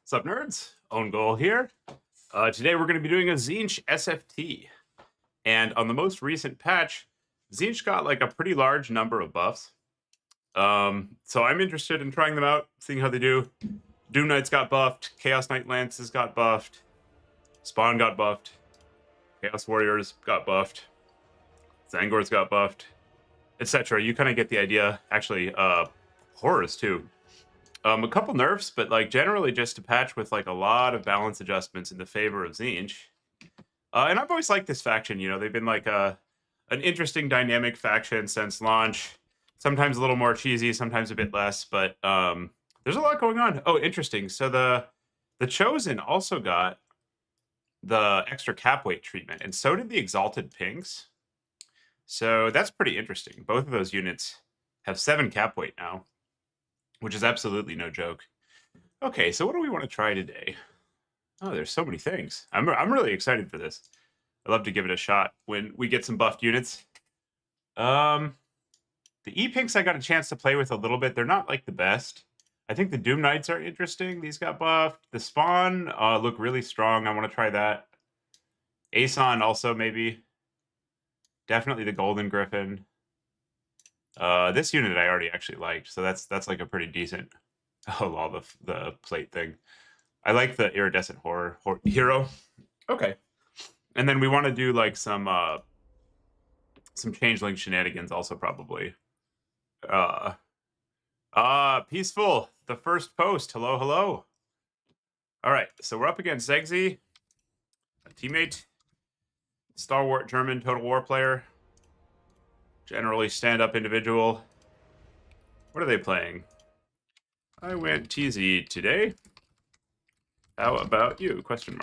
What's up, nerds? Own Goal here. Today we're going to be doing a Tzeentch SFT. And on the most recent patch, Tzeentch got like a pretty large number of buffs. So I'm interested in trying them out, seeing how they do. Doom Knights got buffed, Chaos Knight Lances got buffed, Spawn got buffed, Chaos Warriors got buffed, Zangors got buffed, etc. You kind of get the idea. Actually, Horrors too. A couple nerfs, but like generally just a patch with like a lot of balance adjustments in the favor of Tzeentch. And I've always liked this faction. You know, they've been like an interesting dynamic faction since launch. Sometimes a little more cheesy, sometimes a bit less, but there's a lot going on. Oh, interesting. So the Chosen also got the extra cap weight treatment, and so did the Exalted Pinks. So that's pretty interesting. Both of those units have 7 cap weight now, which is absolutely no joke. Okay, so what do we want to try today? Oh, there's so many things. I'm really excited for this. I'd love to give it a shot when we get some buffed units. The E-Pinks I got a chance to play with a little bit. They're not like the best. I think the Doom Knights are interesting. These got buffed. The Spawn look really strong. I want to try that. Aeson also maybe. Definitely the Golden Griffin. This unit I already actually liked, so that's like a pretty decent. Oh, all the plate thing. I like the iridescent horror hero. Okay, and then we want to do like some changeling shenanigans also probably. Peaceful. The first post. Hello, hello. All right, so we're up against Zegzy, a teammate, stalwart German Total War player. Generally stand-up individual. What are they playing? I went TZ today. How about you? Question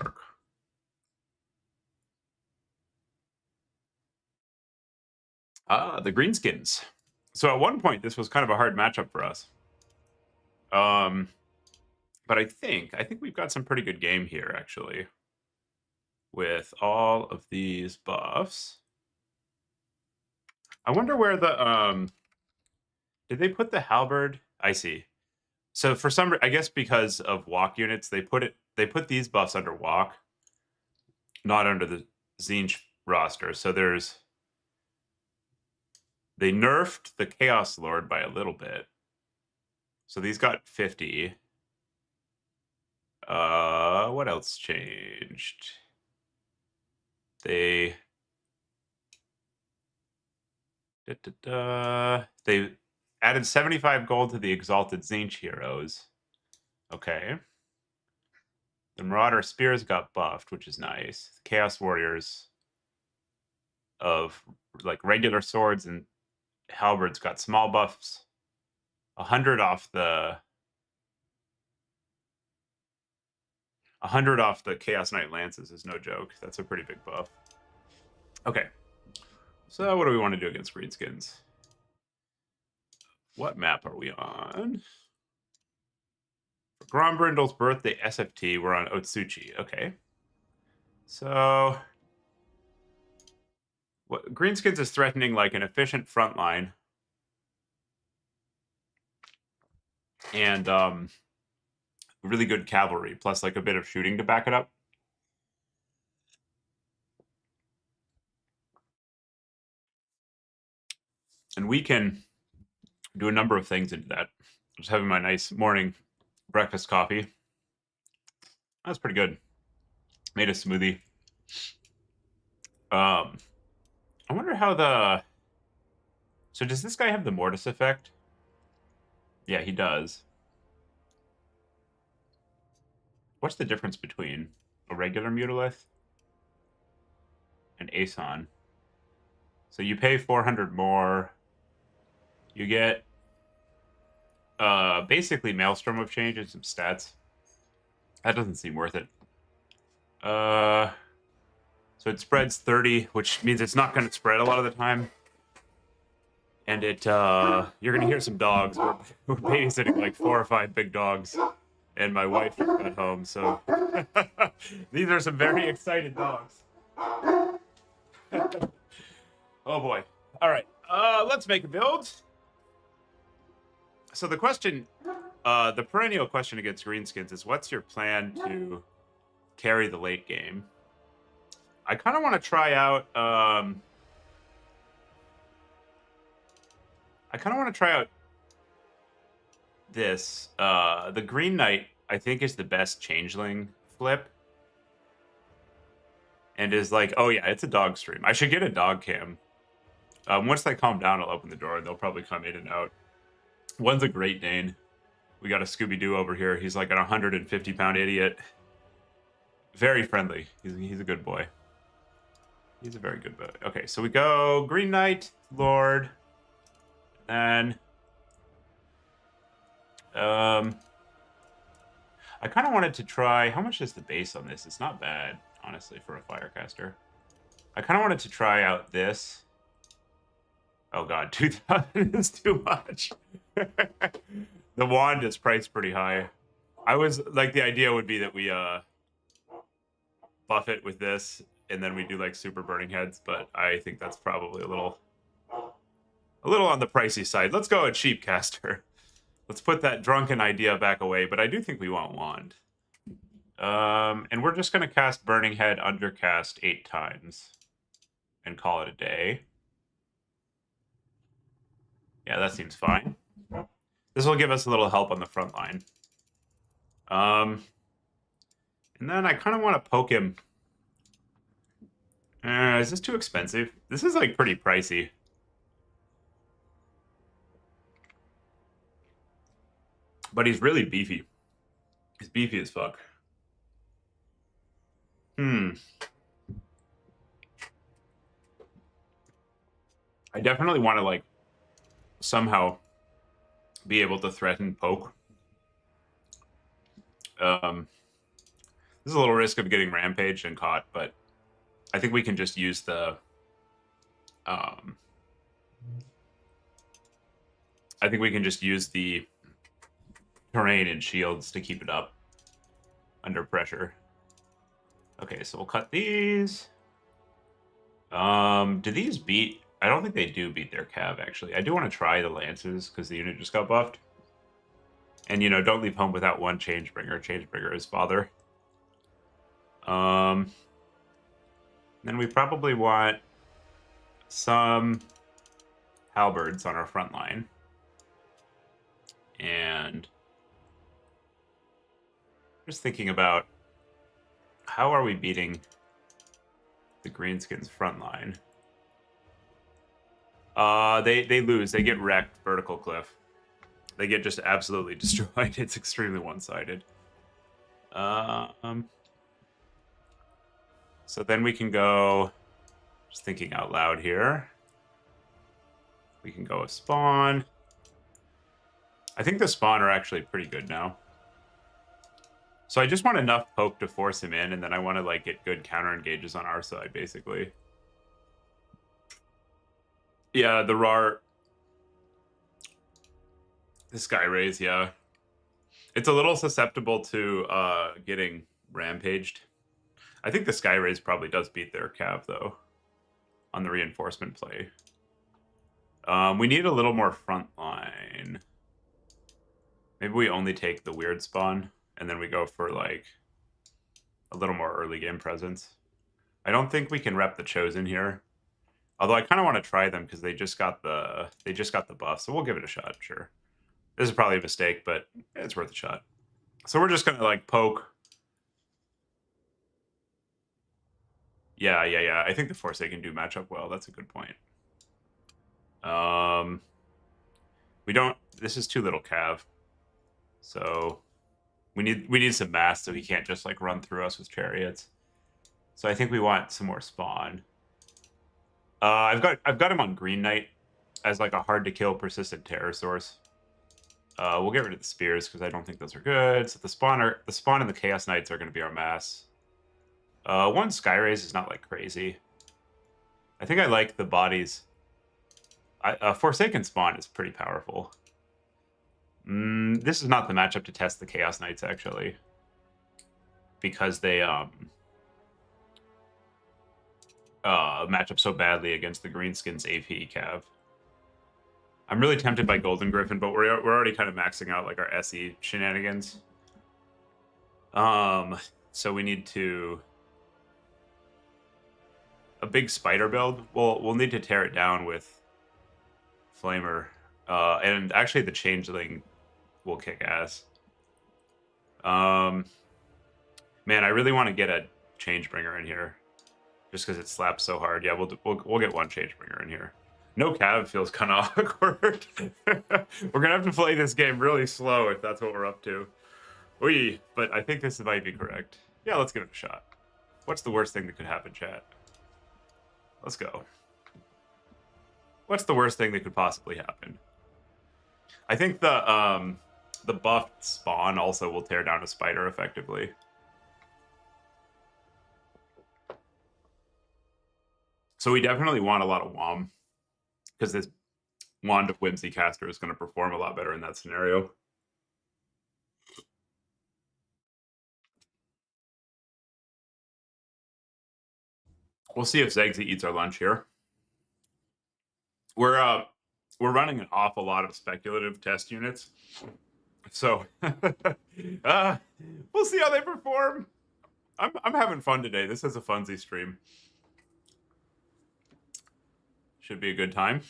mark. The Greenskins. So at one point, this was kind of a hard matchup for us. But I think we've got some pretty good game here, actually. With all of these buffs. I wonder where the did they put the halberd? I see. So for some, I guess because of walk units, they put these buffs under walk, not under the Tzeentch roster. So they nerfed the Chaos Lord by a little bit. So these got 50. What else changed? They added 75 gold to the Exalted Tzeentch heroes. Okay. The Marauder Spears got buffed, which is nice. The Chaos Warriors of like regular swords and halberds got small buffs. 100 off the Chaos Knight Lances is no joke. That's a pretty big buff. Okay. So what do we want to do against Greenskins? What map are we on? For Grombrindle's birthday SFT, we're on Otsuchi. Okay. So what Greenskins is threatening like an efficient front line. And really good cavalry, plus like a bit of shooting to back it up. And we can do a number of things into that. Just having my nice morning breakfast coffee. That's pretty good. Made a smoothie. I wonder how so does this guy have the Mortis effect? Yeah, he does. What's the difference between a regular Mutalith and Aeson? So you pay 400 more. You get basically Maelstrom of Change and some stats. That doesn't seem worth it. So it spreads 30, which means it's not going to spread a lot of the time. And you're going to hear some dogs. We're babysitting like 4 or 5 big dogs. And my wife just got home, so these are some very excited dogs. Oh boy. All right, let's make a build. So the question the perennial question against Greenskins is, what's your plan to carry the late game? I kind of want to try out. I kind of want to try out this. The Green Knight, I think, is the best changeling flip. And is like, oh yeah, it's a dog stream. I should get a dog cam. Once they calm down, I'll open the door and they'll probably come in and out. One's a Great Dane. We got a Scooby-Doo over here. He's like an 150-pound idiot. Very friendly. He's a good boy. He's a very good boy. Okay, so we go Green Knight, Lord. And I kind of wanted to try... How much is the base on this? It's not bad, honestly, for a Firecaster. I kind of wanted to try out this. Oh god, 2,000 is too much. The wand is priced pretty high. I was like, the idea would be that we buff it with this, and then we do like super burning heads, but I think that's probably a little on the pricey side. Let's go a cheap caster. Let's put that drunken idea back away, but I do think we want wand. And we're just gonna cast Burning Head undercast 8 times and call it a day. Yeah, that seems fine. This will give us a little help on the front line. And then I kind of want to poke him. Is this too expensive? This is like pretty pricey. But he's really beefy. He's beefy as fuck. I definitely want to like somehow be able to threaten poke. This is a little risk of getting rampaged and caught, but I think we can just use the terrain and shields to keep it up under pressure. Okay, so we'll cut these. Do these beat? I don't think they do beat their cav, actually. I do want to try the lances because the unit just got buffed. And, you know, don't leave home without one Changebringer. Changebringer is father. Then we probably want some halberds on our front line. And just thinking about how are we beating the Greenskins front line? They lose. They get wrecked. Vertical cliff. They get just absolutely destroyed. It's extremely one-sided. So then we can go, just thinking out loud here. We can go a spawn. I think the spawn are actually pretty good now. So I just want enough poke to force him in, and then I want to like get good counter engages on our side, basically. Yeah, the RAR. The Sky Rays, yeah. It's a little susceptible to getting rampaged. I think the Sky Rays probably does beat their cav, though, on the reinforcement play. We need a little more front line. Maybe we only take the weird spawn, and then we go for, like, a little more early game presence. I don't think we can rep the Chosen here. Although I kind of want to try them because they just got the buff, so we'll give it a shot, sure. This is probably a mistake, but it's worth a shot. So we're just gonna like poke. Yeah. I think the Forsaken do match up well. That's a good point. We don't. This is too little cav, so we need some mass so he can't just like run through us with chariots. So I think we want some more spawn. I've got him on Green Knight as like a hard to kill persistent terror source. We'll get rid of the spears because I don't think those are good. So the spawn and the Chaos Knights are going to be our mass. One Sky Rays is not like crazy. I think I like the bodies. Forsaken spawn is pretty powerful. This is not the matchup to test the Chaos Knights actually, because they match up so badly against the Greenskins AP cav. I'm really tempted by Golden Griffin, but we're already kind of maxing out like our SE shenanigans. So we need to a big spider build. We'll need to tear it down with Flamer, and actually the Changeling will kick ass. Man, I really want to get a Changebringer in here, just because it slaps so hard. Yeah, we'll get one Changebringer in here. No Cav feels kind of awkward. We're gonna have to play this game really slow if that's what we're up to. But I think this might be correct. Yeah, let's give it a shot. What's the worst thing that could happen, chat? Let's go. What's the worst thing that could possibly happen? I think the buffed spawn also will tear down a spider effectively. So we definitely want a lot of Wham, because this Wand of Whimsy caster is going to perform a lot better in that scenario. We'll see if Zegzy eats our lunch here. We're running an awful lot of speculative test units, so we'll see how they perform. I'm having fun today. This is a funsy stream. Should be a good time.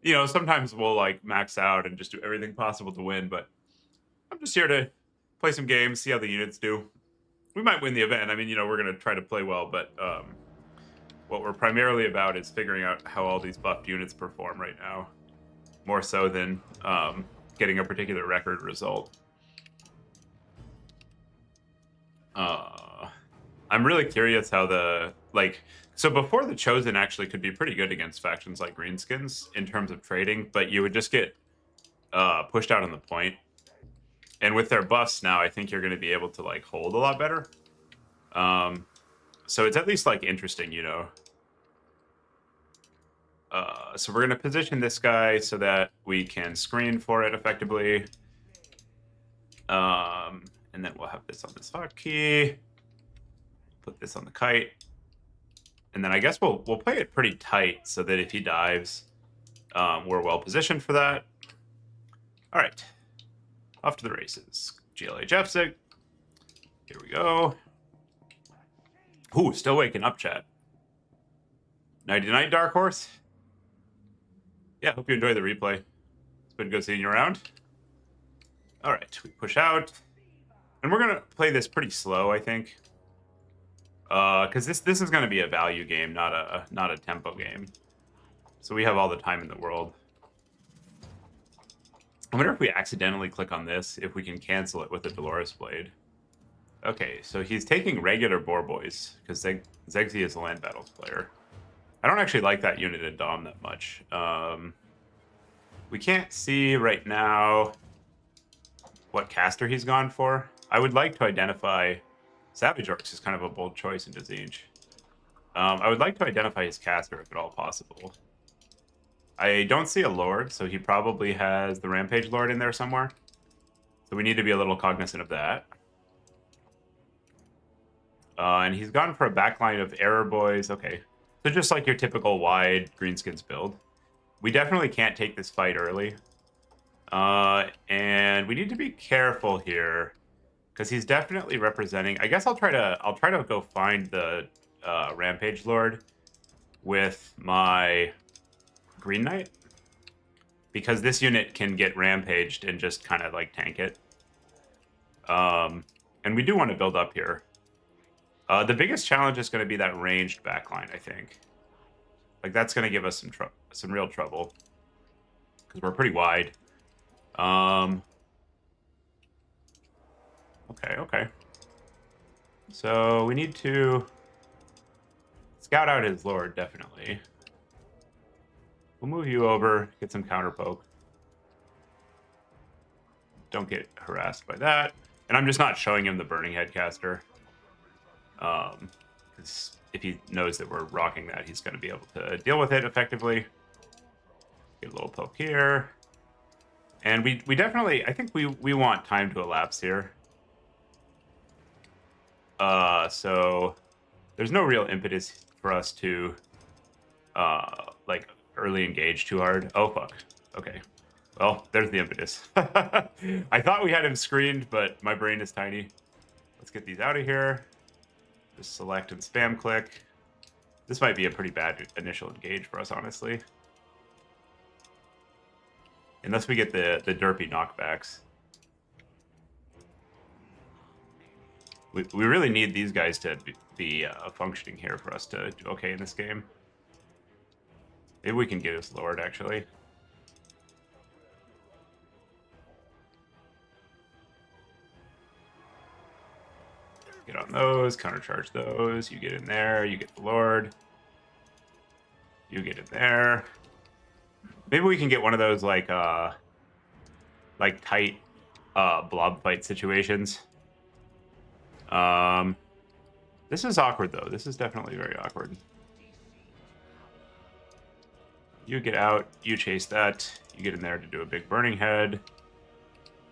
You know, sometimes we'll like max out and just do everything possible to win, but I'm just here to play some games, see how the units do. We might win the event. I mean, you know, we're going to try to play well, but what we're primarily about is figuring out how all these buffed units perform right now, more so than getting a particular record result. I'm really curious how so before the Chosen actually could be pretty good against factions like Greenskins in terms of trading, but you would just get pushed out on the point. And with their buffs now, I think you're going to be able to like hold a lot better. So it's at least like interesting, you know. So we're going to position this guy so that we can screen for it effectively. And then we'll have this on this hotkey. Put this on the kite. And then I guess we'll play it pretty tight so that if he dives, we're well positioned for that. All right. Off to the races. GLHF Zech. Here we go. Ooh, still waking up, chat. Nighty night, Dark Horse. Yeah, hope you enjoy the replay. It's been good seeing you around. All right, we push out. And we're going to play this pretty slow, I think. Because this is going to be a value game, not a tempo game. So we have all the time in the world. I wonder if we accidentally click on this, if we can cancel it with a Dolores Blade. Okay, so he's taking regular Boar Boys, because Zegzy is a Land Battles player. I don't actually like that unit in Dom that much. We can't see right now what caster he's gone for. I would like to identify... Savage Orcs is kind of a bold choice into Tzeentch. I would like to identify his caster if at all possible. I don't see a Lord, so he probably has the Rampage Lord in there somewhere. So we need to be a little cognizant of that. And he's gone for a backline of Error Boys. Okay. So just like your typical wide Greenskins build. We definitely can't take this fight early. And we need to be careful here. Because he's definitely representing... I guess I'll try to go find the Rampage Lord with my Green Knight, because this unit can get rampaged and just kind of like tank it. And we do want to build up here. The biggest challenge is going to be that ranged backline, I think. Like that's going to give us some real trouble because we're pretty wide. Okay. So we need to scout out his Lord, definitely. We'll move you over, get some counter poke. Don't get harassed by that. And I'm just not showing him the Burning Head caster. Because if he knows that we're rocking that, he's going to be able to deal with it effectively. Get a little poke here. And we definitely, I think we want time to elapse here. So there's no real impetus for us to like early engage too hard. Oh, fuck. Okay. Well, there's the impetus. I thought we had him screened, but my brain is tiny. Let's get these out of here. Just select and spam click. This might be a pretty bad initial engage for us, honestly. Unless we get the derpy knockbacks. We really need these guys to be functioning here for us to do okay in this game. Maybe we can get us Lord, actually. Get on those, countercharge those. You get in there, you get the Lord. You get in there. Maybe we can get one of those like tight blob fight situations. This is awkward though. This is definitely very awkward. You get out, you chase that, you get in there to do a big burning head.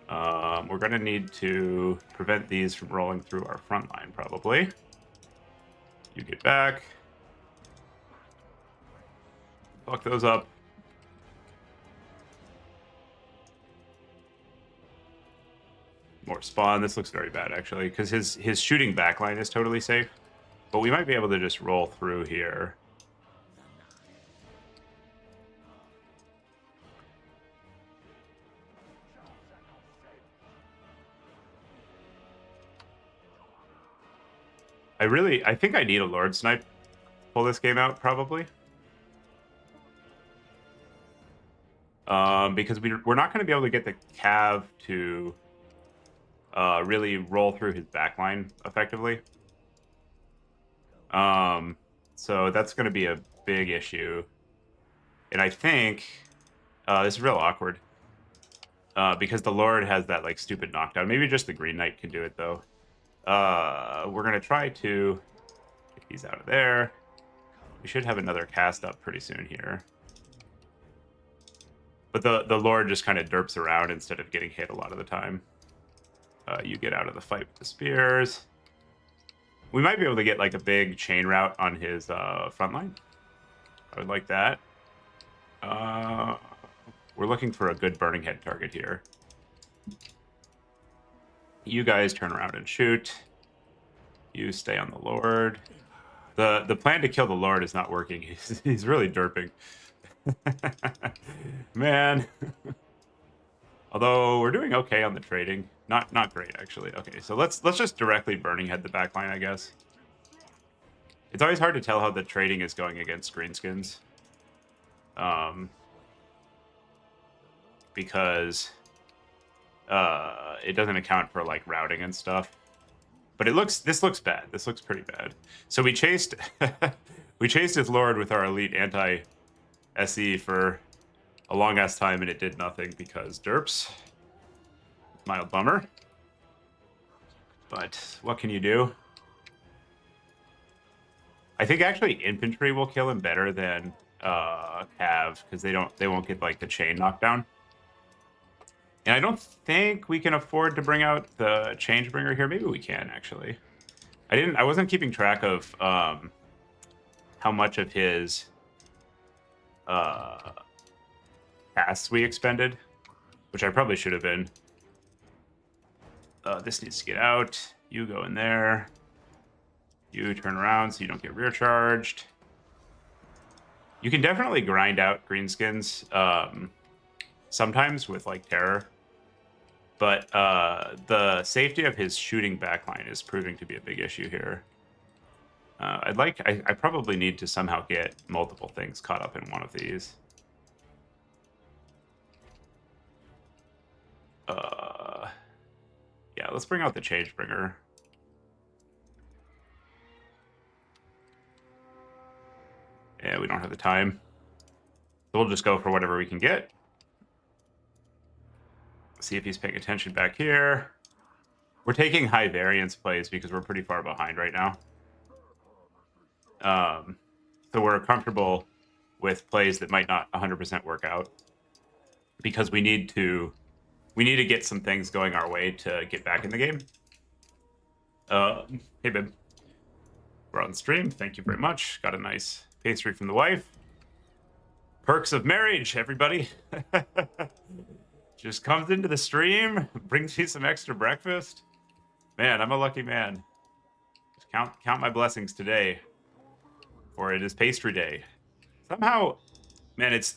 We're gonna need to prevent these from rolling through our front line, probably. You get back. Fuck those up. More spawn. This looks very bad, actually, because his shooting backline is totally safe. But we might be able to just roll through here. I think I need a Lord Snipe to pull this game out, probably. Because we're not going to be able to get the Cav to really roll through his backline effectively. So that's going to be a big issue. And I think this is real awkward. Because the Lord has that like stupid knockdown. Maybe just the Green Knight can do it though. We're going to try to get these out of there. We should have another cast up pretty soon here. But the Lord just kind of derps around instead of getting hit a lot of the time. You get out of the fight with the spears. We might be able to get like a big chain route on his front line. I would like that. We're looking for a good burning head target here. You guys turn around and shoot. You stay on the Lord. The plan to kill the Lord is not working. He's really derping. Man. Although we're doing okay on the trading. Not great, actually. Okay, so let's just directly burning head the backline, I guess. It's always hard to tell how the trading is going against greenskins. Because it doesn't account for like routing and stuff. But this looks bad. This looks pretty bad. So we chased his Lord with our elite anti-SE for a long ass time, and it did nothing because derps. Mild bummer. But what can you do? I think actually infantry will kill him better than Cav, because they won't get like the chain knockdown. And I don't think we can afford to bring out the Changebringer here. Maybe we can, actually. I wasn't keeping track of how much of his casts we expended, which I probably should have been. This needs to get out. You go in there. You turn around so you don't get rear charged. You can definitely grind out greenskins sometimes with like terror. But the safety of his shooting backline is proving to be a big issue here. I probably need to somehow get multiple things caught up in one of these. Yeah, let's bring out the Changebringer. Yeah, we don't have the time. So we'll just go for whatever we can get. See if he's paying attention back here. We're taking high variance plays because we're pretty far behind right now. So we're comfortable with plays that might not 100% work out because we need to get some things going our way to get back in the game. Hey, babe. We're on stream. Thank you very much. Got a nice pastry from the wife. Perks of marriage, everybody. Just comes into the stream, brings me some extra breakfast. Man, I'm a lucky man. Just count my blessings today, for it is pastry day. Somehow, man, it's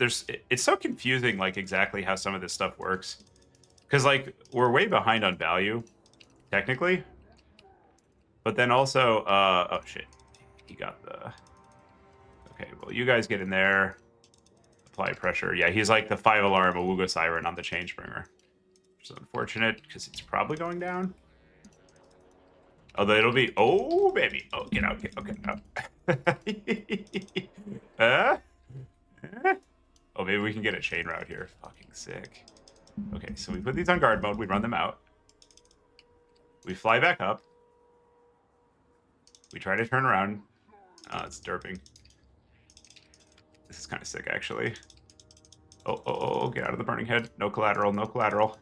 so confusing, like exactly how some of this stuff works, because like we're way behind on value, technically, but then also, oh shit, he got the. Okay, well you guys get in there. Apply pressure. Yeah, he's like the 5-alarm Awuga Siren on the Changebringer. Which is unfortunate, because it's probably going down. Although it'll be... Oh, baby. Oh, get out. Okay, out. Oh, maybe we can get a chain route here. Fucking sick. Okay, so we put these on guard mode. We run them out. We fly back up. We try to turn around. It's derping. This is kind of sick, actually. Oh, get out of the burning head. No collateral, no collateral.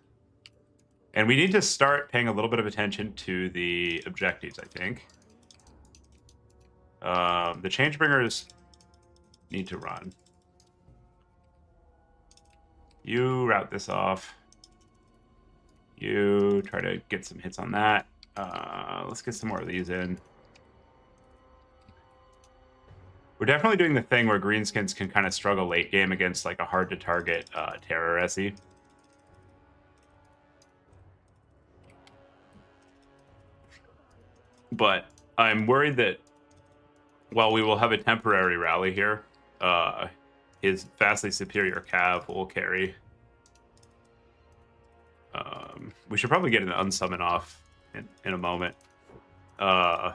And we need to start paying a little bit of attention to the objectives, I think. The Changebringers need to run. You route this off. You try to get some hits on that. Let's get some more of these in. We're definitely doing the thing where greenskins can kind of struggle late game against like a hard to target terror SE. But I'm worried that while we will have a temporary rally here, his vastly superior cav will carry. We should probably get an unsummon off in a moment. And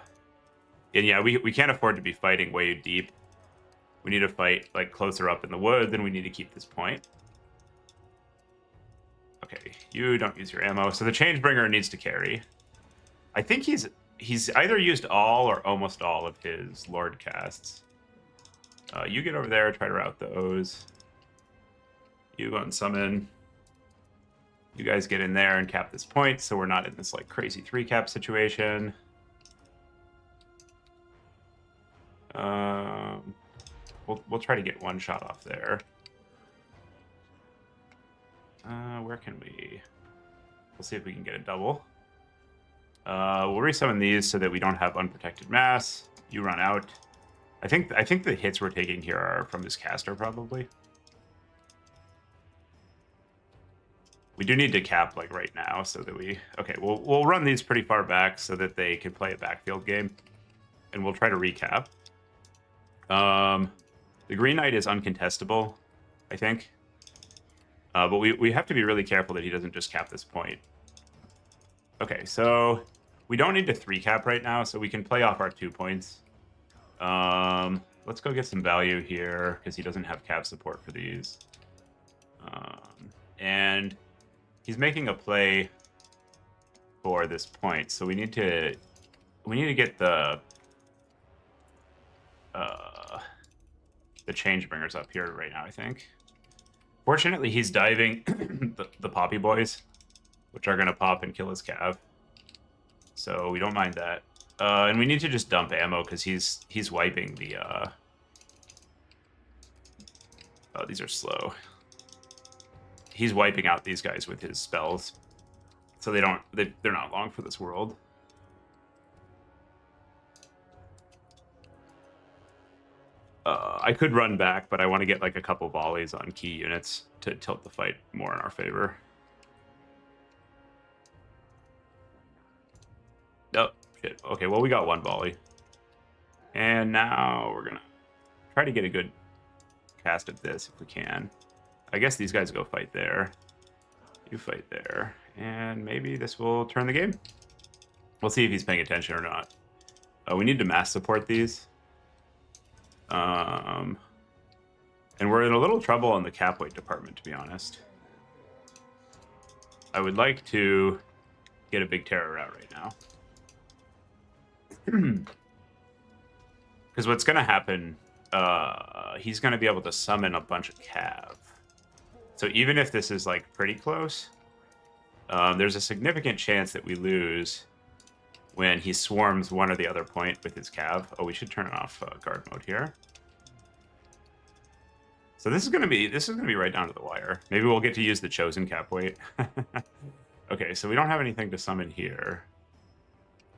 yeah, we can't afford to be fighting way deep. We need to fight like closer up in the woods, and we need to keep this point. Okay, you don't use your ammo. So the Changebringer needs to carry. I think he's either used all or almost all of his Lord casts. You get over there, try to route those. You unsummon. You guys get in there and cap this point, so we're not in this like crazy 3-cap situation. We'll try to get one shot off there. Where can we? We'll see if we can get a double. We'll resummon these so that we don't have unprotected mass. You run out. I think the hits we're taking here are from this caster probably. We do need to cap like right now so that we. Okay, we'll run these pretty far back so that they can play a backfield game, and we'll try to recap. The Green Knight is uncontestable, I think. But we have to be really careful that he doesn't just cap this point. Okay, so we don't need to 3-cap right now, so we can play off our 2 points. Let's go get some value here, because he doesn't have cap support for these. And he's making a play for this point, so we need to get the Changebringers up here right now, I think. Fortunately, he's diving the Poppy Boys, which are going to pop and kill his cav. So we don't mind that. And we need to just dump ammo because he's wiping the... Oh, these are slow. He's wiping out these guys with his spells. So they're not long for this world. I could run back, but I want to get like a couple volleys on key units to tilt the fight more in our favor. Oh, shit. Okay, well, we got one volley. And now we're going to try to get a good cast at this if we can. I guess these guys go fight there. You fight there. And maybe this will turn the game. We'll see if he's paying attention or not. We need to mass support these. And we're in a little trouble on the cap weight department, to be honest. I would like to get a big terror out right now. Because what's going to happen, he's going to be able to summon a bunch of cav. So even if this is like pretty close, there's a significant chance that we lose when he swarms one or the other point with his cav. Oh, we should turn off guard mode here. So this is gonna be right down to the wire. Maybe we'll get to use the chosen cap weight. Okay, so we don't have anything to summon here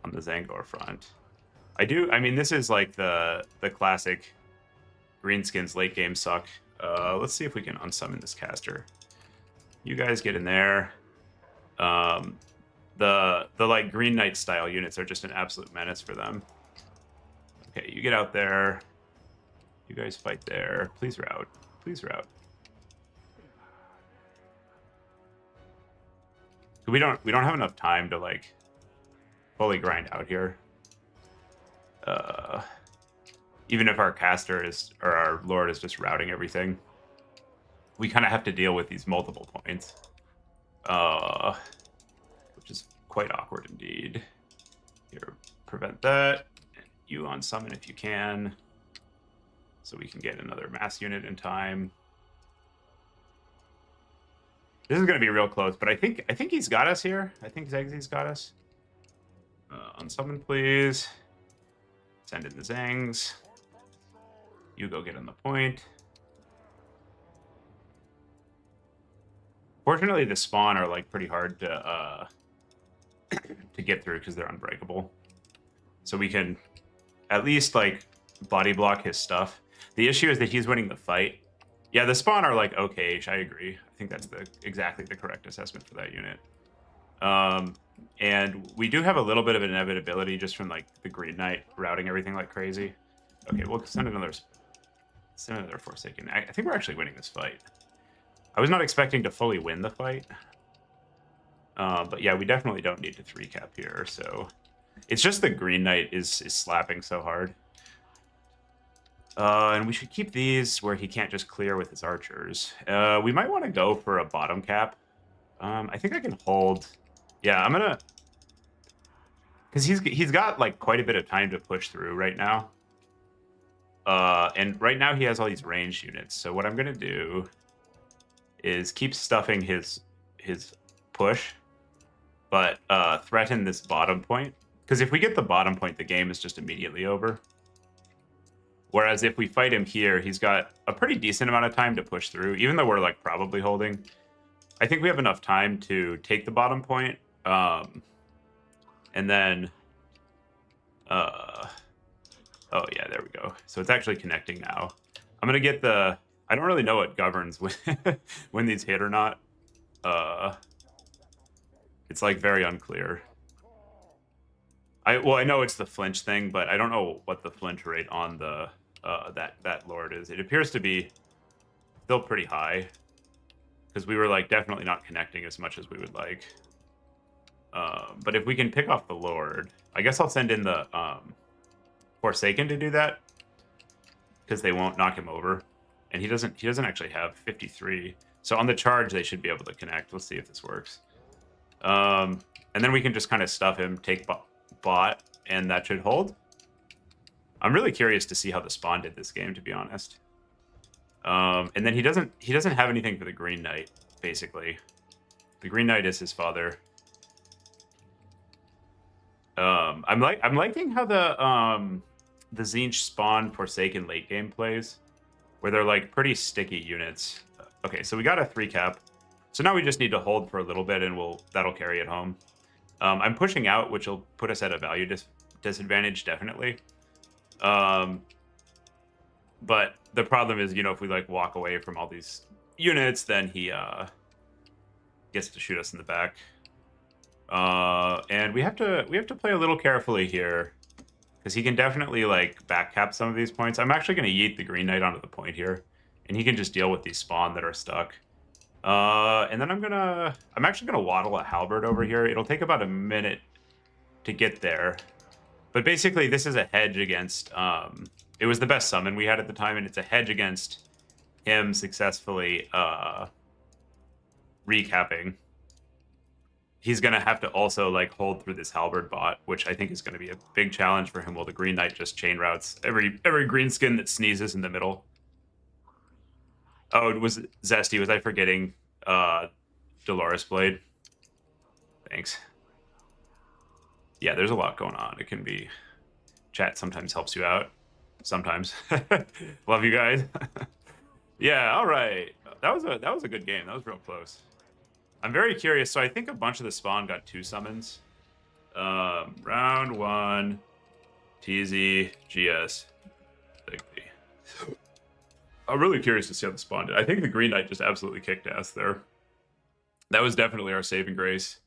on the Zangor front. I mean, this is like the classic greenskins late game suck. Let's see if we can unsummon this caster. You guys get in there. The like Green Knight style units are just an absolute menace for them. Okay, you get out there. You guys fight there. Please route. Please route. We don't have enough time to like fully grind out here. Even if our caster is or our lord is just routing everything, we kind of have to deal with these multiple points, which is quite awkward indeed. Here, prevent that. You unsummon if you can, so we can get another mass unit in time. This is going to be real close, but I think he's got us here. I think Zeg's got us. Unsummon, please. Send in the Zangs. You go get on the point. Fortunately, the spawn are like pretty hard to to get through because they're unbreakable. So we can at least like body block his stuff. The issue is that he's winning the fight. Yeah, the spawn are like okay-ish, I agree. I think that's exactly the correct assessment for that unit. And we do have a little bit of inevitability just from like the Green Knight routing everything like crazy. Okay, we'll send another Forsaken. I think we're actually winning this fight. I was not expecting to fully win the fight. But yeah, we definitely don't need to 3-cap here. So it's just the Green Knight is slapping so hard. And we should keep these where he can't just clear with his archers. We might want to go for a bottom cap. I think I can hold. Yeah, I'm gonna, because he's got like quite a bit of time to push through right now. And right now he has all these ranged units. So what I'm gonna do is keep stuffing his push, but threaten this bottom point. Because if we get the bottom point, the game is just immediately over. Whereas if we fight him here, he's got a pretty decent amount of time to push through, even though we're like probably holding. I think we have enough time to take the bottom point, and then, oh yeah, there we go. So it's actually connecting now. I'm gonna get the. I don't really know what governs when these hit or not. It's like very unclear. I know it's the flinch thing, but I don't know what the flinch rate on the that lord is. It appears to be still pretty high because we were like definitely not connecting as much as we would like. But if we can pick off the lord, I guess I'll send in the Forsaken to do that because they won't knock him over, and he doesn't actually have 53. So on the charge they should be able to connect. Let's see if this works. And then we can just kind of stuff him, take bot, and that should hold. I'm really curious to see how the spawn did this game, to be honest. And then he doesn't have anything for the Green Knight, basically. The Green Knight is his father. I'm liking how the Tzeentch spawn Forsaken late game plays, where they're like pretty sticky units. Okay, so we got a 3-cap. So now we just need to hold for a little bit, and that'll carry it home. I'm pushing out, which will put us at a value disadvantage, definitely. But the problem is, you know, if we like walk away from all these units, then he gets to shoot us in the back. And we have to play a little carefully here, because he can definitely like back cap some of these points. I'm actually going to yeet the Green Knight onto the point here, and he can just deal with these spawn that are stuck. And then I'm actually gonna waddle a halberd over here. It'll take about a minute to get there, but basically this is a hedge against. It was the best summon we had at the time, and it's a hedge against him successfully recapping. He's gonna have to also like hold through this halberd bot, which I think is gonna be a big challenge for him. While the Green Knight just chain routes every green skin that sneezes in the middle. Oh, it was Zesty. Was I forgetting Dolores Blade? Thanks. Yeah, there's a lot going on. It can be... Chat sometimes helps you out. Sometimes. Love you guys. Yeah, all right. That was a good game. That was real close. I'm very curious. So I think a bunch of the spawn got 2 summons. Round 1, TZ, GS, Zigby. I'm really curious to see how the spawn did. I think the Green Knight just absolutely kicked ass there. That was definitely our saving grace.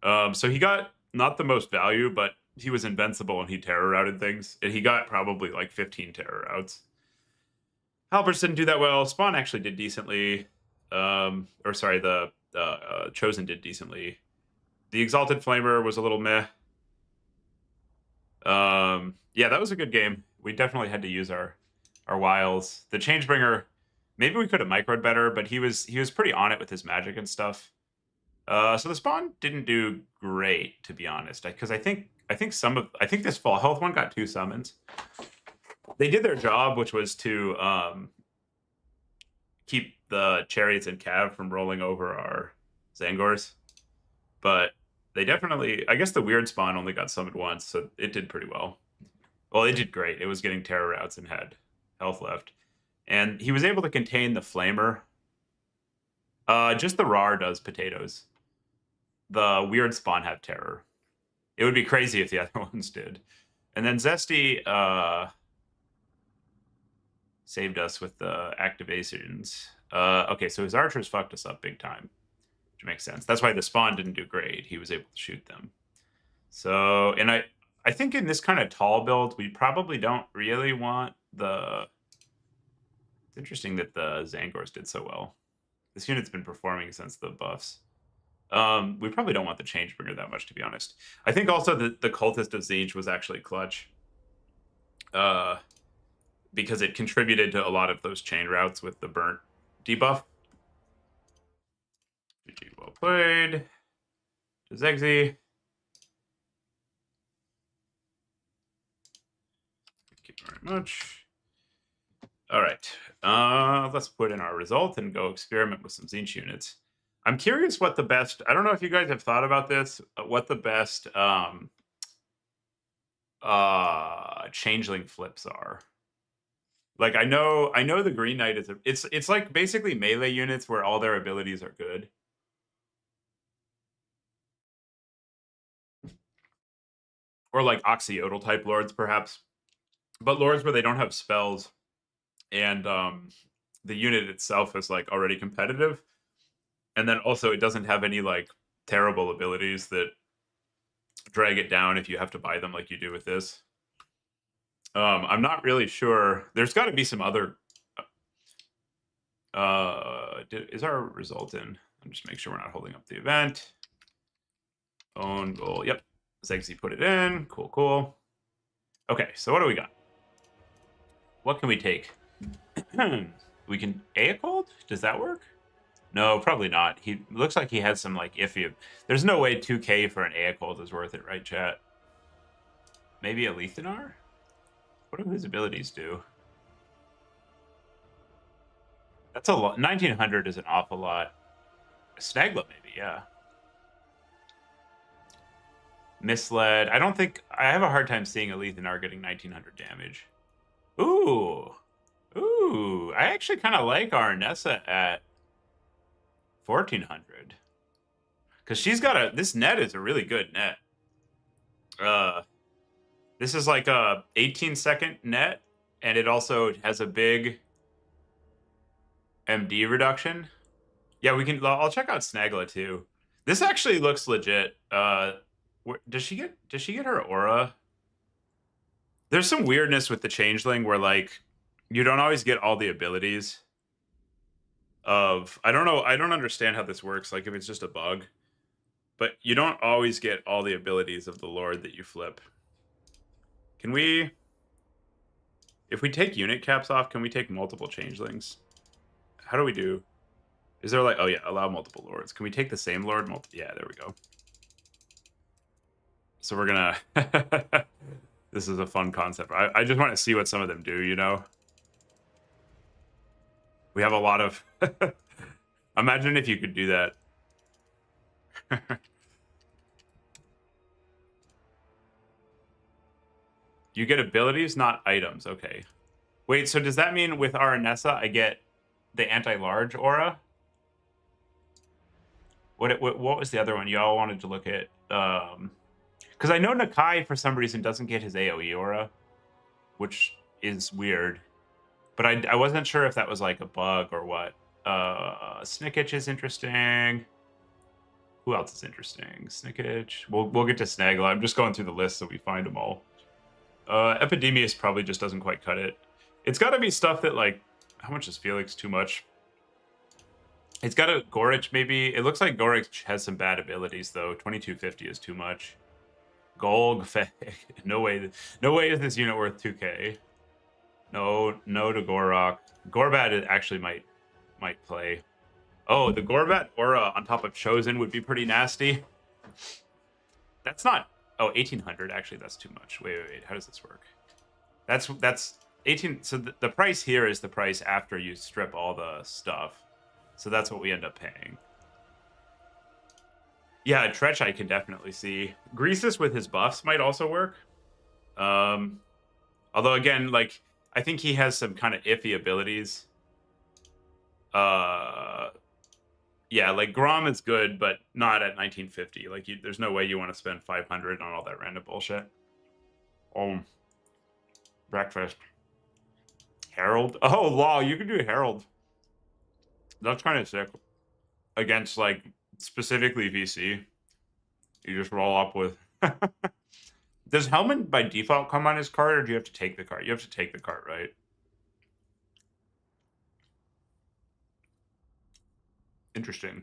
So he got not the most value, but he was invincible and he terror routed things. And he got probably like 15 terror routes. Halberds didn't do that well. Spawn actually did decently. Or sorry, the Chosen did decently. The Exalted Flamer was a little meh. Yeah, that was a good game. We definitely had to use our wiles. The Changebringer, maybe we could have microed better, but he was pretty on it with his magic and stuff. So the spawn didn't do great, to be honest, because I think this Fall Health one got 2 summons. They did their job, which was to keep the Chariots and Cav from rolling over our Zangors, but they definitely, I guess the weird spawn only got summoned once, so it did pretty well. Well, it did great. It was getting terror routes and had health left, and he was able to contain the Flamer. Just the Rar does potatoes. The weird spawn have terror. It would be crazy if the other ones did. And then Zesty saved us with the activations. Okay, so his archers fucked us up big time, which makes sense. That's why the spawn didn't do great. He was able to shoot them. So, and I think in this kind of tall build, we probably don't really want the... It's interesting that the Zangors did so well. This unit's been performing since the buffs. We probably don't want the Changebringer that much, to be honest. I think also the Cultist of Tzeentch was actually clutch. Because it contributed to a lot of those chain routes with the burnt debuff. GG, well played. To Zegsy. Thank you very much. All right. Let's put in our result and go experiment with some Tzeentch units. I'm curious what the best... I don't know if you guys have thought about this. What the best changeling flips are. Like, I know the Green Knight is... It's like basically melee units where all their abilities are good. Or like Oxyodal type lords, perhaps. But lords where they don't have spells and the unit itself is like already competitive. And then also it doesn't have any like terrible abilities that drag it down if you have to buy them like you do with this. I'm not really sure. There's got to be some other... is our result in? I'm just make sure we're not holding up the event. Own goal. Yep. Zegsy put it in. Cool, cool. Okay, so what do we got? What can we take? We can Aecold? Does that work? No, probably not. He looks like he has some like iffy... There's no way 2k for an Aecold is worth it, right, chat? Maybe a Lethanar? What do his abilities do? That's a lot. 1900 is an awful lot. Snagla, maybe, yeah. Misled. I don't think... I have a hard time seeing a Lethanar getting 1900 damage. Ooh. Ooh. I actually kind of like our Nessa at 1400. Because she's got a... This net is a really good net. This is like a 18-second net, and it also has a big MD reduction. Yeah, we can... I'll check out Snagla, too. This actually looks legit. Does she get her aura? There's some weirdness with the Changeling where, like, you don't always get all the abilities of... I don't know. I don't understand how this works, like, if it's just a bug. But you don't always get all the abilities of the Lord that you flip. Can we... If we take unit caps off, can we take multiple Changelings? How do we do... Is there like... Oh, yeah, allow multiple Lords. Can we take the same Lord? Yeah, there we go. So we're gonna... This is a fun concept. I just want to see what some of them do, you know? We have a lot of... Imagine if you could do that. You get abilities, not items. Okay. Wait, so does that mean with Aranessa, I get the anti-large aura. What was the other one y'all wanted to look at? Because I know Nakai for some reason doesn't get his AoE aura, which is weird. But I wasn't sure if that was like a bug or what. Snicketch is interesting. Who else is interesting? Snicketch. We'll get to Snagla. I'm just going through the list so we find them all. Epidemius probably just doesn't quite cut it. It's got to be stuff that, like, how much is Felix? Too much. It's got a Gorich maybe. It looks like Gorich has some bad abilities though. 2250 is too much. Golg, no way is this unit worth 2k. No to Gorok. Gorbat actually might play. Oh, the Gorbat aura on top of Chosen would be pretty nasty. That's not... Oh, 1800. Actually, that's too much. Wait. How does this work? That's 18... So the price here is the price after you strip all the stuff. So that's what we end up paying. Yeah, Tzeentch I can definitely see. Greasus with his buffs might also work. Although, again, like, I think he has some kind of iffy abilities. Yeah, like Grom is good, but not at 1950. Like, there's no way you want to spend 500 on all that random bullshit. Breakfast. Herald. Oh, law, you can do Herald. That's kind of sick. Against, like, specifically VC. You just roll up with... Does Hellman by default come on his card, or do you have to take the card? You have to take the card, right? Interesting.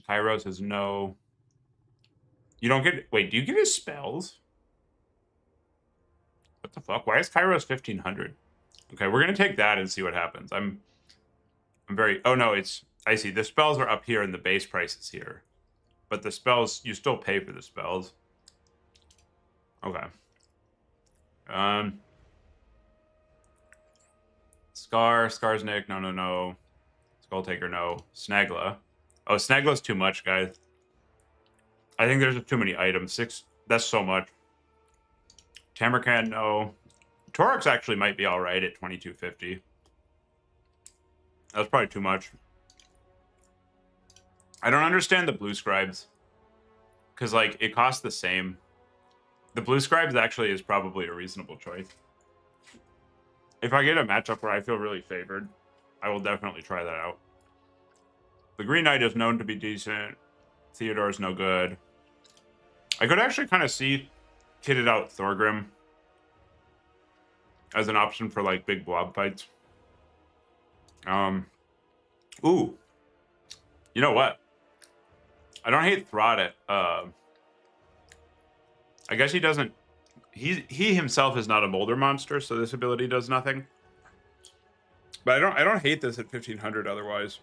Kairos has no... You don't get... Wait, do you get his spells? What the fuck? Why is Kairos 1500? Okay, we're going to take that and see what happens. I'm very... Oh, no, it's... I see. The spells are up here and the base price is here. But the spells... You still pay for the spells. Okay. Skarsnik, no. Skulltaker, no. Snagla. Oh, Snagla's too much, guys. I think there's too many items. 6, that's so much. Tamarkan, no. Torix actually might be alright at 2250. That's probably too much. I don't understand the blue scribes. Because, like, it costs the same. The blue scribes actually is probably a reasonable choice. If I get a matchup where I feel really favored, I will definitely try that out. The Green Knight is known to be decent. Theodore's no good. I could actually kind of see kitted out Thorgrim as an option for, like, big blob fights. Ooh. You know what? I don't hate Throd at, I guess he doesn't... He himself is not a Molder monster, so this ability does nothing. But I don't hate this at 1500 otherwise.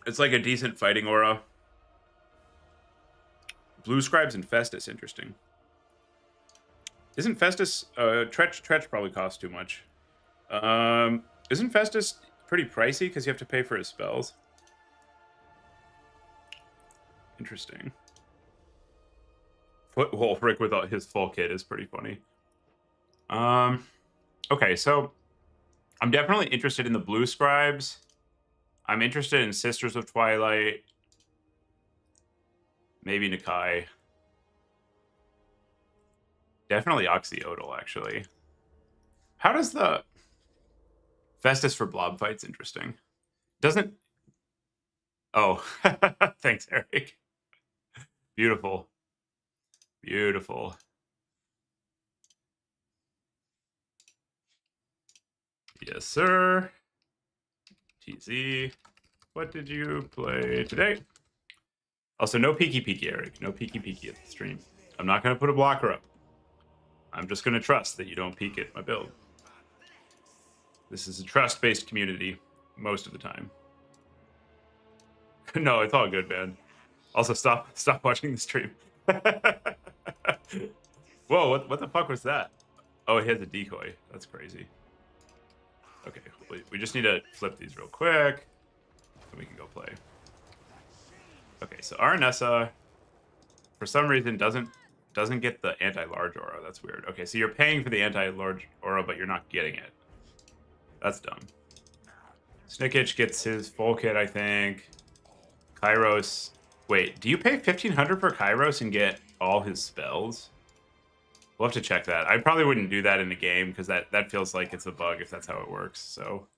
It's like a decent fighting aura. Blue Scribes and Festus, interesting. Isn't Festus... Tzeentch probably costs too much. Isn't Festus pretty pricey because you have to pay for his spells? Interesting. Footwolf Rick with his full kit is pretty funny. Okay, so I'm definitely interested in the Blue Scribes. I'm interested in Sisters of Twilight. Maybe Nakai. Definitely Oxyodal, actually. How does the... Festus for blob fights interesting. Doesn't... Oh, thanks, Eric. Beautiful. Beautiful. Yes, sir. TZ. What did you play today? Also, no peeky, Eric. No peeky at the stream. I'm not going to put a blocker up. I'm just going to trust that you don't peek at my build. This is a trust-based community most of the time. No, it's all good, man. Also, stop watching the stream. Whoa, what the fuck was that? Oh, he has a decoy. That's crazy. Okay, we just need to flip these real quick, and we can go play. Okay, so Aranessa, for some reason, doesn't get the anti-large aura. That's weird. Okay, so you're paying for the anti-large aura, but you're not getting it. That's dumb. Snickitch gets his full kit, I think. Kairos. Wait, do you pay 1,500 for Kairos and get all his spells? We'll have to check that. I probably wouldn't do that in a game because that feels like it's a bug if that's how it works. So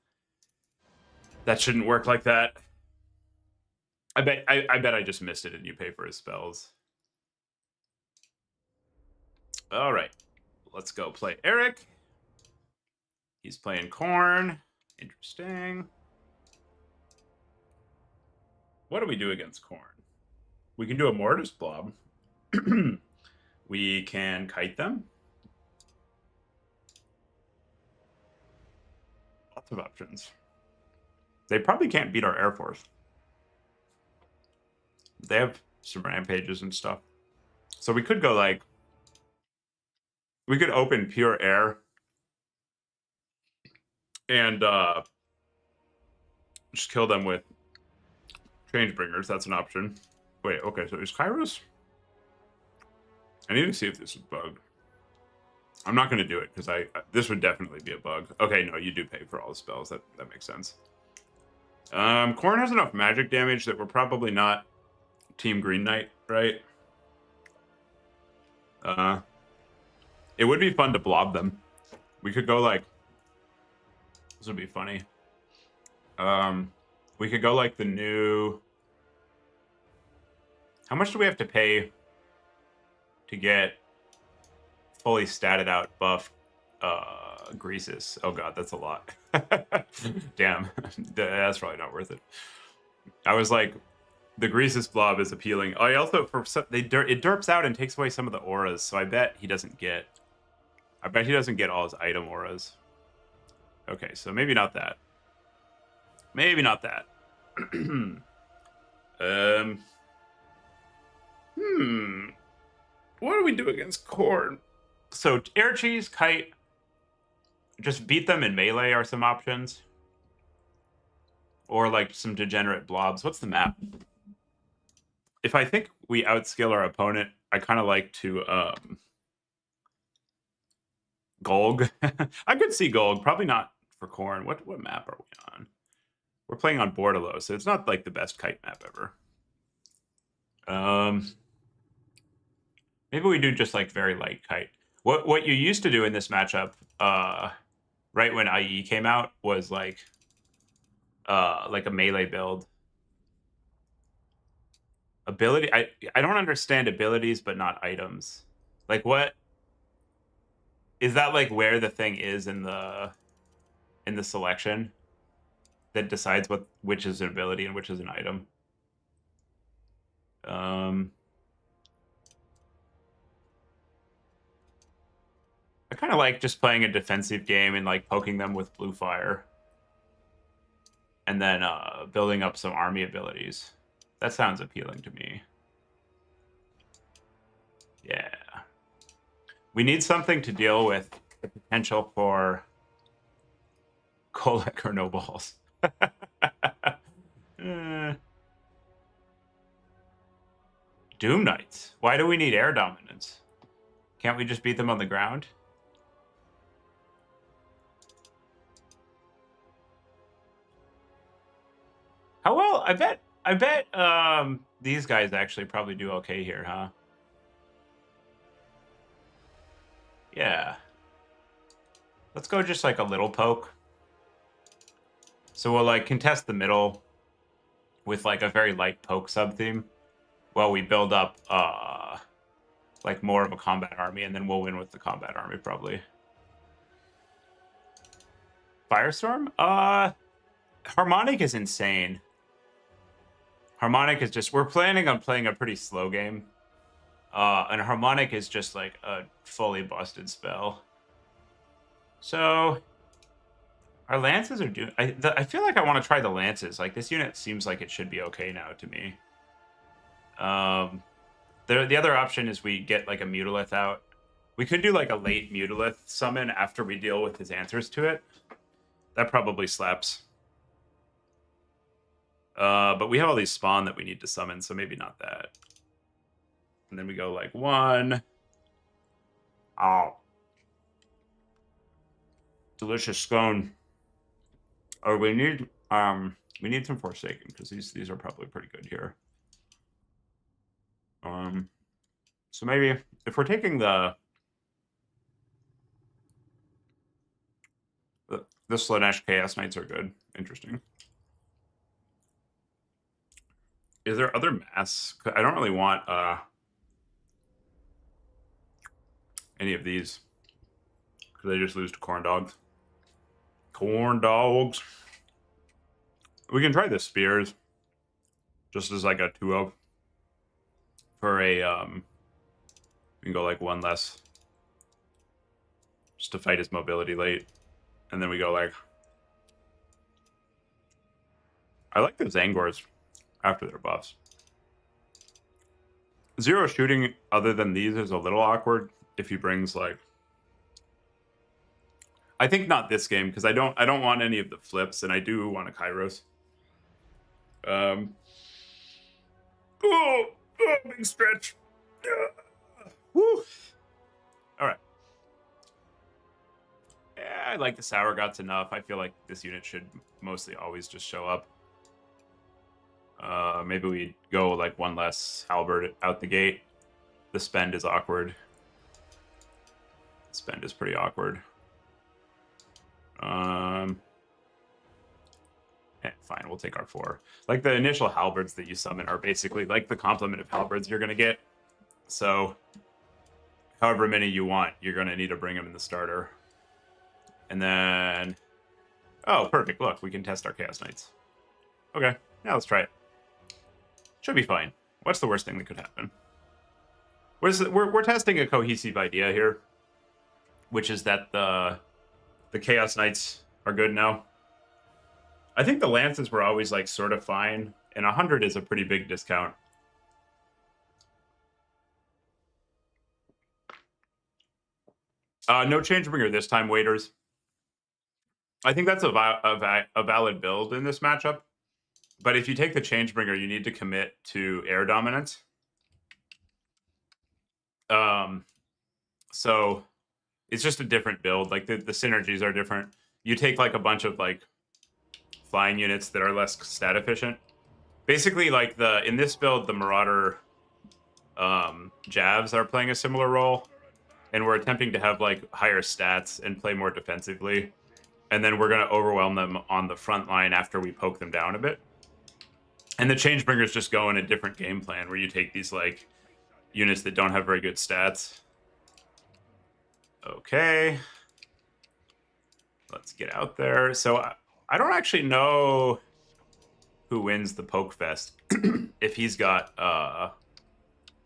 that shouldn't work like that. I bet I just missed it and you pay for his spells. All right, let's go play Eric. He's playing Khorne. Interesting. What do we do against Khorne? We can do a Mortis Blob. We can kite them. Lots of options. They probably can't beat our Air Force. They have some rampages and stuff. So we could go like... We could open pure air. And just kill them with Changebringers. That's an option. Wait, okay, so is Kairos? I need to see if this is bugged. I'm not going to do it because this would definitely be a bug. Okay, no, you do pay for all the spells. That makes sense. Khorne has enough magic damage that we're probably not Team Green Knight, right? It would be fun to blob them. We could go like... This would be funny. We could go like the new... How much do we have to pay to get fully statted out buff Greases? Oh god, that's a lot. Damn, that's probably not worth it. I was like, the Greases blob is appealing. I also, it derps out and takes away some of the auras, so I bet he doesn't get... I bet he doesn't get all his item auras. Okay, so maybe not that. Maybe not that. What do we do against Khorne? So air cheese, kite, just beat them in melee are some options. Or like some degenerate blobs. What's the map? If I think we outskill our opponent, I kind of like to Golg. I could see Golg, probably not for Khorne. What map are we on? We're playing on Bordalo, so it's not like the best kite map ever. Maybe we do just like very light kite. What you used to do in this matchup, right when IE came out, was like a melee build. Ability, I don't understand abilities, but not items. Like what is that, like where the thing is in the selection that decides which is an ability and which is an item? I kind of like just playing a defensive game and like poking them with blue fire. And then building up some army abilities. That sounds appealing to me. Yeah. We need something to deal with the potential for Kolek or no balls. Doom Knights. Why do we need air dominance? Can't we just beat them on the ground? How well? I bet these guys actually probably do okay here, huh? Yeah. Let's go just like a little poke. So we'll like contest the middle with like a very light poke sub-theme while we build up like more of a combat army, and then we'll win with the combat army probably. Firestorm? Harmonic is insane. Harmonic is just... We're planning on playing a pretty slow game. And Harmonic is just like a fully busted spell. So... Our Lances are doing... I feel like I want to try the Lances. Like, this unit seems like it should be okay now to me. The other option is we get like a Mutilith out. We could do like a late Mutilith summon after we deal with his answers to it. That probably slaps. But we have all these spawn that we need to summon, so maybe not that. And then we go like 1. Oh. Delicious scone. Or we need some Forsaken, because these are probably pretty good here. So maybe if we're taking the Slaanesh Chaos Knights are good. Interesting. Is there other mass? I don't really want any of these, because they just lose to Khorne dogs. Khorne dogs. We can try the spears, just as like a 2-of. For a we can go like one less, just to fight his mobility late, and then we go like. I like the Zangors after their buffs. 0 shooting other than these is a little awkward if he brings like. I think not this game, because I don't want any of the flips, and I do want a Kairos. Big stretch. Woo. All right. Yeah, I like the Sour Guts enough. I feel like this unit should mostly always just show up. Maybe we go like one less halberd out the gate. The spend is awkward. Spend is pretty awkward. Fine, we'll take our 4. Like the initial halberds that you summon are basically like the complement of halberds you're gonna get. So, however many you want, you're gonna need to bring them in the starter. And then, oh, perfect! Look, we can test our Chaos Knights. Okay, now let's try it. Should be fine. What's the worst thing that could happen? We're testing a cohesive idea here, which is that the Chaos Knights are good now. I think the Lances were always like sort of fine, and 100 is a pretty big discount. No Changebringer this time, waiters. I think that's a valid build in this matchup. But if you take the Changebringer, you need to commit to air dominance. So it's just a different build. Like the synergies are different. You take like a bunch of like flying units that are less stat efficient. Basically, like in this build, the Marauder Javs are playing a similar role, and we're attempting to have like higher stats and play more defensively, and then we're going to overwhelm them on the front line after we poke them down a bit. And the Changebringers just go in a different game plan where you take these like units that don't have very good stats. Okay, let's get out there. So I don't actually know who wins the Poke Fest. If he's got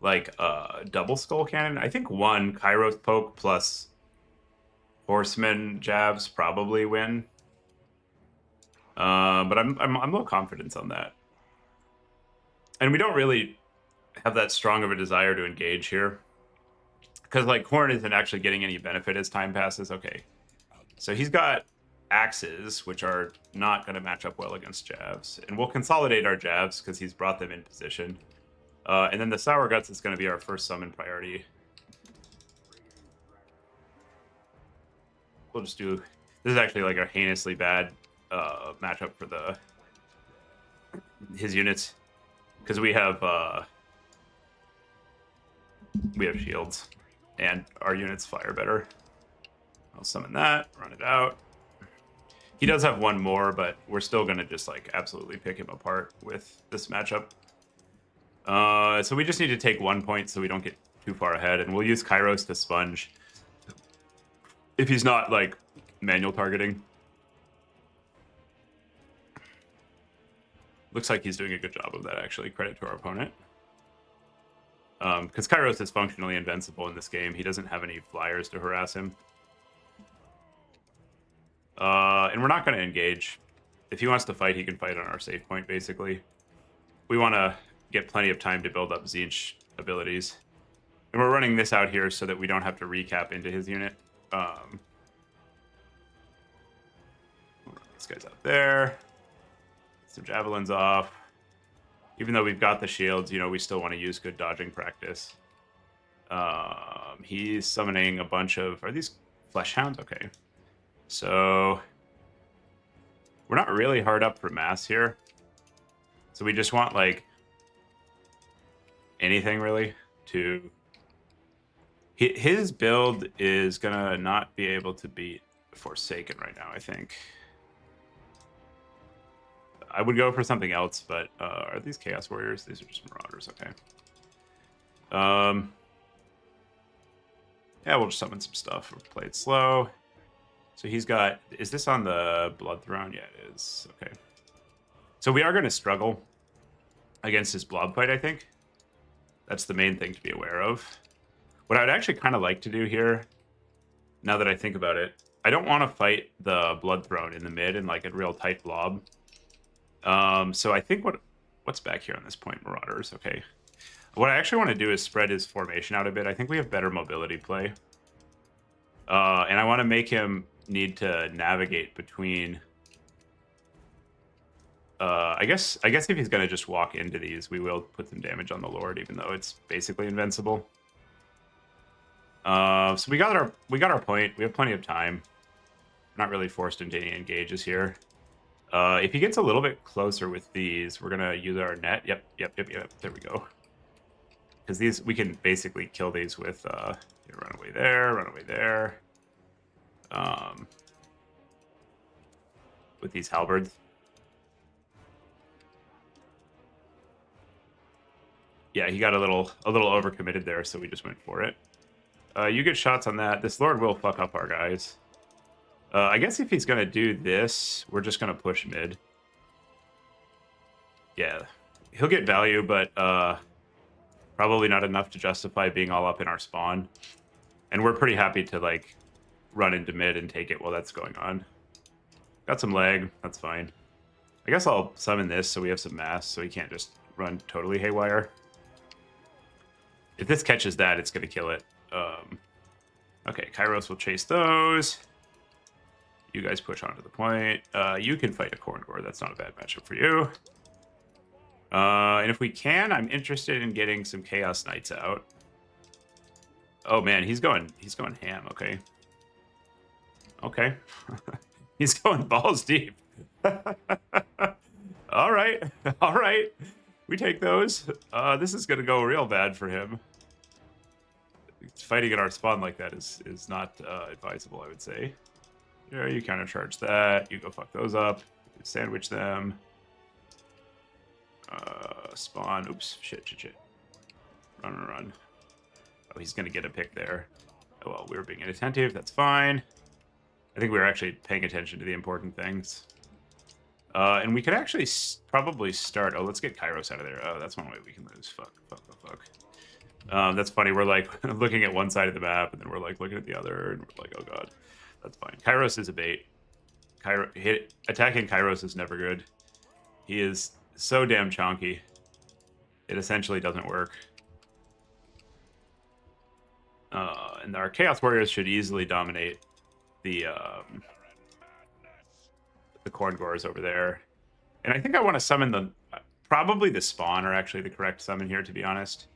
like double skull cannon. I think one Kairos poke plus Horseman jabs probably win. But I'm low confidence on that. And we don't really have that strong of a desire to engage here, because like Khorne isn't actually getting any benefit as time passes. Okay, so he's got axes, which are not going to match up well against jabs, and we'll consolidate our jabs because he's brought them in position. And then the Sour Guts is going to be our first summon priority. We'll just do... This is actually like a heinously bad matchup for his units, because we have shields, and our units fire better. I'll summon that, run it out. He does have one more, but we're still going to just like absolutely pick him apart with this matchup. So we just need to take 1 point so we don't get too far ahead, and we'll use Kairos to sponge if he's not like manual targeting. Looks like he's doing a good job of that, actually. Credit to our opponent. Because Kairos is functionally invincible in this game. He doesn't have any flyers to harass him. And we're not going to engage. If he wants to fight, he can fight on our save point, basically. We want to get plenty of time to build up Tzeentch abilities. And we're running this out here so that we don't have to recap into his unit. This guy's out there. Some javelins off. Even though we've got the shields, you know, we still want to use good dodging practice. He's summoning a bunch of... Are these flesh hounds? Okay. So We're not really hard up for mass here. So we just want, like, anything, really, to... His build is going to not be able to beat Forsaken right now, I think. I would go for something else, but are these Chaos Warriors? These are just Marauders, okay. Yeah, we'll just summon some stuff. We'll play it slow. So he's got... Is this on the Blood Throne? Yeah, it is. Okay. So we are going to struggle against his Blob fight, I think. That's the main thing to be aware of. What I would actually kind of like to do here, now that I think about it, I don't want to fight the Blood Throne in the mid in like a real tight blob. So I think what's back here on this point? Marauders, okay. What I actually want to do is spread his formation out a bit. I think we have better mobility play. And I want to make him need to navigate between... I guess if he's going to just walk into these, we will put some damage on the Lord, even though it's basically invincible. So we got our point. We have plenty of time. Not really forced into any engages here. If he gets a little bit closer with these, we're gonna use our net. Yep. There we go. Because these, we can basically kill these with run away there. With these halberds. Yeah, he got a little overcommitted there, so we just went for it. You get shots on that. This Lord will fuck up our guys. I guess if he's going to do this, we're just going to push mid. Yeah. He'll get value, but probably not enough to justify being all up in our spawn. And we're pretty happy to, like, run into mid and take it while that's going on. Got some lag. That's fine. I guess I'll summon this so we have some mass, so he can't just run totally haywire. If this catches that, it's going to kill it. Okay, Kairos will chase those. You guys push onto the point. You can fight a Khorne. That's not a bad matchup for you. And if we can, I'm interested in getting some Chaos Knights out. Oh man, he's going ham. Okay. Okay. He's going balls deep. All right. All right. We take those. This is gonna go real bad for him. Fighting at our spawn like that is not advisable, I would say. Yeah, you countercharge that. You go fuck those up. Sandwich them. Spawn. Oops. Shit. Run. Oh, he's going to get a pick there. Oh, well, we were being inattentive. That's fine. I think we were actually paying attention to the important things. And we could actually probably start... Oh, let's get Kairos out of there. Oh, that's one way we can lose. Fuck. That's funny. We're like looking at one side of the map, and then we're like looking at the other, and we're like, oh god, that's fine. Kairos is a bait. Attacking Kairos is never good. He is so damn chonky. It essentially doesn't work. And our Chaos Warriors should easily dominate the Khorne over there. And I think I want to summon probably the spawn are actually the correct summon here, to be honest.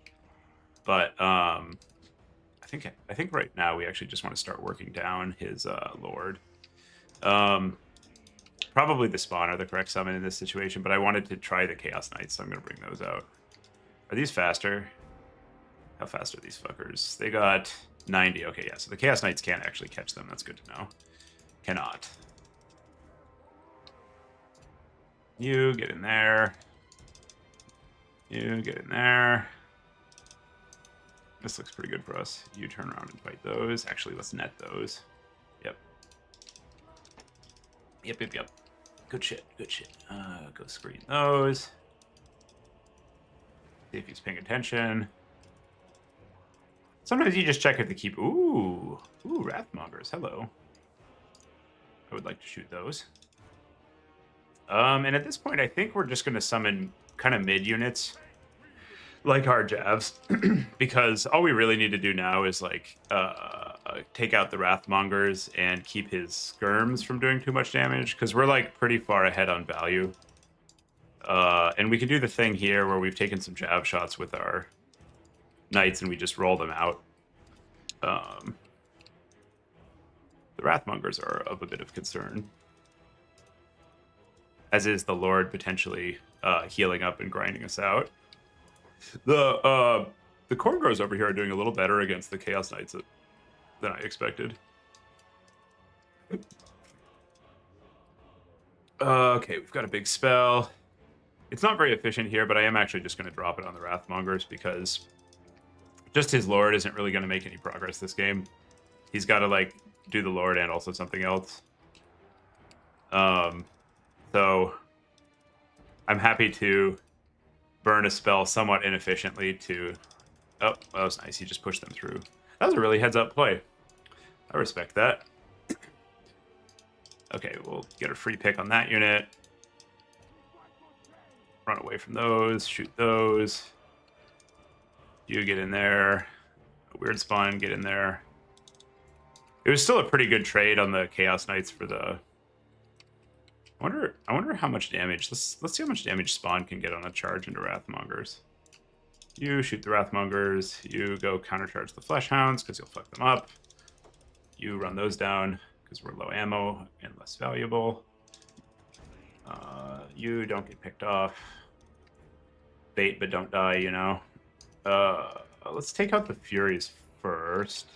But I think right now we actually just want to start working down his Lord. Probably the spawn are the correct summon in this situation, but I wanted to try the Chaos Knights, so I'm going to bring those out. Are these faster? How fast are these fuckers? They got 90. Okay, yeah, so the Chaos Knights can't actually catch them. That's good to know. Cannot. You get in there. You get in there. This looks pretty good for us. You turn around and fight those. Actually, let's net those. Yep. Good shit. Go screen those. See if he's paying attention. Sometimes you just check if they keep... Ooh, Wrathmongers. Hello. I would like to shoot those. And at this point, I think we're just going to summon kind of mid units, like our Javs, because all we really need to do now is like take out the Wrathmongers and keep his skirms from doing too much damage, because we're like pretty far ahead on value. And we can do the thing here where we've taken some Jav shots with our Knights and we just roll them out. The Wrathmongers are of a bit of concern. as is the Lord potentially healing up and grinding us out. The Khorne Growers over here are doing a little better against the Chaos Knights than I expected. Okay, we've got a big spell. It's not very efficient here, but I am actually just going to drop it on the Wrathmongers because just his Lord isn't really going to make any progress this game. He's got to, like, do the Lord and also something else. So I'm happy to burn a spell somewhat inefficiently to... Oh, that was nice. He just pushed them through. That was a really heads-up play. I respect that. Okay, we'll get a free pick on that unit. Run away from those. Shoot those. You get in there. A weird spawn, get in there. It was still a pretty good trade on the Chaos Knights for the... I wonder how much damage... Let's see how much damage Spawn can get on a charge into Wrathmongers. You shoot the Wrathmongers. You go countercharge the Fleshhounds because you'll fuck them up. You run those down because we're low ammo and less valuable. You don't get picked off. Bait but don't die, you know. Let's take out the Furies first.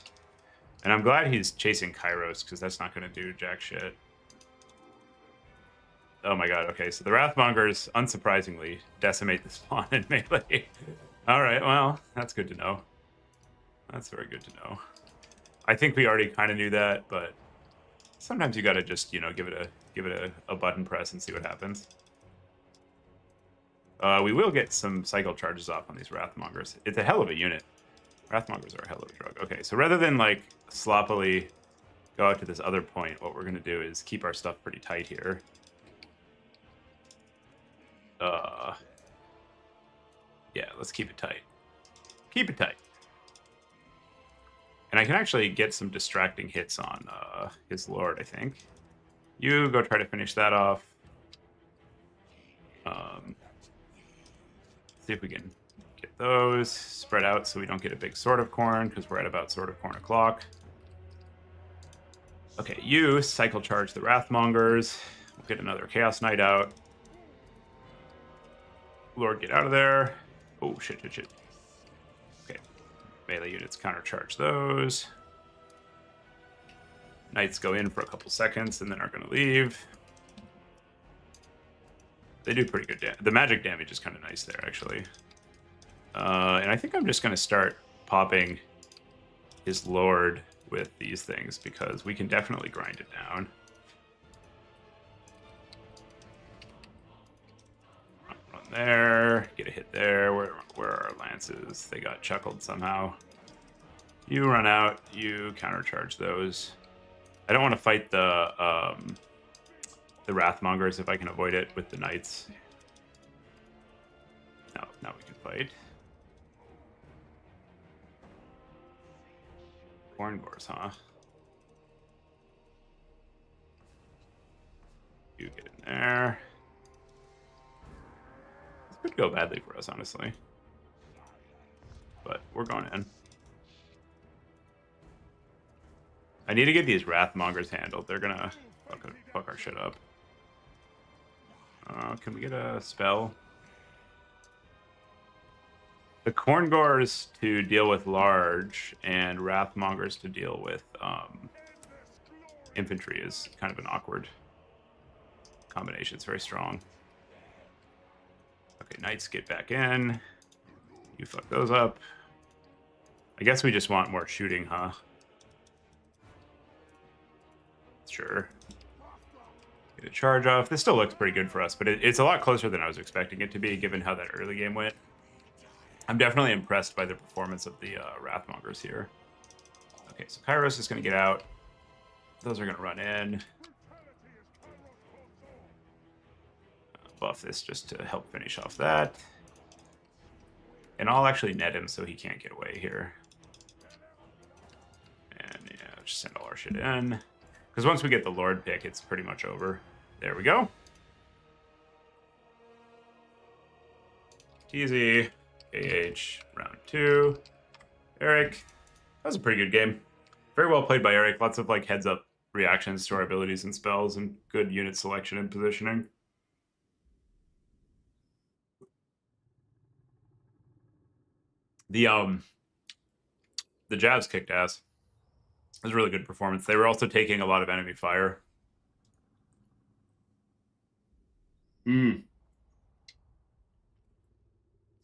And I'm glad he's chasing Kairos because that's not going to do jack shit. Oh my god, okay, so the Wrathmongers, unsurprisingly, decimate the spawn in melee. Alright, well, that's good to know. That's very good to know. I think we already kind of knew that, but sometimes you gotta just, you know, give it a button press and see what happens. We will get some cycle charges off on these Wrathmongers. It's a hell of a unit. Wrathmongers are a hell of a drug. Okay, so rather than, like, sloppily go out to this other point, what we're gonna do is keep our stuff pretty tight here. Yeah, let's keep it tight. Keep it tight. And I can actually get some distracting hits on his Lord, I think. You go try to finish that off. See if we can get those spread out so we don't get a big Sword of Khorne, because we're at about Sword of Khorne o'clock. Okay, you cycle charge the Wrathmongers. We'll get another Chaos Knight out. Lord, get out of there. Oh, shit. Okay. Melee units countercharge those. Knights go in for a couple seconds and then are going to leave. They do pretty good damage. The magic damage is kind of nice there, actually. And I think I'm just going to start popping his Lord with these things because we can definitely grind it down. There, get a hit there. Where are our lances? They got chuckled somehow. You run out. You countercharge those. I don't want to fight the Wrathmongers if I can avoid it with the knights. No, now we can fight. Khorne Growers, huh? You get in there. Could go badly for us, honestly. But we're going in. I need to get these Wrathmongers handled. They're gonna fuck our shit up. Can we get a spell? The Khorne Growers to deal with large and Wrathmongers to deal with infantry is kind of an awkward combination. It's very strong. Okay, Knights get back in. You fuck those up. I guess we just want more shooting, huh? Sure. Get a charge off. This still looks pretty good for us, but it's a lot closer than I was expecting it to be, given how that early game went. I'm definitely impressed by the performance of the Wrathmongers here. Okay, so Kairos is going to get out. Those are going to run in. Buff this just to help finish off that. And I'll actually net him so he can't get away here. And yeah, just send all our shit in. Because once we get the Lord pick, it's pretty much over. There we go. Easy. AH, round 2. Eric. That was a pretty good game. Very well played by Eric. Lots of like heads up reactions to our abilities and spells and good unit selection and positioning. The Jazz kicked ass. It was a really good performance. They were also taking a lot of enemy fire.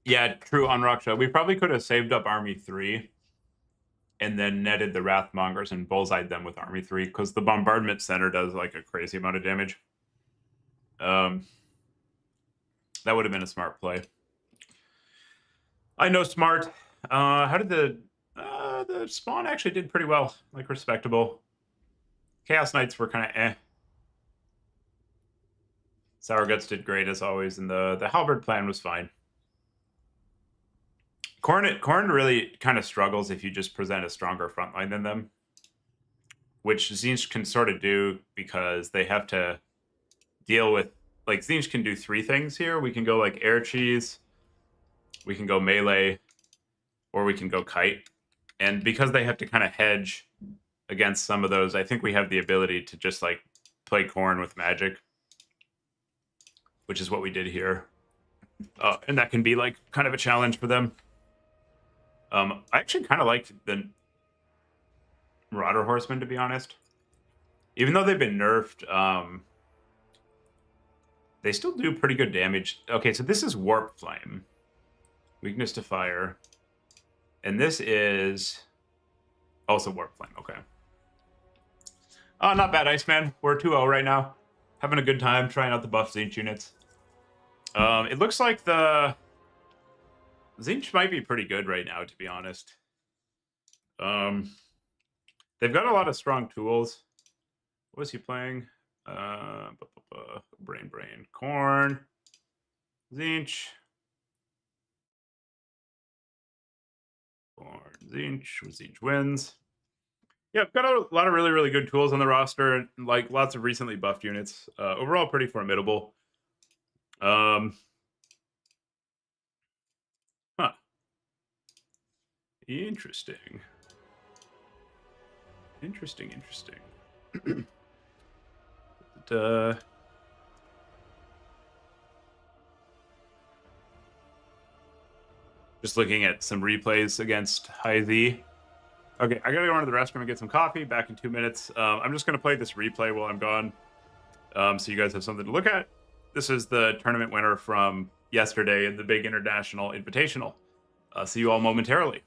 Yeah, true on Raksha. We probably could have saved up Army 3 and then netted the Wrathmongers and bullseyed them with Army 3 because the Bombardment Center does like a crazy amount of damage. That would have been a smart play. I know smart. How did the spawn actually did pretty well, like respectable. Chaos Knights were kind of eh. Sour Guts did great as always, and the Halberd plan was fine. Khorne really kind of struggles if you just present a stronger front line than them, which Tzeentch can sort of do because they have to deal with, like, Tzeentch can do 3 things here. We can go like air cheese, we can go melee, or we can go kite. And because they have to kind of hedge against some of those, I think we have the ability to just like play Khorne with magic, which is what we did here. And that can be like kind of a challenge for them. I actually kind of like the Marauder Horsemen, to be honest. Even though they've been nerfed, they still do pretty good damage. Okay, so this is Warp Flame. Weakness to fire. And this is also Warp Flame, okay. Not bad, Iceman. We're 2-0 right now. Having a good time trying out the buff Tzeentch units. It looks like the Tzeentch might be pretty good right now, to be honest. They've got a lot of strong tools. What was he playing? Brain. Khorne. Tzeentch. Khorne. Tzeentch wins. Yeah, got a lot of really, really good tools on the roster, and like lots of recently buffed units. Overall, pretty formidable. Huh. Interesting. Just looking at some replays against High-Z. Okay, I gotta go into the restroom and get some coffee. Back in 2 minutes. I'm just gonna play this replay while I'm gone, so you guys have something to look at. This is the tournament winner from yesterday in the big international invitational. See you all momentarily.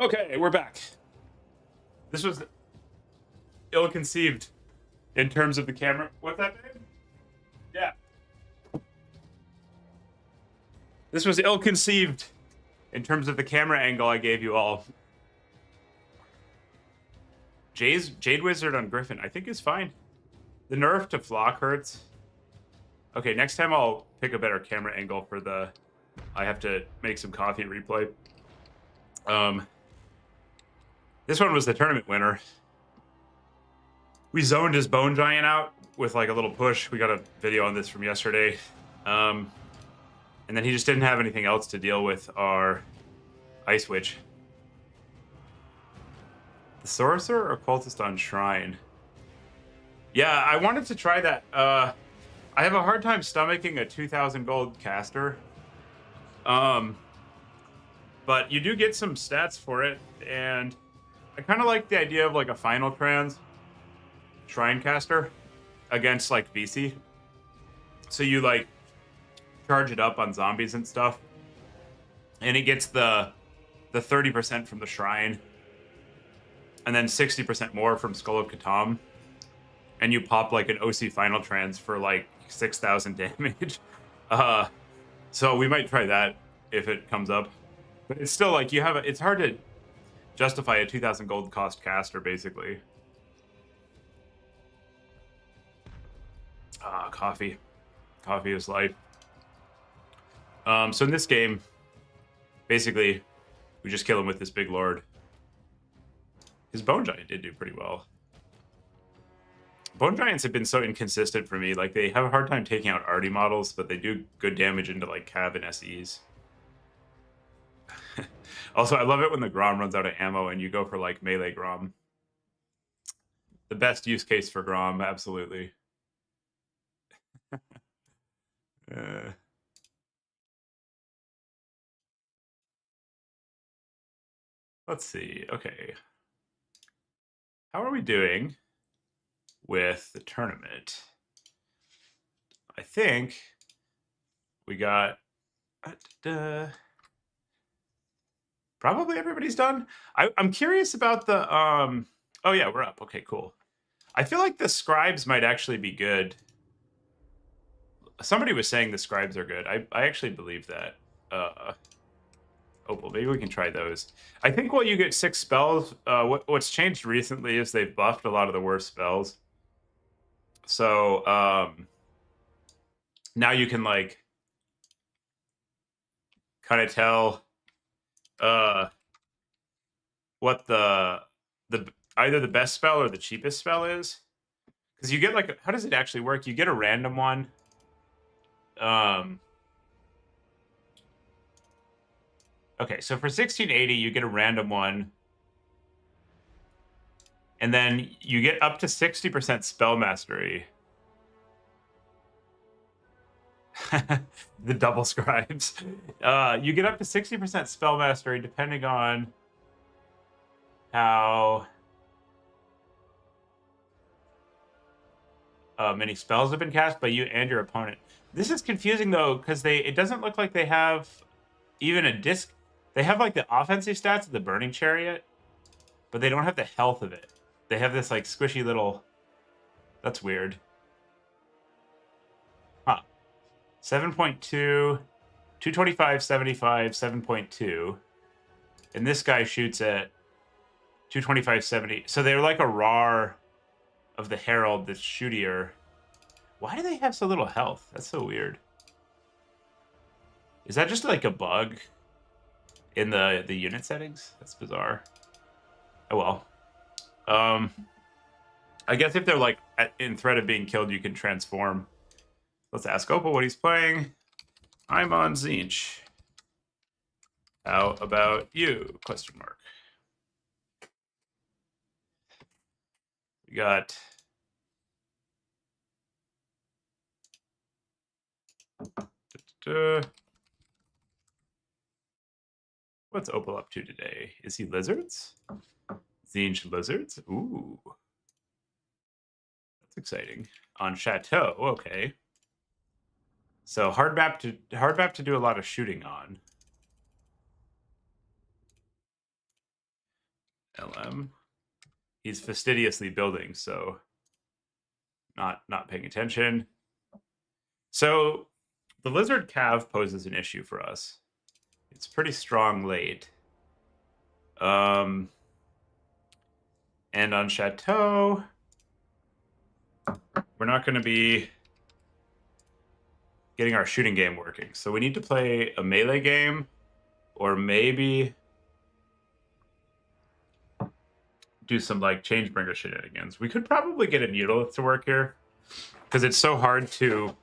Okay, we're back. This was ill-conceived in terms of the camera. What's that, babe? Yeah. This was ill-conceived in terms of the camera angle I gave you all. Jade Wizard on Griffin, I think is fine. The nerf to Flock hurts. Okay, next time I'll pick a better camera angle for the... I have to make some coffee replay. This one was the tournament winner. We zoned his Bone Giant out with like a little push. We got a video on this from yesterday. And then he just didn't have anything else to deal with our Ice Witch. The Sorcerer or Cultist on Shrine? Yeah, I wanted to try that. I have a hard time stomaching a 2,000 gold caster. But you do get some stats for it, and I kind of like the idea of like a Final Trans Shrine caster against like VC. So you like charge it up on zombies and stuff, and it gets the 30% from the Shrine, and then 60% more from Skull of Catan, and you pop like an OC Final Trans for like 6,000 damage. So we might try that if it comes up, but it's still like it's hard to justify a 2,000 gold cost caster basically. Coffee is life. So in this game, basically, we just kill him with this big lord. His Bone Giant did do pretty well. Bone Giants have been so inconsistent for me. Like, they have a hard time taking out arty models, but they do good damage into, like, Cav and SEs. Also, I love it when the Grom runs out of ammo and you go for, like, melee Grom. The best use case for Grom, absolutely. Let's see. Okay. How are we doing with the tournament? I think we got... probably everybody's done. I'm curious about the... Oh, yeah, we're up. Okay, cool. I feel like the scribes might actually be good. Somebody was saying the scribes are good. I actually believe that. Oh, well, maybe we can try those. I think while you get 6 spells, what's changed recently is they've buffed a lot of the worst spells. So, now you can, like, kind of tell what the either the best spell or the cheapest spell is. Because you get, like, how does it actually work? You get a random one. Okay, so for 1680, you get a random one. And then you get up to 60% spell mastery. The double scribes. You get up to 60% spell mastery depending on how many spells have been cast by you and your opponent. This is confusing, though, because it doesn't look like they have even a disc. They have, like, the offensive stats of the Burning Chariot, but they don't have the health of it. They have this, like, squishy little... That's weird. Huh. 7.2, 225, 75, 7.2. And this guy shoots at 225, 70. So they're like a RAR of the Herald that's shootier. Why do they have so little health? That's so weird. Is that just, like, a bug in the unit settings? That's bizarre. Oh, well. I guess if they're, like, in threat of being killed, you can transform. Let's ask Opal what he's playing. I'm on Tzeentch. How about you? Question mark. We got... What's Opal up to today? Is he lizards? Tzeentch lizards? Ooh. That's exciting. On Chateau, okay. So hard map to do a lot of shooting on. LM. He's fastidiously building, so not paying attention. So the Lizard Cav poses an issue for us. It's pretty strong late. And on Chateau, we're not going to be getting our shooting game working. So we need to play a melee game, or maybe do some like Changebringer shenanigans. We could probably get a Needleth to work here, because it's so hard to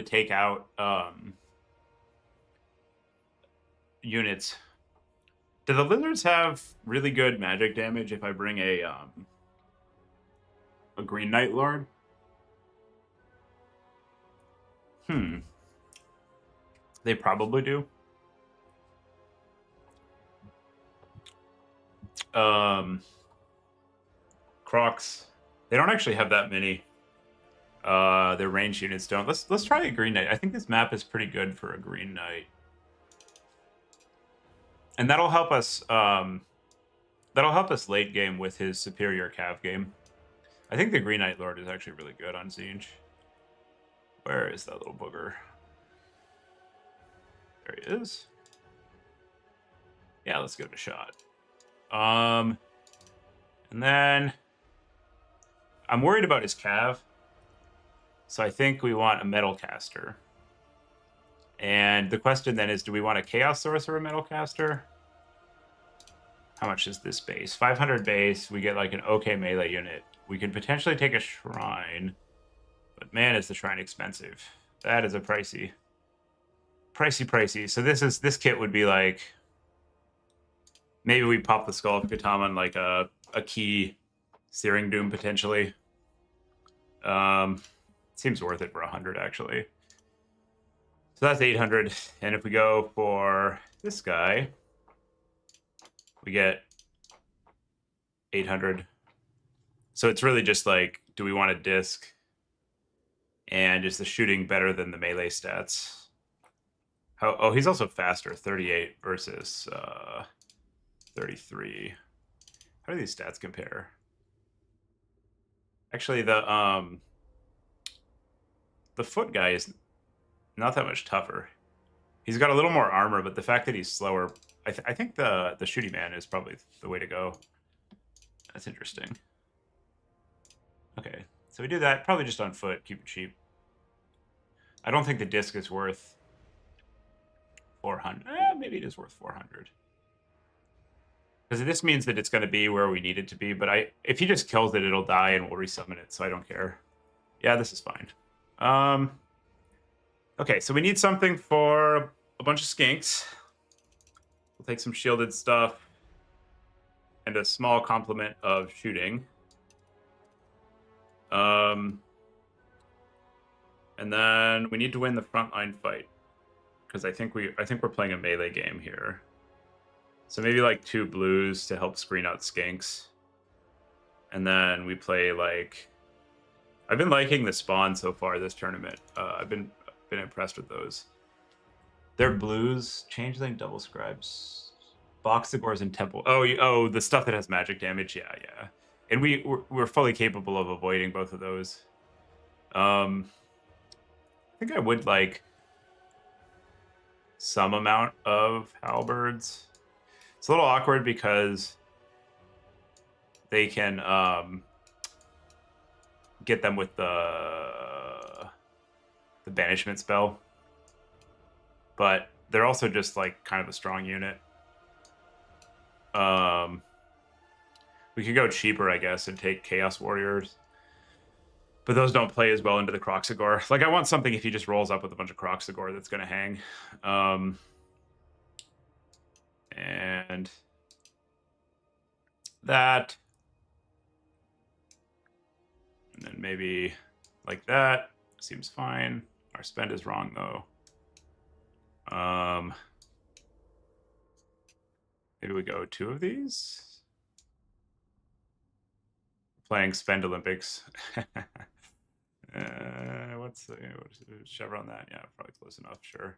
take out units. Do the lizards have really good magic damage if I bring a Green Knight Lord? They probably do. Crocs. They don't actually have that many. Their range units don't. Let's try a Green Knight. I think this map is pretty good for a Green Knight. And that'll help us late game with his superior Cav game. I think the Green Knight Lord is actually really good on Tzeentch. Where is that little booger? There he is. Yeah, let's give it a shot. And then I'm worried about his Cav. So I think we want a Metal Caster. And the question then is, do we want a Chaos Source or a Metal Caster? How much is this base? 500 base. We get like an okay melee unit. We could potentially take a Shrine. But man, is the Shrine expensive. That is a pricey. Pricey. So this kit would be like... Maybe we pop the Skull of Katama on like a key Searing Doom potentially. Seems worth it for 100 actually. So that's 800. And if we go for this guy, we get 800. So it's really just like, do we want a disc? And is the shooting better than the melee stats? Oh, he's also faster, 38 versus 33. How do these stats compare? Actually, the foot guy is not that much tougher. He's got a little more armor, but the fact that he's slower, I think the shooty man is probably the way to go. That's interesting. Okay, so we do that probably just on foot, keep it cheap. I don't think the disc is worth 400. Maybe it is worth 400. Because this means that it's going to be where we need it to be, but if he just kills it, it'll die and we'll resummon it, so I don't care. Yeah, this is fine. Okay, so we need something for a bunch of skinks. We'll take some shielded stuff and a small complement of shooting. And then we need to win the frontline fight, because I think we're playing a melee game here. So maybe like 2 blues to help screen out skinks. And then we play like... I've been liking the spawn so far this tournament. I've been impressed with those. They're blues, changeling, double scribes, boxigors, and temple. Oh, the stuff that has magic damage. Yeah. And we're fully capable of avoiding both of those. I think I would like some amount of halberds. It's a little awkward because they can get them with the banishment spell, but they're also just like kind of a strong unit. We could go cheaper, I guess, and take Chaos Warriors, but those don't play as well into the Croxigor. Like, I want something if he just rolls up with a bunch of Croxigor that's going to hang. And that. And then maybe like that. Seems fine. Our spend is wrong, though. Maybe we go 2 of these. Playing Spend Olympics. What's Chevron that? Yeah, probably close enough, sure.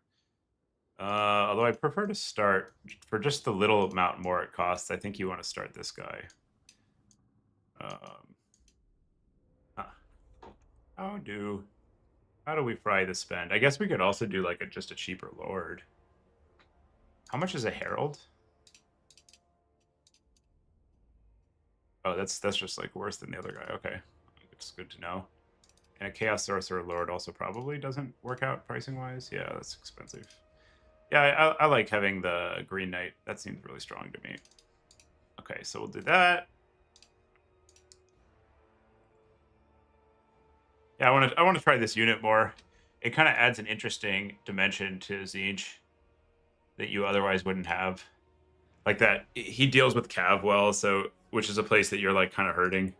Although I prefer to start for just the little amount more it costs. I think you want to start this guy. Huh. How do we fry the spend? I guess we could also do like just a cheaper lord. How much is a herald? Oh, that's just like worse than the other guy. Okay, it's good to know. And a chaos sorcerer lord also probably doesn't work out pricing wise. Yeah, that's expensive. Yeah, I like having the green knight. That seems really strong to me. Okay, so we'll do that. Yeah, I want to try this unit more. It kind of adds an interesting dimension to Tzeentch that you otherwise wouldn't have. Like that, he deals with Cav well, so which is a place that you're like kind of hurting.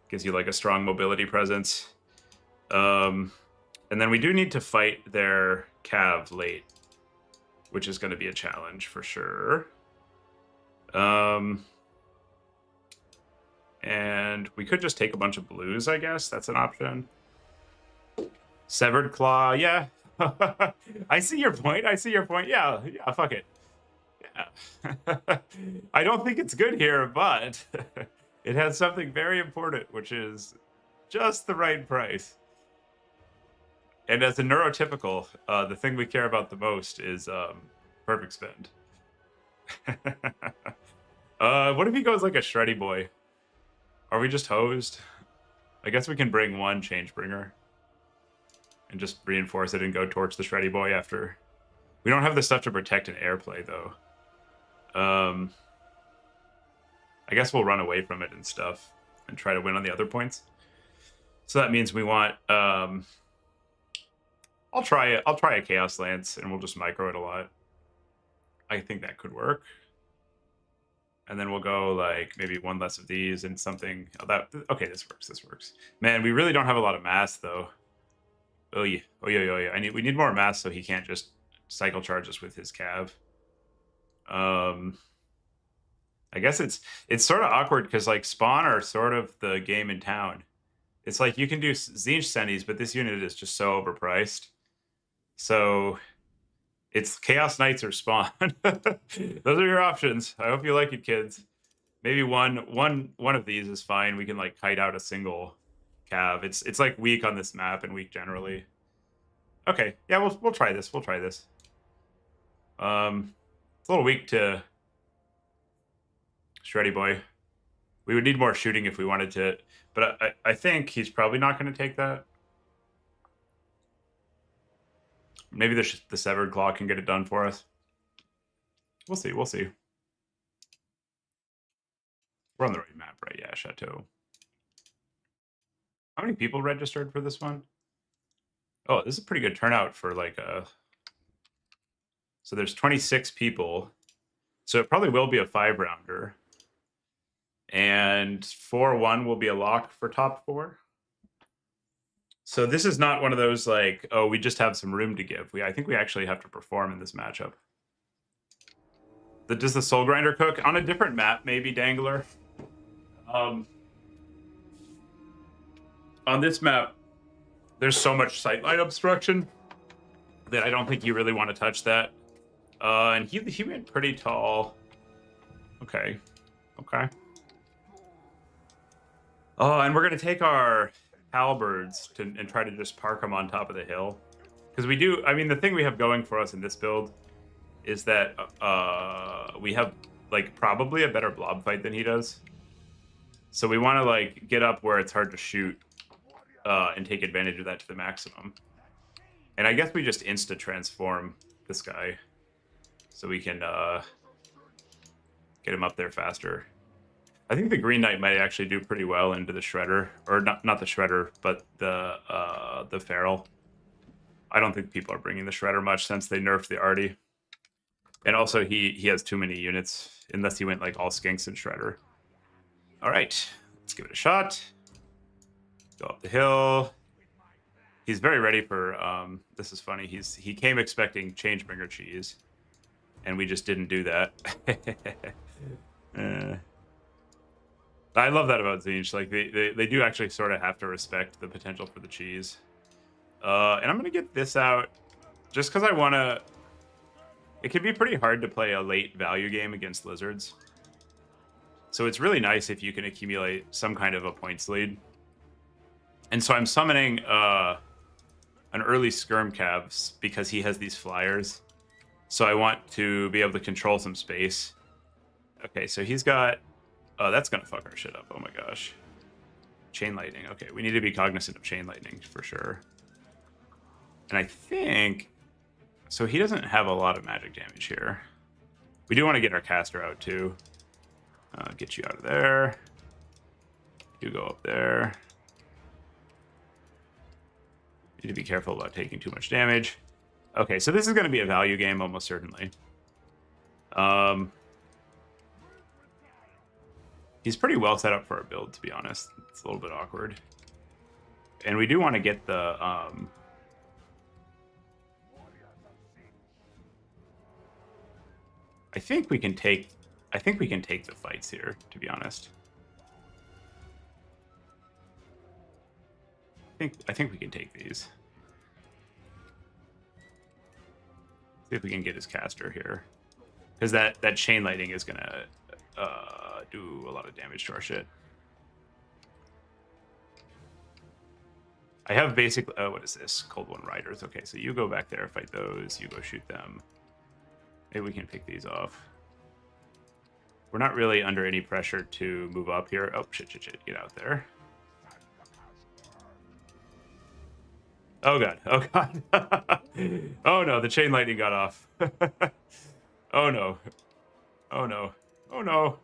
Gives you like a strong mobility presence. And then we do need to fight their Cav late, which is going to be a challenge for sure. And we could just take a bunch of blues, I guess. That's an option. Severed Claw, yeah. I see your point. Yeah, fuck it. Yeah. I don't think it's good here, but it has something very important, which is just the right price. And as a neurotypical, the thing we care about the most is perfect spend. What if he goes like a shreddy boy? Are we just hosed? I guess we can bring one Changebringer and just reinforce it and go torch the shreddy boy after. We don't have the stuff to protect an airplay though. I guess we'll run away from it and stuff and try to win on the other points. So that means we want I'll try a Chaos Lance and we'll just micro it a lot. I think that could work. And then we'll go like maybe one less of these and something. Okay, this works. Man, we really don't have a lot of mass though. Oh yeah. We need more mass so he can't just cycle charge us with his Cav. I guess it's sort of awkward because like spawn are sort of the game in town. It's like you can do Tzeentch Sennies, but this unit is just so overpriced. So it's Chaos Knights or Spawn. Those are your options. I hope you like it, kids. Maybe one of these is fine. We can like kite out a single Cav. It's like weak on this map and weak generally. Okay, yeah, we'll try this. It's a little weak to Shreddy Boy. We would need more shooting if we wanted to, but I think he's probably not going to take that. Maybe the Severed Claw can get it done for us. We'll see. We're on the right map, right? Yeah, Chateau. How many people registered for this one? Oh, this is a pretty good turnout for like a... So there's 26 people. So it probably will be a 5-rounder. And 4-1 will be a lock for top 4. So this is not one of those like, oh, we just have some room to give. I think we actually have to perform in this matchup. Does the Soul Grinder cook? On a different map, maybe, Dangler. On this map, there's so much sightline obstruction that I don't think you really want to touch that. And he went pretty tall. Okay. Oh, and we're going to take our halberds and try to just park them on top of the hill. Because we do, I mean, the thing we have going for us in this build is that we have, like, probably a better blob fight than he does. So we want to, like, get up where it's hard to shoot and take advantage of that to the maximum. And I guess we just insta-transform this guy so we can get him up there faster. I think the Green Knight might actually do pretty well into the Shredder. Or not the Shredder, but the Feral. I don't think people are bringing the Shredder much since they nerfed the Artie. And also, he has too many units, unless he went like all Skinks and Shredder. All right, let's give it a shot. Go up the hill. He's very ready for, this is funny, he came expecting Changebringer cheese, and we just didn't do that. I love that about Tzeentch. Like, they do actually sort of have to respect the potential for the cheese. And I'm going to get this out just because I want to it can be pretty hard to play a late value game against lizards. So it's really nice if you can accumulate some kind of a points lead. And so I'm summoning an early skirm calves because he has these flyers. So I want to be able to control some space. Okay, so he's got... Oh, that's going to fuck our shit up. Oh my gosh. Chain lightning. Okay, we need to be cognizant of chain lightning for sure. And I think... So he doesn't have a lot of magic damage here. We do want to get our caster out too. Get you out of there. You go up there. Need to be careful about taking too much damage. Okay, so this is going to be a value game almost certainly. He's pretty well set up for our build, to be honest. It's a little bit awkward. And we do want to get the... I think we can take the fights here, to be honest. I think we can take these. See if we can get his caster here. Because that chain lightning is gonna do a lot of damage to our shit. I have basically... Oh, what is this? Cold One Riders. Okay, so you go back there, fight those. You go shoot them. Maybe we can pick these off. We're not really under any pressure to move up here. Oh, shit. Get out there. Oh, God. Oh, God. Oh, no. The chain lightning got off. Oh, no. Oh, no. Oh, no.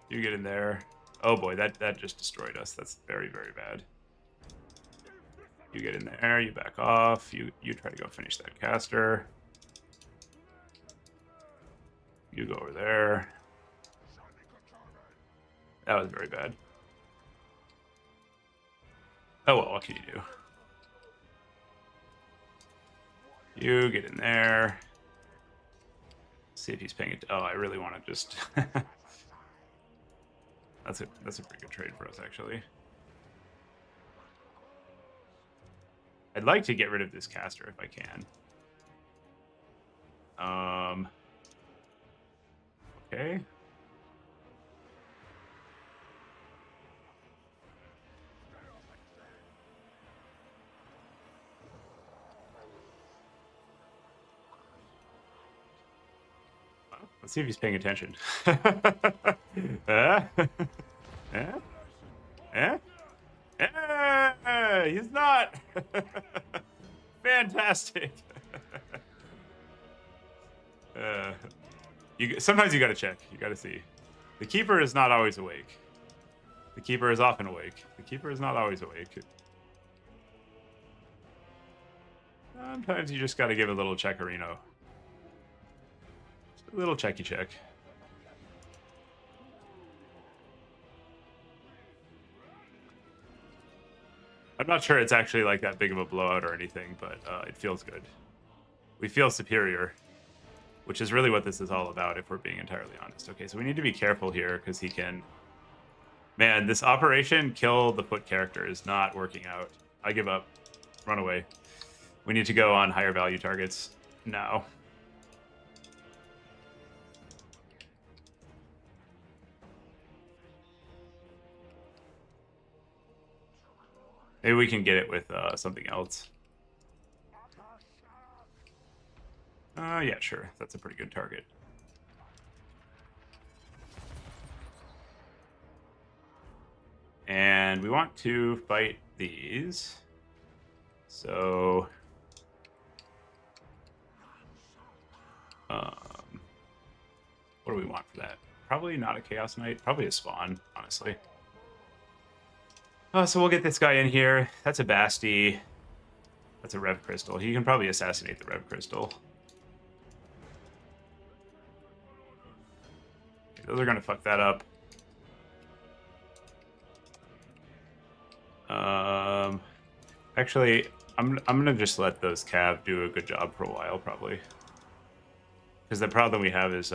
You get in there. Oh, boy. That just destroyed us. That's very, very bad. You get in there. You back off. You try to go finish that caster. You go over there. That was very bad. Oh, well, what can you do? You get in there. See if he's paying it. Oh, I really want to just... That's a pretty good trade for us, actually. I'd like to get rid of this caster if I can. Okay. Well, let's see if he's paying attention. He's not. Fantastic. Sometimes you gotta check. You gotta see. The keeper is not always awake. The keeper is often awake. The keeper is not always awake. Sometimes you just gotta give a little checkerino. Just a little checky check. I'm not sure it's actually like that big of a blowout or anything, but it feels good. We feel superior, which is really what this is all about, if we're being entirely honest. Okay, so we need to be careful here, because he can... Man, this operation kill the foot character is not working out. I give up. Run away. We need to go on higher value targets now. Maybe we can get it with something else. Yeah, sure. That's a pretty good target. And we want to fight these. So... what do we want for that? Probably not a Chaos Knight. Probably a Spawn, honestly. So we'll get this guy in here. That's a Basti. That's a Rev Crystal. He can probably assassinate the Rev Crystal. Okay, those are going to fuck that up. Actually, I'm going to just let those Cav do a good job for a while, probably. Because the problem we have is...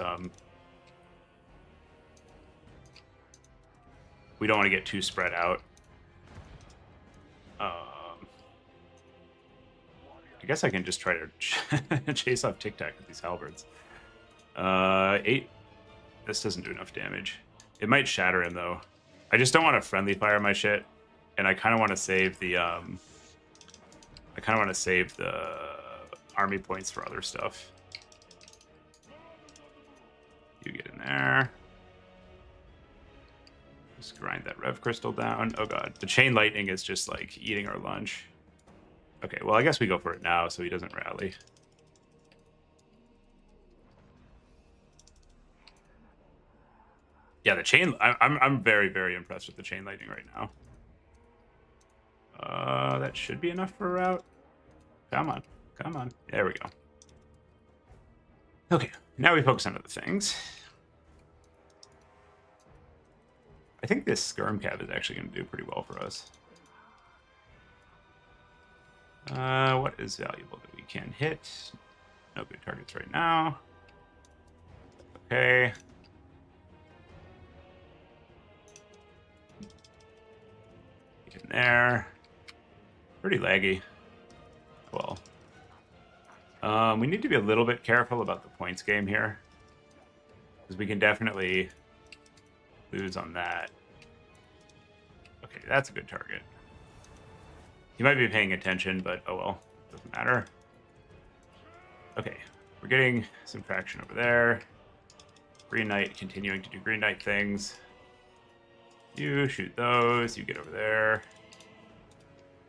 we don't want to get too spread out. I guess I can just try to chase off Tic Tac with these halberds. 8. This doesn't do enough damage. It might shatter him though. I just don't want to friendly fire my shit, and I kind of want to save the army points for other stuff. You get in there. Just grind that Rev Crystal down. Oh god, the Chain Lightning is just like eating our lunch. Okay, well I guess we go for it now so he doesn't rally. Yeah, the chain. I'm very, very impressed with the Chain Lightning right now. That should be enough for a route. Come on, come on. There we go. Okay, now we focus on other things. I think this Skirm Cab is actually going to do pretty well for us. What is valuable that we can hit? No good targets right now. Okay. Get in there. Pretty laggy. Well. We need to be a little bit careful about the points game here. Because we can definitely lose on that. Okay, that's a good target. He might be paying attention, but oh well. Doesn't matter. Okay, we're getting some traction over there. Green Knight continuing to do Green Knight things. You shoot those. You get over there.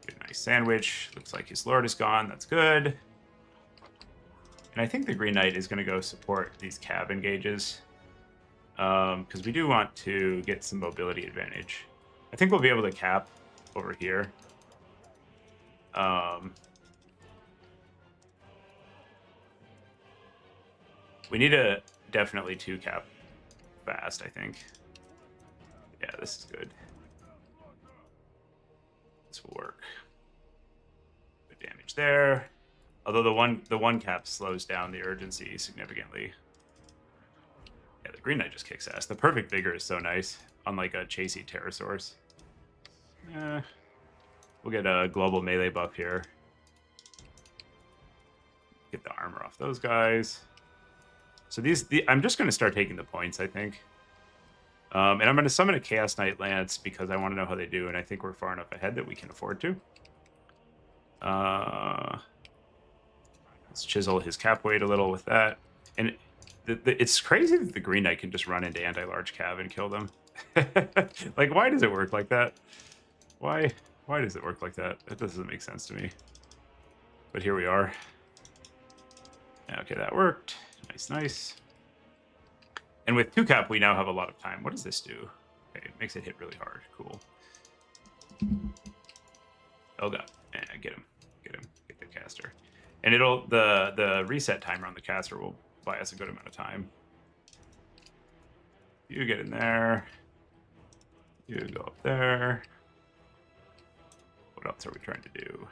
Get a nice sandwich. Looks like his Lord is gone. That's good. And I think the Green Knight is going to go support these cab engages. Because we do want to get some mobility advantage. I think we'll be able to cap over here. We need to definitely 2 cap fast, I think. Yeah, this is good. This will work. Good damage there. Although the one cap slows down the urgency significantly. Yeah, the Green Knight just kicks ass. The Perfect Vigor is so nice, unlike a chasey Pterosaurus. We'll get a global melee buff here. Get the armor off those guys. So I'm just going to start taking the points, I think. And I'm going to summon a Chaos Knight Lance because I want to know how they do, and I think we're far enough ahead that we can afford to. Let's chisel his cap weight a little with that. And it's crazy that the Green Knight can just run into anti-large cav and kill them. Like, why does it work like that? Why does it work like that? That doesn't make sense to me. But here we are. Okay, that worked. Nice, nice. And with 2 cap, we now have a lot of time. What does this do? Okay, it makes it hit really hard. Cool. Oh god. Get him. Get him. Get the caster. And the reset timer on the caster will buy us a good amount of time. You get in there. You go up there. What else are we trying to do?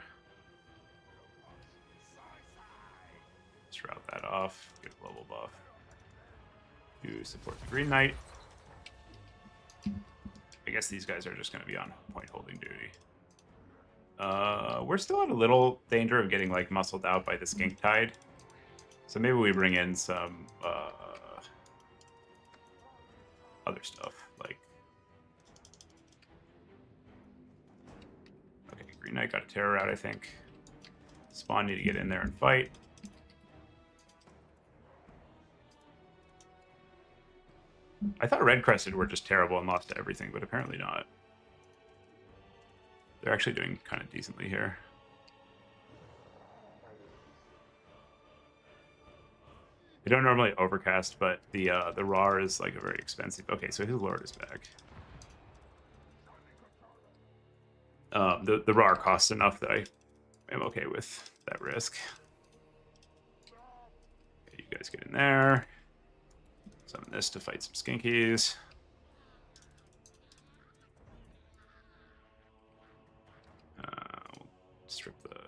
Let's route that off. Get a global buff. You support the Green Knight. I guess these guys are just going to be on point holding duty. We're still at a little danger of getting like muscled out by the Skink Tide. So maybe we bring in some other stuff. Like, okay, Green Knight got a terror out, I think. Spawn need to get in there and fight. I thought Red Crested were just terrible and lost to everything, but apparently not. They're actually doing kind of decently here. They don't normally overcast, but the RAR is like a very expensive. Okay, so his Lord is back. The RAR costs enough that I am okay with that risk. Okay, you guys get in there. Summon this to fight some skinkies. We'll strip the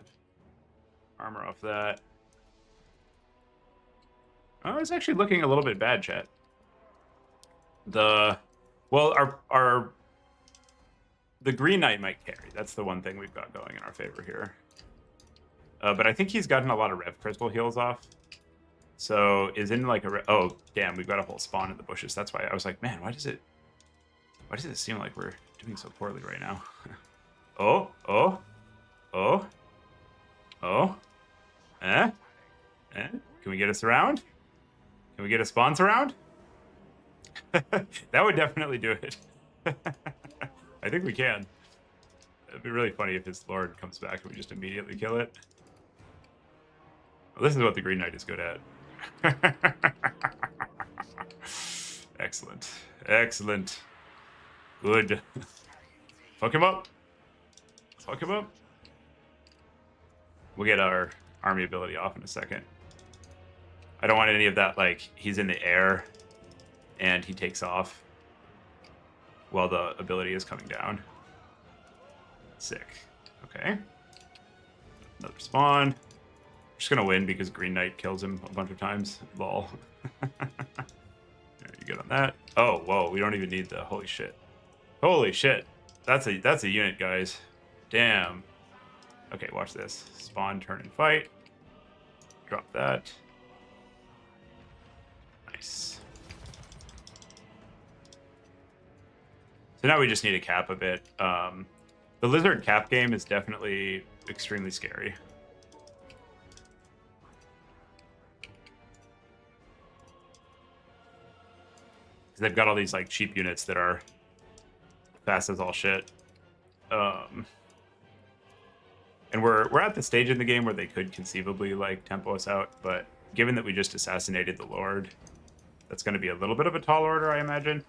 armor off that. Oh, it's actually looking a little bit bad, chat. The Green Knight might carry. That's the one thing we've got going in our favor here. But I think he's gotten a lot of Rev Crystal heals off. So is in like a... Oh, damn, we've got a whole spawn in the bushes. That's why I was like, man, why does it seem like we're doing so poorly right now? Oh, oh, oh, oh. Eh? Eh? Can we get us around? Can we get a spawns around? That would definitely do it. I think we can. It'd be really funny if his Lord comes back and we just immediately kill it. Well, this is what the Green Knight is good at. Excellent. Excellent. Good. Fuck him up. Fuck him up. We'll get our army ability off in a second. I don't want any of that, like, he's in the air and he takes off while the ability is coming down. Sick. Okay. Another spawn. We're just gonna win because Green Knight kills him a bunch of times. Lol. You good on that? Oh, whoa, we don't even need the... Holy shit. Holy shit. That's a unit, guys. Damn. Okay, watch this. Spawn, turn, and fight. Drop that. Nice. So now we just need to cap a bit. The Lizard cap game is definitely extremely scary. They've got all these like cheap units that are fast as all shit. And we're at the stage in the game where they could conceivably like tempo us out, but given that we just assassinated the Lord, that's going to be a little bit of a tall order, I imagine.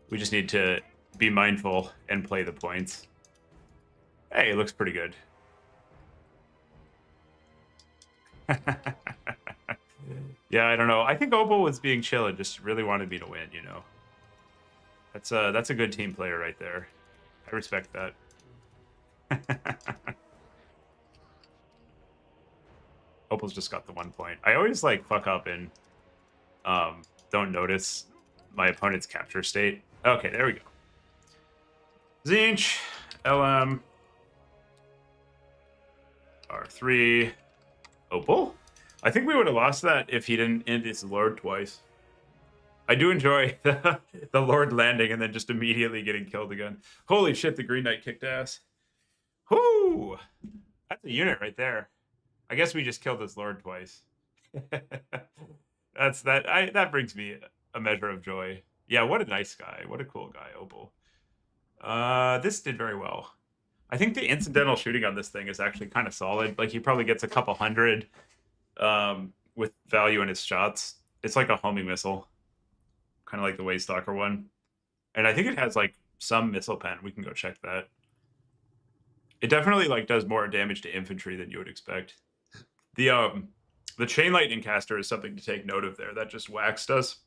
We just need to be mindful and play the points. Hey, it looks pretty good. Yeah, I don't know. I think Opal was being chill and just really wanted me to win, you know. That's a good team player right there. I respect that. Opal's just got the 1 point. I always like fuck up and don't notice my opponent's capture state. Okay, there we go. Tzeentch, LM, R3, Opal. I think we would have lost that if he didn't end his Lord twice. I do enjoy the Lord landing and then just immediately getting killed again. Holy shit, the Green Knight kicked ass. Whoo! That's a unit right there. I guess we just killed his Lord twice. That brings me a measure of joy. Yeah, what a nice guy. What a cool guy, Opal. This did very well. I think the incidental shooting on this thing is actually kind of solid. Like, he probably gets a couple hundred with value in his shots. It's like a homing missile, kind of like the Waystalker one. And I think it has like some missile pen. We can go check that. It definitely like does more damage to infantry than you would expect. The chain lightning caster is something to take note of there. That just waxed us.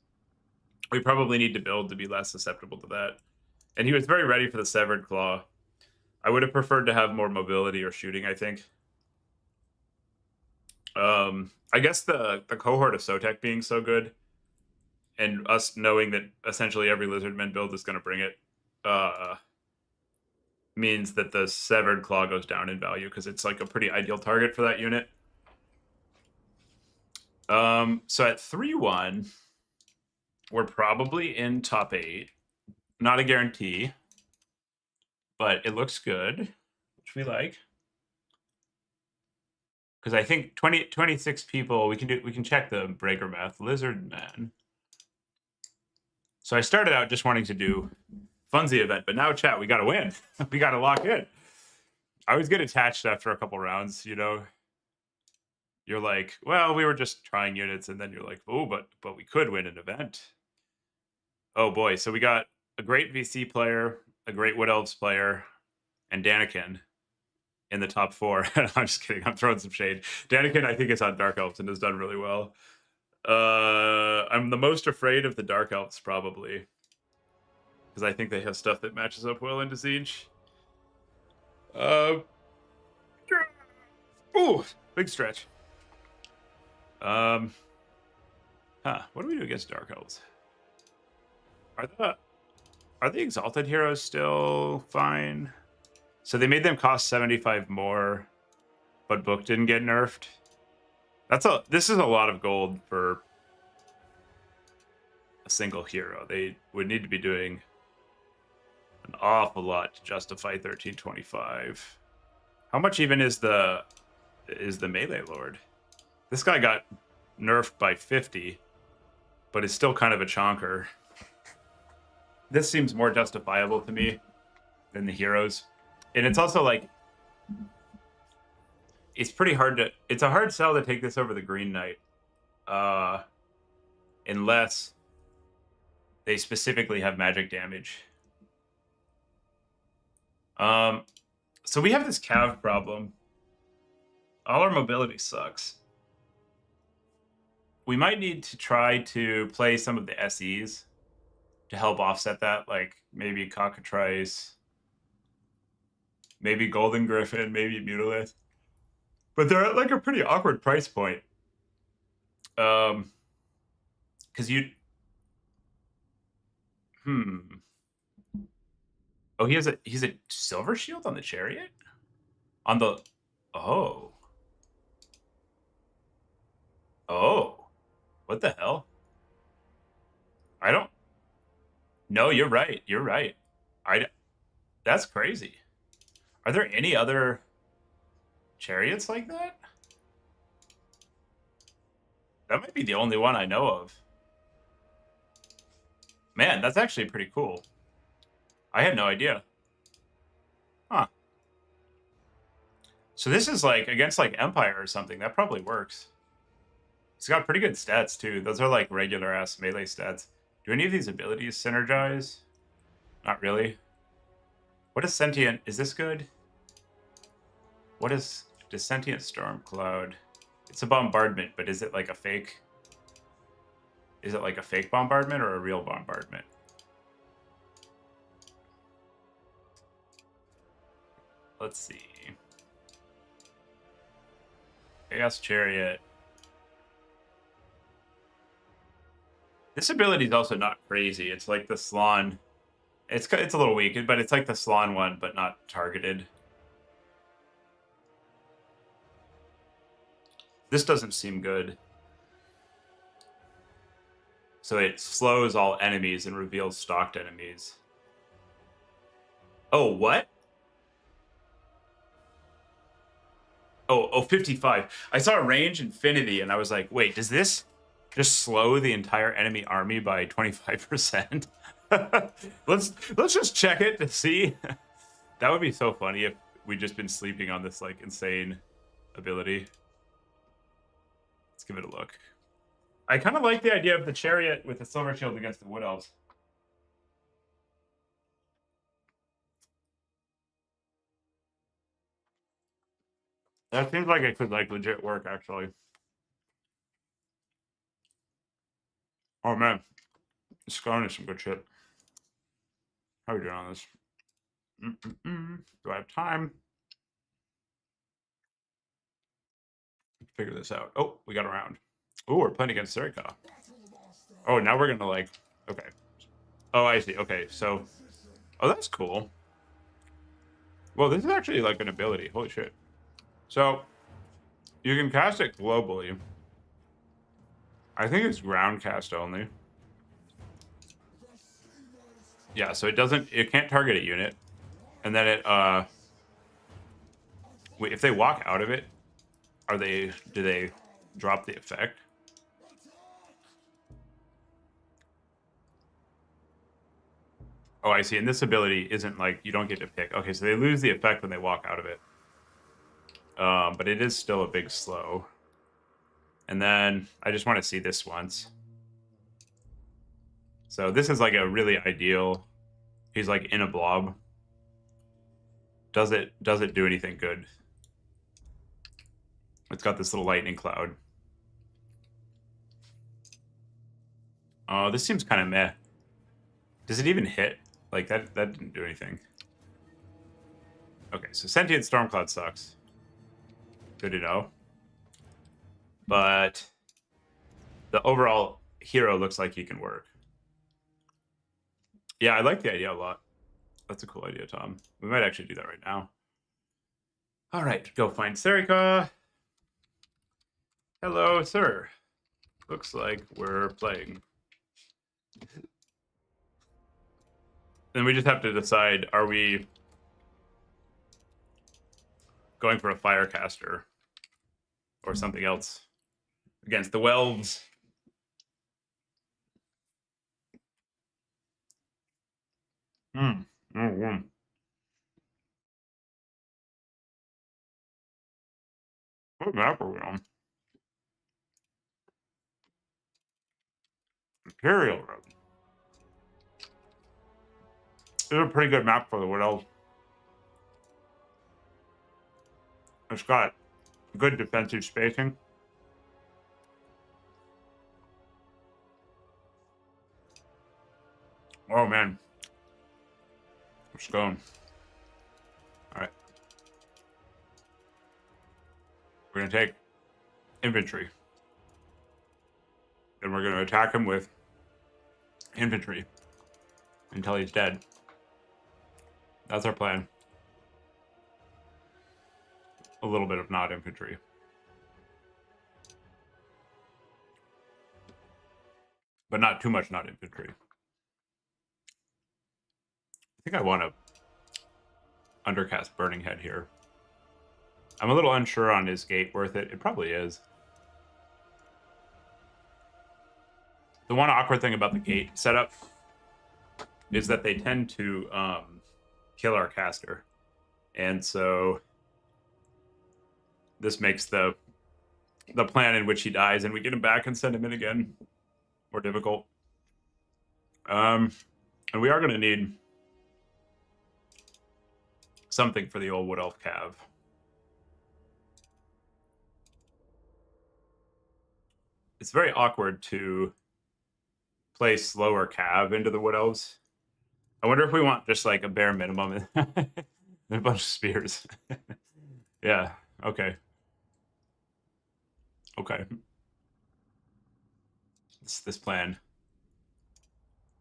We probably need to build to be less susceptible to that. And he was very ready for the severed claw. I would have preferred to have more mobility or shooting, I think. I guess the cohort of Sotek being so good and us knowing that essentially every Lizardmen build is going to bring it means that the severed claw goes down in value because it's like a pretty ideal target for that unit. So at 3-1, we're probably in top 8. Not a guarantee, but it looks good, which we like. Because I think 26 people, we can check the breaker math. Lizardmen. So I started out just wanting to do Funzy event, but now chat, we gotta win. We gotta lock in. I always get attached after a couple rounds, you know. You're like, well, we were just trying units, and then you're like, oh, but we could win an event. Oh boy, so we got a great VC player, a great Wood Elves player, and Daniken in the top 4. I'm just kidding. I'm throwing some shade. Daniken, I think, is on Dark Elves and has done really well. I'm the most afraid of the Dark Elves, probably. Because I think they have stuff that matches up well into Tzeentch. Ooh, big stretch. What do we do against Dark Elves? Are the Exalted Heroes still fine? So they made them cost 75 more. but book didn't get nerfed. This is a lot of gold for a single hero. They would need to be doing an awful lot to justify 1325. How much even is the melee lord? This guy got nerfed by 50, but is still kind of a chonker. This seems more justifiable to me than the heroes. And it's also like, it's pretty hard to, it's a hard sell to take this over the Green Knight. Unless they specifically have magic damage. So we have this cav problem. All our mobility sucks. We might need to try to play some of the SEs to help offset that, like maybe Cockatrice, maybe Golden Griffin, maybe Mutilith. But they're at like a pretty awkward price point. Because Oh, he's a silver shield on the chariot? On the Oh. What the hell? No, you're right. You're right. That's crazy. Are there any other chariots like that? That might be the only one I know of. Man, that's actually pretty cool. I had no idea. Huh. So this is like against like Empire or something. That probably works. It's got pretty good stats too. Those are like regular ass melee stats. Do any of these abilities synergize? Not really. What is Sentient? Is this good? What is Sentient Storm Cloud? It's a bombardment, but is it like a fake? Is it like a fake bombardment or a real bombardment? Let's see. Chaos Chariot. This ability is also not crazy. It's like the Slann. It's a little weak, but it's like the Slann one, but not targeted. This doesn't seem good. So it slows all enemies and reveals stalked enemies. Oh, what? Oh, 55. I saw range infinity, and I was like, wait, does this just slow the entire enemy army by 25%? let's just check it to see. That would be so funny if we'd just been sleeping on this like insane ability. Let's give it a look. I kind of like the idea of the chariot with the silver shield against the wood elves. That seems like it could like legit work actually. Oh man, this Khorne is some good shit. How are we doing on this? Do I have time? Figure this out. Oh, we got around. Oh, we're playing against Serika. Oh, now we're gonna like. Okay. Oh, I see. Okay, so. Oh, that's cool. Well, this is actually like an ability. Holy shit. So, you can cast it globally. I think it's ground cast only. Yeah, so it can't target a unit. And then it, wait, if they walk out of it, do they drop the effect? Oh, I see. And this ability isn't like, you don't get to pick. Okay, so they lose the effect when they walk out of it. But it is still a big slow. And then I just want to see this once. So this is like a really ideal. He's like in a blob. Does it do anything good? It's got this little lightning cloud. Oh, this seems kind of meh. Does it even hit? Like that didn't do anything. Okay, so Sentient Stormcloud sucks. Good to know. But the overall hero looks like he can work. Yeah, I like the idea a lot. That's a cool idea, Tom. We might actually do that right now. All right, go find Serika. Hello, sir. Looks like we're playing. Then we just have to decide, are we going for a Firecaster or something else against the Welves? What map are we on? Imperial Road. This is a pretty good map for the Wood Elves. It's got good defensive spacing. Oh man. Let's go. Alright. We're gonna take infantry. Then we're gonna attack him with infantry until he's dead. That's our plan. A little bit of not infantry. But not too much not infantry. I think I want to undercast Burning Head here. I'm a little unsure on is Gate worth it. It probably is. The one awkward thing about the Gate setup is that they tend to kill our caster. And so this makes the plan in which he dies and we get him back and send him in again more difficult. And we are going to need something for the old Wood Elf Cav. It's very awkward to play slower Cav into the Wood Elves. I wonder if we want just like a bare minimum and a bunch of spears. Yeah, okay. Okay. This plan.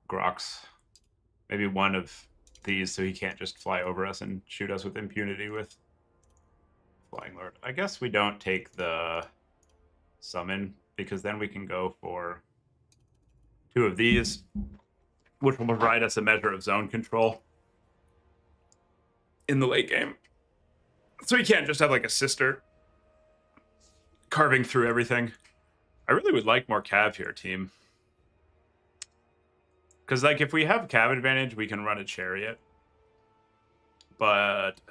Grox. Maybe one of these so he can't just fly over us and shoot us with impunity with Flying Lord. I guess we don't take the summon because then we can go for 2 of these, which will provide us a measure of zone control in the late game. So we can't just have like a sister carving through everything. I really would like more Cav here, team. Because like if we have Cav advantage, we can run a chariot. But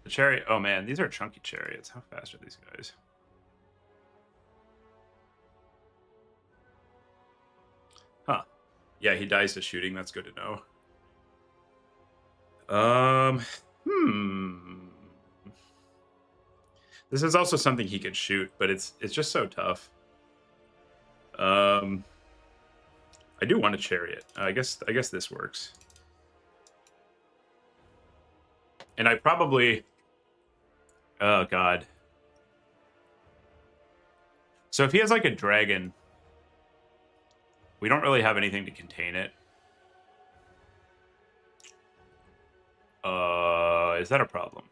the chariot, oh man, these are chunky chariots. How fast are these guys? Huh. Yeah, he dies to shooting. That's good to know. This is also something he could shoot, but it's just so tough. I do want a chariot. I guess this works. And I probably... Oh, God. So if he has like a dragon, we don't really have anything to contain it. Is that a problem?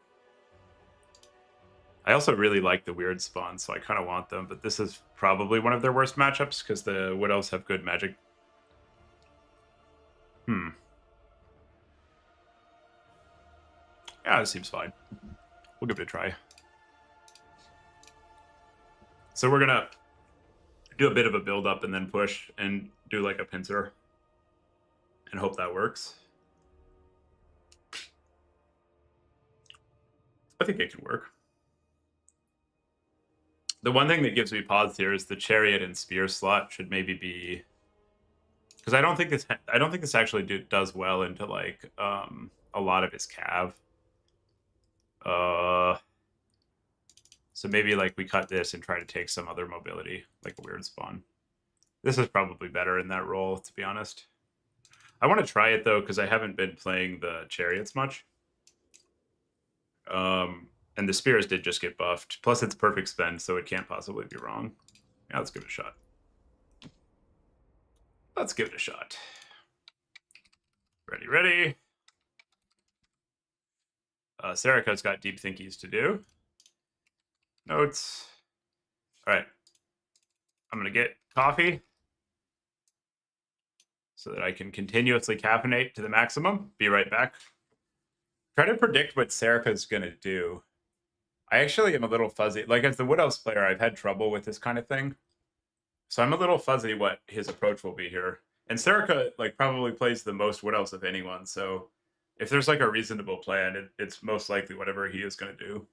I also really like the weird spawns, so I kind of want them, but this is probably one of their worst matchups because the Wood Elves have good magic. Yeah, this seems fine. We'll give it a try. So we're gonna do a bit of a build-up and then push and do like a pincer and hope that works. I think it can work. The one thing that gives me pause here is the chariot and spear slot should maybe be, because I don't think this actually does well into like a lot of his cav. So maybe like we cut this and try to take some other mobility, like a weird spawn. This is probably better in that role, to be honest. I want to try it though because I haven't been playing the chariots much. And the spears did just get buffed. Plus, it's perfect spend, so it can't possibly be wrong. Yeah, let's give it a shot. Let's give it a shot. Ready, ready. Serica's got deep thinkies to do. Notes. All right. I'm going to get coffee so that I can continuously caffeinate to the maximum. Be right back. Try to predict what Serica's going to do. I actually am a little fuzzy. Like, as the Wood Elves player, I've had trouble with this kind of thing. So I'm a little fuzzy what his approach will be here. And Serica, like, probably plays the most Wood Elves of anyone. So if there's, like, a reasonable plan, it's most likely whatever he is going to do.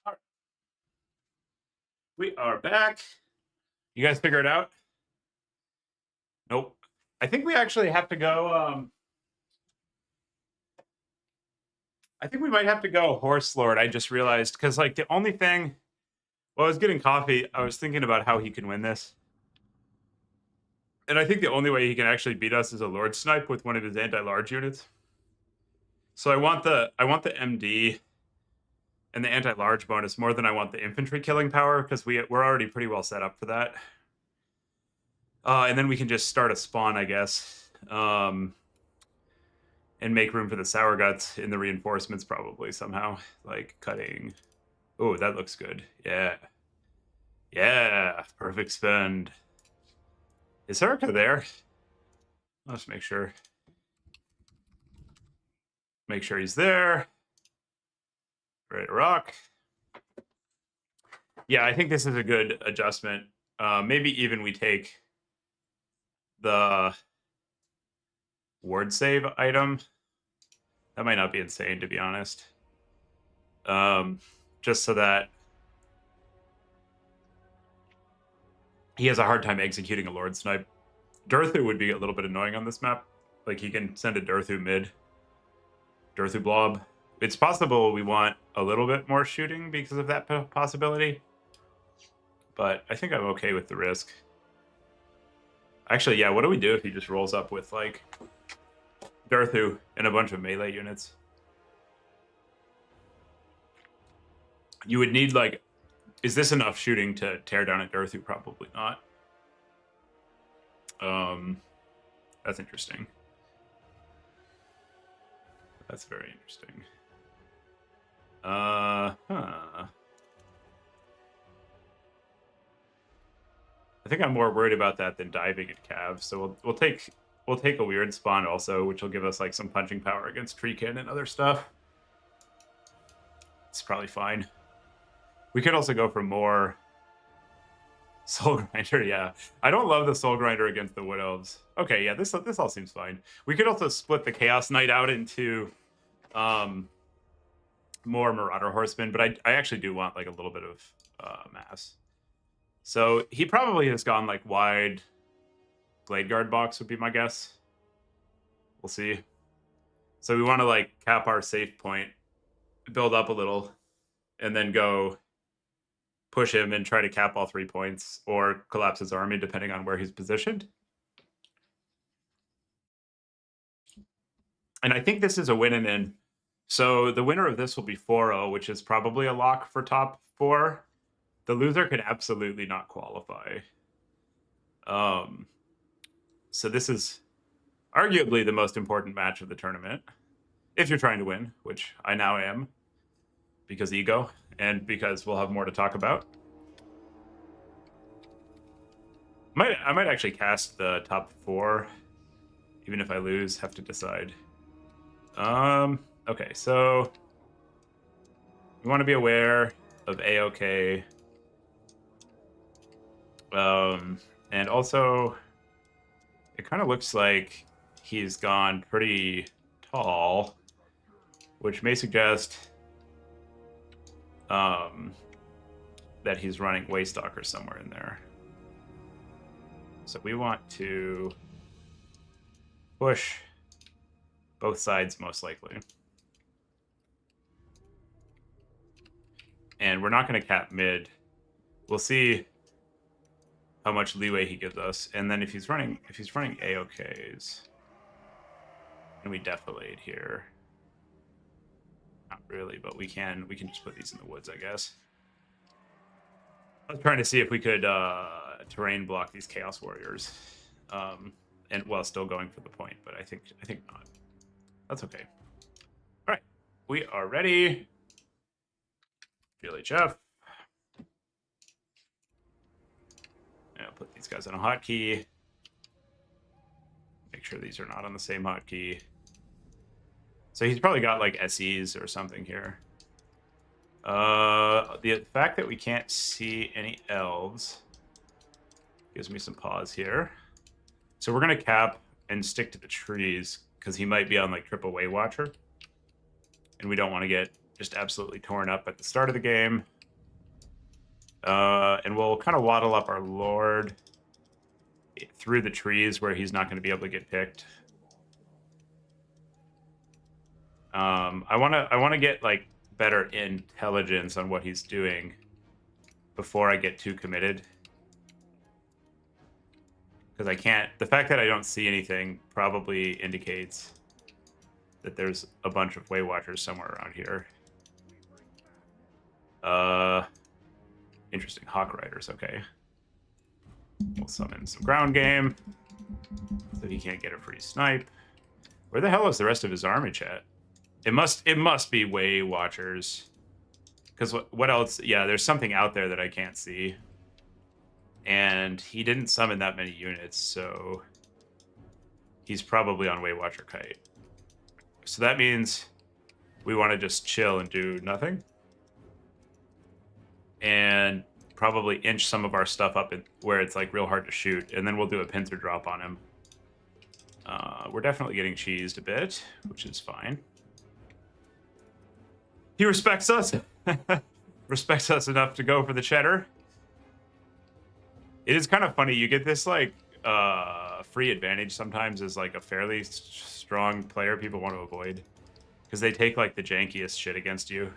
All right. We are back. You guys figure it out? Nope. I think we actually have to go. I think we might have to go Horse Lord. I just realized because, like, the only thing. Well, I was getting coffee. I was thinking about how he can win this. And I think the only way he can actually beat us is a Lord Snipe with one of his anti-large units. So I want the MD and the anti-large bonus more than I want the infantry killing power because we're already pretty well set up for that. And then we can just start a spawn, I guess. And make room for the sour guts in the reinforcements probably somehow. Like cutting. Oh, that looks good. Yeah. Yeah. Perfect spend. Is Erica there? Let's make sure. Make sure he's there. Ready to rock. Yeah, I think this is a good adjustment. Maybe even we take the ward save item. That might not be insane, to be honest. Just so that he has a hard time executing a Lord Snipe. Durthu would be a little bit annoying on this map. Like, he can send a Durthu mid. Durthu blob. It's possible we want a little bit more shooting because of that possibility. But I think I'm okay with the risk. Actually, yeah, what do we do if he just rolls up with, like, Durthu and a bunch of melee units? You would need, like... Is this enough shooting to tear down a Durthu? Probably not. That's interesting. That's very interesting. I think I'm more worried about that than diving at Cav. So we'll take a weird spawn also, which will give us like some punching power against Treekin and other stuff. It's probably fine. We could also go for more Soul Grinder. Yeah, I don't love the Soul Grinder against the Wood Elves. Okay, yeah, this all seems fine. We could also split the Chaos Knight out into more Marauder Horsemen, but I actually do want like a little bit of mass. So he probably has gone like wide Blade Guard box would be my guess. We'll see. So we want to like cap our safe point, build up a little, and then go push him and try to cap all 3 points or collapse his army depending on where he's positioned. And I think this is a win and in. So the winner of this will be 4-0, which is probably a lock for top 4. The loser could absolutely not qualify. So this is arguably the most important match of the tournament. If you're trying to win, which I now am. Because ego, and because we'll have more to talk about. I might actually cast the top 4. Even if I lose, have to decide. Okay, so... we want to be aware of AOK. And also, it kind of looks like he's gone pretty tall, which may suggest that he's running Waystalker somewhere in there. So we want to push both sides most likely. And we're not going to cap mid. We'll see how much leeway he gives us. And then if he's running AOKs, and we defilade here. Not really, but we can just put these in the woods, I guess. I was trying to see if we could terrain block these Chaos Warriors, and while still going for the point, but I think not. That's okay. All right, we are ready. GLHF. I'll put these guys on a hotkey. Make sure these are not on the same hotkey. So he's probably got like SEs or something here. The fact that we can't see any elves gives me some pause here. So we're going to cap and stick to the trees because he might be on like triple Way Watcher. And we don't want to get just absolutely torn up at the start of the game. And we'll kind of waddle up our Lord through the trees where he's not going to be able to get picked. I want to get like better intelligence on what he's doing before I get too committed. Because I can't... the fact that I don't see anything probably indicates that there's a bunch of Way Watchers somewhere around here. Interesting. Hawk Riders, okay. We'll summon some ground game so he can't get a free snipe. Where the hell is the rest of his army, chat? It must be Way Watchers. Because what else? Yeah, there's something out there that I can't see. And he didn't summon that many units, so he's probably on Way Watcher Kite. So that means we want to just chill and do nothing. And probably inch some of our stuff up in where it's like real hard to shoot. And then we'll do a pincer drop on him. We're definitely getting cheesed a bit, which is fine. He respects us. Respects us enough to go for the cheddar. It is kind of funny. You get this like free advantage sometimes as like a fairly strong player people want to avoid because they take like the jankiest shit against you.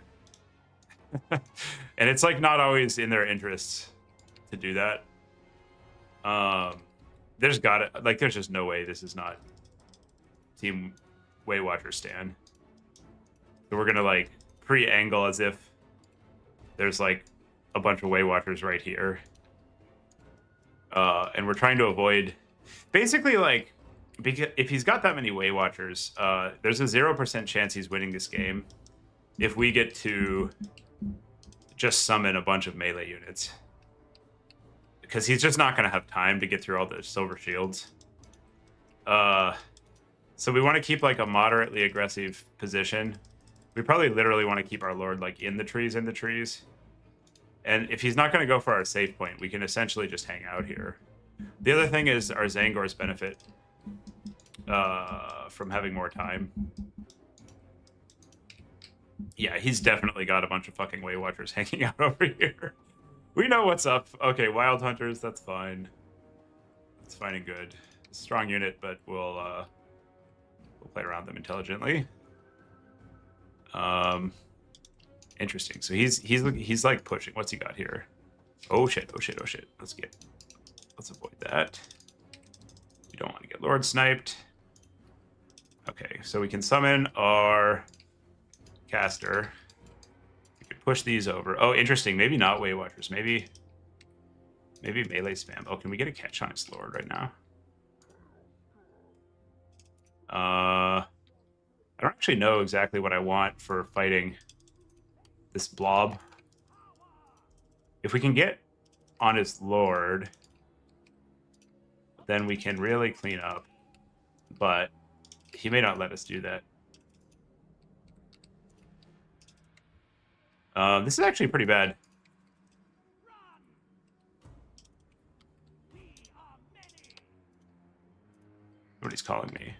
And it's like not always in their interests to do that. There's just no way this is not Team Way Watcher stand. So we're gonna like pre-angle as if there's like a bunch of Way Watchers right here. And we're trying to avoid basically like, because if he's got that many Way Watchers, there's a 0% chance he's winning this game if we get to just summon a bunch of melee units. Because he's just not going to have time to get through all the silver shields. So we want to keep like a moderately aggressive position. We probably literally want to keep our Lord like in the trees. And if he's not going to go for our safe point, we can essentially just hang out here. The other thing is our Zangors benefit from having more time. Yeah, he's definitely got a bunch of fucking Way Watchers hanging out over here. We know what's up. Okay, Wild Hunters, that's fine. That's fine and good. Strong unit, but we'll play around them intelligently. Interesting. So he's like pushing. What's he got here? Oh shit! Oh shit! Oh shit! Let's avoid that. We don't want to get Lord sniped. Okay, so we can summon our caster. We can push these over. Oh, interesting. Maybe not Way Watchers. Maybe melee spam. Oh, can we get a catch on his Lord right now? I don't actually know exactly what I want for fighting this blob. If we can get on his Lord, then we can really clean up. But he may not let us do that. This is actually pretty bad. Nobody's calling me.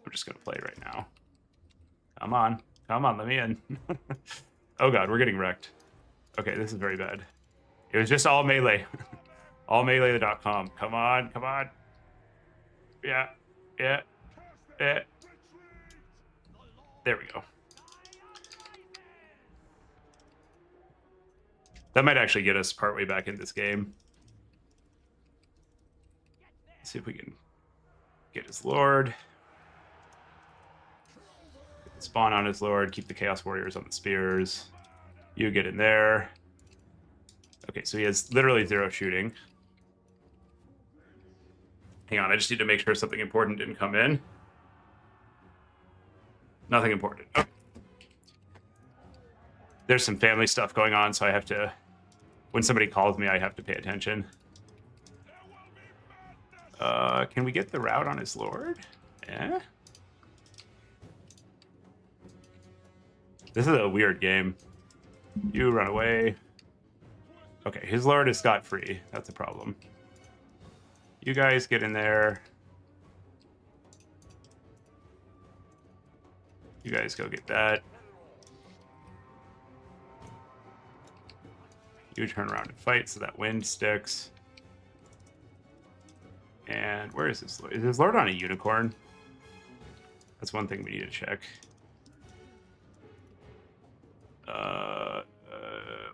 I'm just going to play right now. Come on. Come on, let me in. Oh god, we're getting wrecked. Okay, this is very bad. It was just all melee. Allmelee.com. Come on, come on. Yeah. There we go. That might actually get us partway back in this game. Let's see if we can get his Lord. Spawn on his Lord. Keep the Chaos Warriors on the spears. You get in there. Okay, so he has literally 0 shooting. Hang on, I just need to make sure something important didn't come in. Nothing important. Oh. There's some family stuff going on, so I have to... When somebody calls me, I have to pay attention. Can we get the route on his Lord? Yeah. This is a weird game. You run away. Okay, his Lord is scot-free. That's a problem. You guys get in there. You guys go get that. You turn around and fight so that wind sticks. And where is his Lord? Is his Lord on a unicorn? That's one thing we need to check.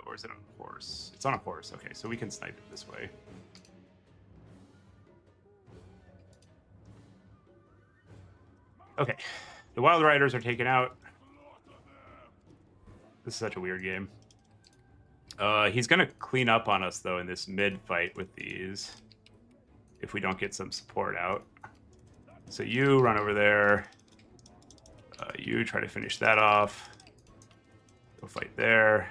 Or is it on a horse? It's on a horse. Okay, so we can snipe it this way. Okay, the Wild Riders are taken out. This is such a weird game. He's gonna clean up on us though in this mid fight with these. if we don't get some support out. So you run over there. You try to finish that off. Go fight there.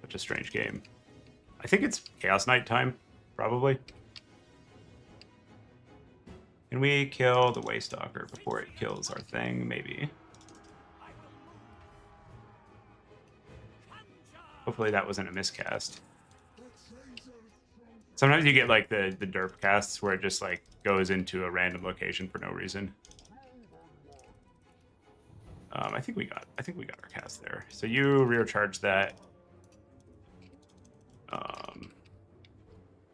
Such a strange game. I think it's Chaos Knight time, probably. Can we kill the Waystalker before it kills our thing? Maybe. Hopefully that wasn't a miscast. Sometimes you get like the derp casts where it just like goes into a random location for no reason. I think we got our cast there. So you rear charge that.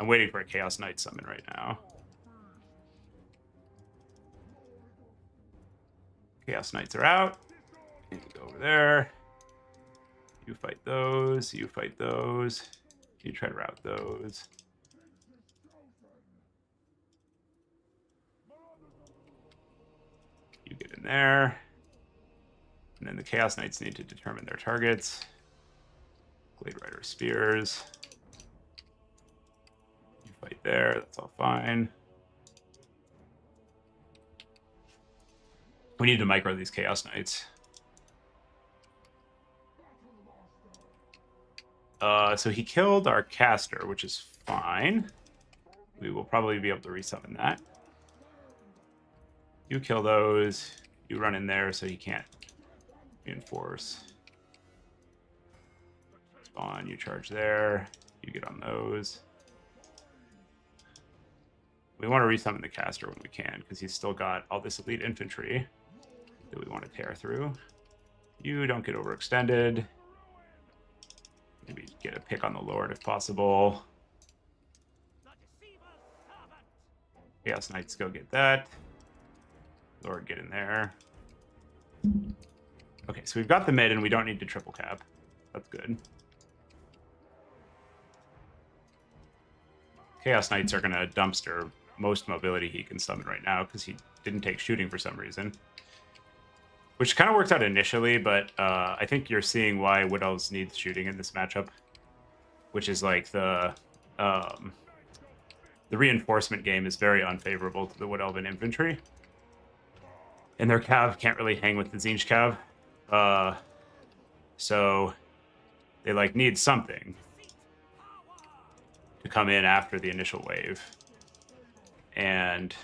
I'm waiting for a Chaos Knight summon right now. Chaos Knights are out. And you go over there. You fight those. You fight those. You try to route those. You get in there. And then the Chaos Knights need to determine their targets. Glade Rider Spears. You fight there. That's all fine. We need to micro these Chaos Knights. So he killed our caster, which is fine. We will probably be able to resummon that. You kill those. You run in there so he can't reinforce. Spawn, you charge there. You get on those. We want to resummon the caster when we can, because he's still got all this elite infantry that we want to tear through. You don't get overextended. Maybe get a pick on the Lord if possible. Chaos Knights go get that. Lord, get in there. Okay, so we've got the mid and we don't need to triple cap. That's good. Chaos Knights are going to dumpster most mobility he can summon right now because he didn't take shooting for some reason. Which kind of works out initially, but I think you're seeing why Wood Elves needs shooting in this matchup. Which is like the reinforcement game is very unfavorable to the Wood Elven infantry. And their cav can't really hang with the Tzeentch cav. So they like need something to come in after the initial wave. And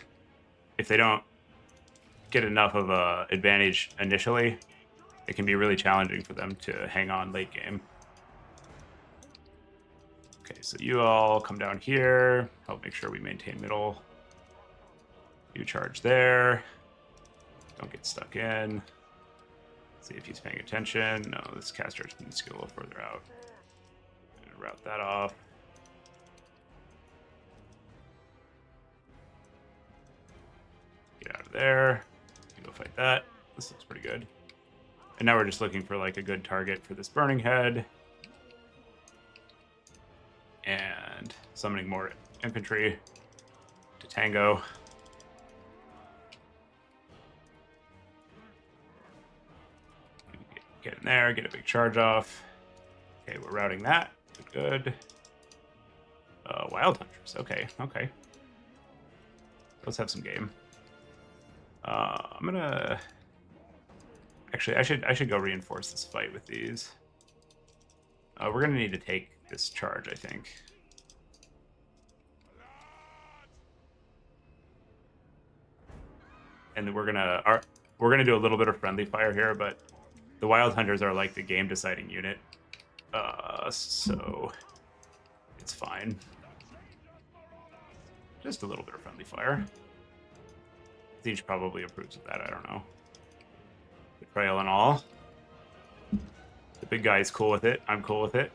if they don't get enough of a advantage initially, it can be really challenging for them to hang on late game. Okay, so you all come down here, help make sure we maintain middle. You charge there. Don't get stuck in. See if he's paying attention. No, this caster needs to go a little further out. I'm gonna route that off. Get out of there. You go fight that. This looks pretty good. And now we're just looking for like a good target for this burning head. And summoning more infantry to tango. Get in there, get a big charge off. Okay, we're routing that. Good. Wild Hunters. Okay, okay. Let's have some game. I'm gonna... Actually, I should go reinforce this fight with these. We're gonna need to take this charge, I think. And then we're gonna do a little bit of friendly fire here, but the Wild Hunters are like the game deciding unit. So it's fine. Just a little bit of friendly fire. Tzeentch probably approves of that, I don't know. Betrayal and all. The big guy is cool with it. I'm cool with it.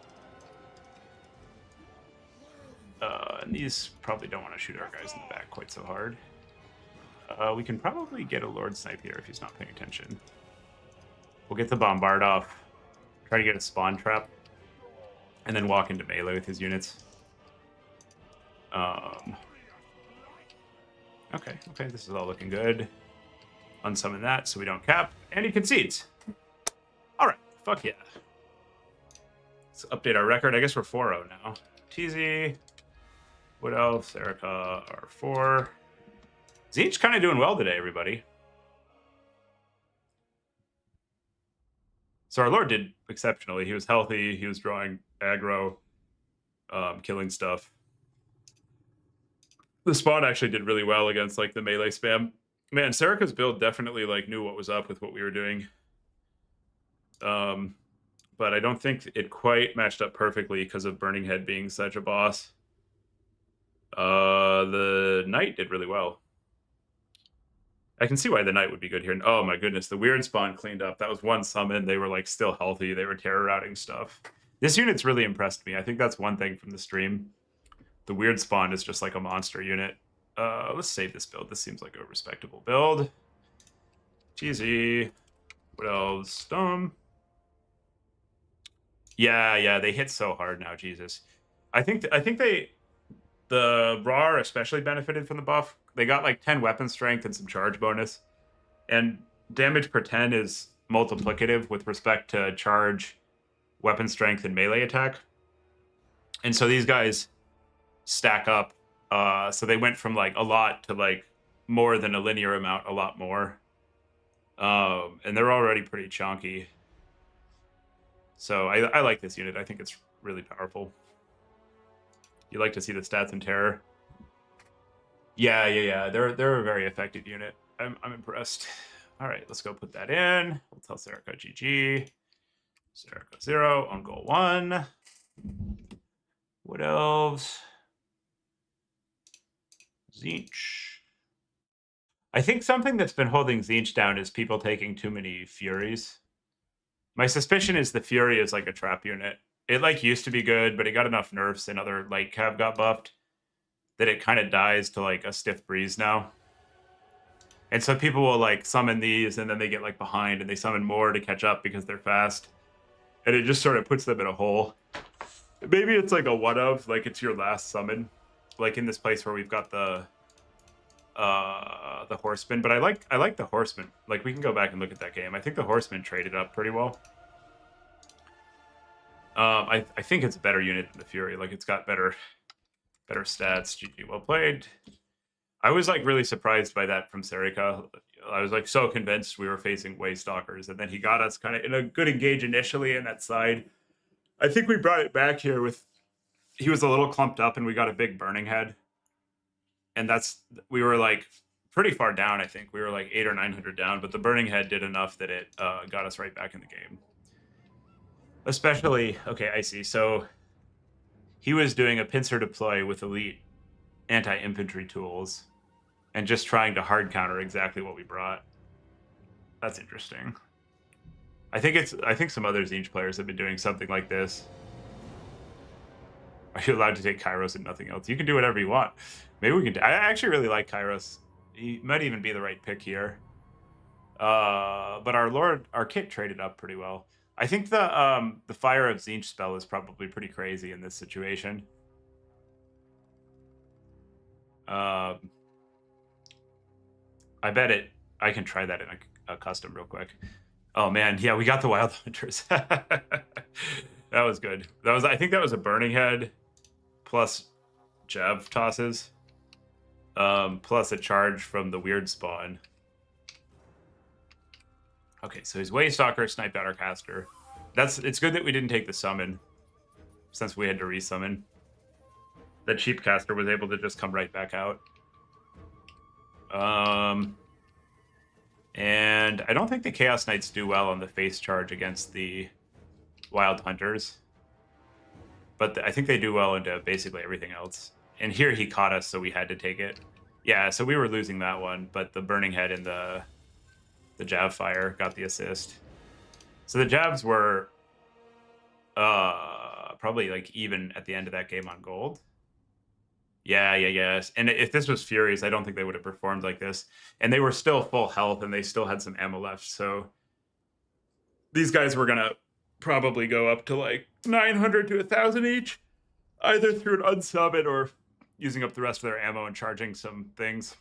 And these probably don't want to shoot our guys in the back quite so hard. We can probably get a Lord Snipe here if he's not paying attention. We'll get the Bombard off. Try to get a Spawn Trap. And then walk into melee with his units. Okay, this is all looking good. Unsummon that so we don't cap. And he concedes. Alright, fuck yeah. Let's update our record. I guess we're 4-0 now. TZ. What else? Erica R4. Tzeentch kind of doing well today, everybody. So our Lord did exceptionally. He was healthy. He was drawing aggro, killing stuff. The spawn actually did really well against like the melee spam. Man, Serica's build definitely like knew what was up with what we were doing. But I don't think it quite matched up perfectly because of Burning Head being such a boss. The Knight did really well. I can see why the Knight would be good here. Oh my goodness, the weird spawn cleaned up. That was one summon. They were like still healthy. They were terror routing stuff. This unit's really impressed me. I think that's one thing from the stream. The weird spawn is just like a monster unit. Let's save this build. This seems like a respectable build. GZ. What else? Yeah, they hit so hard now, Jesus. I think the Raw especially benefited from the buff. They got like 10 weapon strength and some charge bonus. And damage per 10 is multiplicative with respect to charge, weapon strength, and melee attack. And so these guys stack up. So they went from like a lot to like more than a linear amount, a lot more. And they're already pretty chunky. So I like this unit. I think it's really powerful. You like to see the stats in terror. Yeah. They're a very effective unit. I'm impressed. All right, let's go put that in. We'll tell Serica GG. Serica 0 on goal 1. What else? Tzeentch. I think something that's been holding Tzeentch down is people taking too many Furies. My suspicion is the Fury is like a trap unit. It like used to be good, but it got enough nerfs and other light cav got buffed that it kind of dies to like a stiff breeze now. And so people will like summon these and then they get like behind and they summon more to catch up because they're fast. And it just sort of puts them in a hole. Maybe it's like a one of, like it's your last summon. Like in this place where we've got the Horseman, but I like the Horseman. Like we can go back and look at that game. I think the Horseman traded up pretty well. I think it's a better unit than the Fury. Like it's got better stats. GG, well played. I was like really surprised by that from Serica. I was like so convinced we were facing Waystalkers, and then he got us kind of in a good engage initially in that side. I think we brought it back here with he was a little clumped up, and we got a big Burning Head, and we were like pretty far down. I think we were like 800 or 900 down, but the Burning Head did enough that it got us right back in the game. Especially, okay, I see. So he was doing a pincer deploy with elite anti-infantry tools and just trying to hard counter exactly what we brought. That's interesting. I think some other Tzeentch players have been doing something like this. Are you allowed to take Kairos and nothing else? You can do whatever you want. Maybe we can. I actually really like Kairos. He might even be the right pick here. But our kit traded up pretty well. I think the Fire of Tzeentch spell is probably pretty crazy in this situation. I bet I can try that in a custom real quick. Oh man, yeah, we got the Wild Hunters. That was good. I think that was a Burning Head plus Jav tosses, plus a charge from the weird spawn. Okay, so his Waystalker sniped out our caster. It's good that we didn't take the summon, since we had to resummon. That cheap caster was able to just come right back out. And I don't think the Chaos Knights do well on the face charge against the Wild Hunters. But I think they do well into basically everything else. And here he caught us, so we had to take it. Yeah, so we were losing that one, but the Burning Head and the Jav Fire got the assist. So the Javs were probably like even at the end of that game on gold. Yeah. And if this was Furies, I don't think they would have performed like this. And they were still full health, and they still had some ammo left. So these guys were going to probably go up to like 900 to 1,000 each, either through an unsummon or using up the rest of their ammo and charging some things.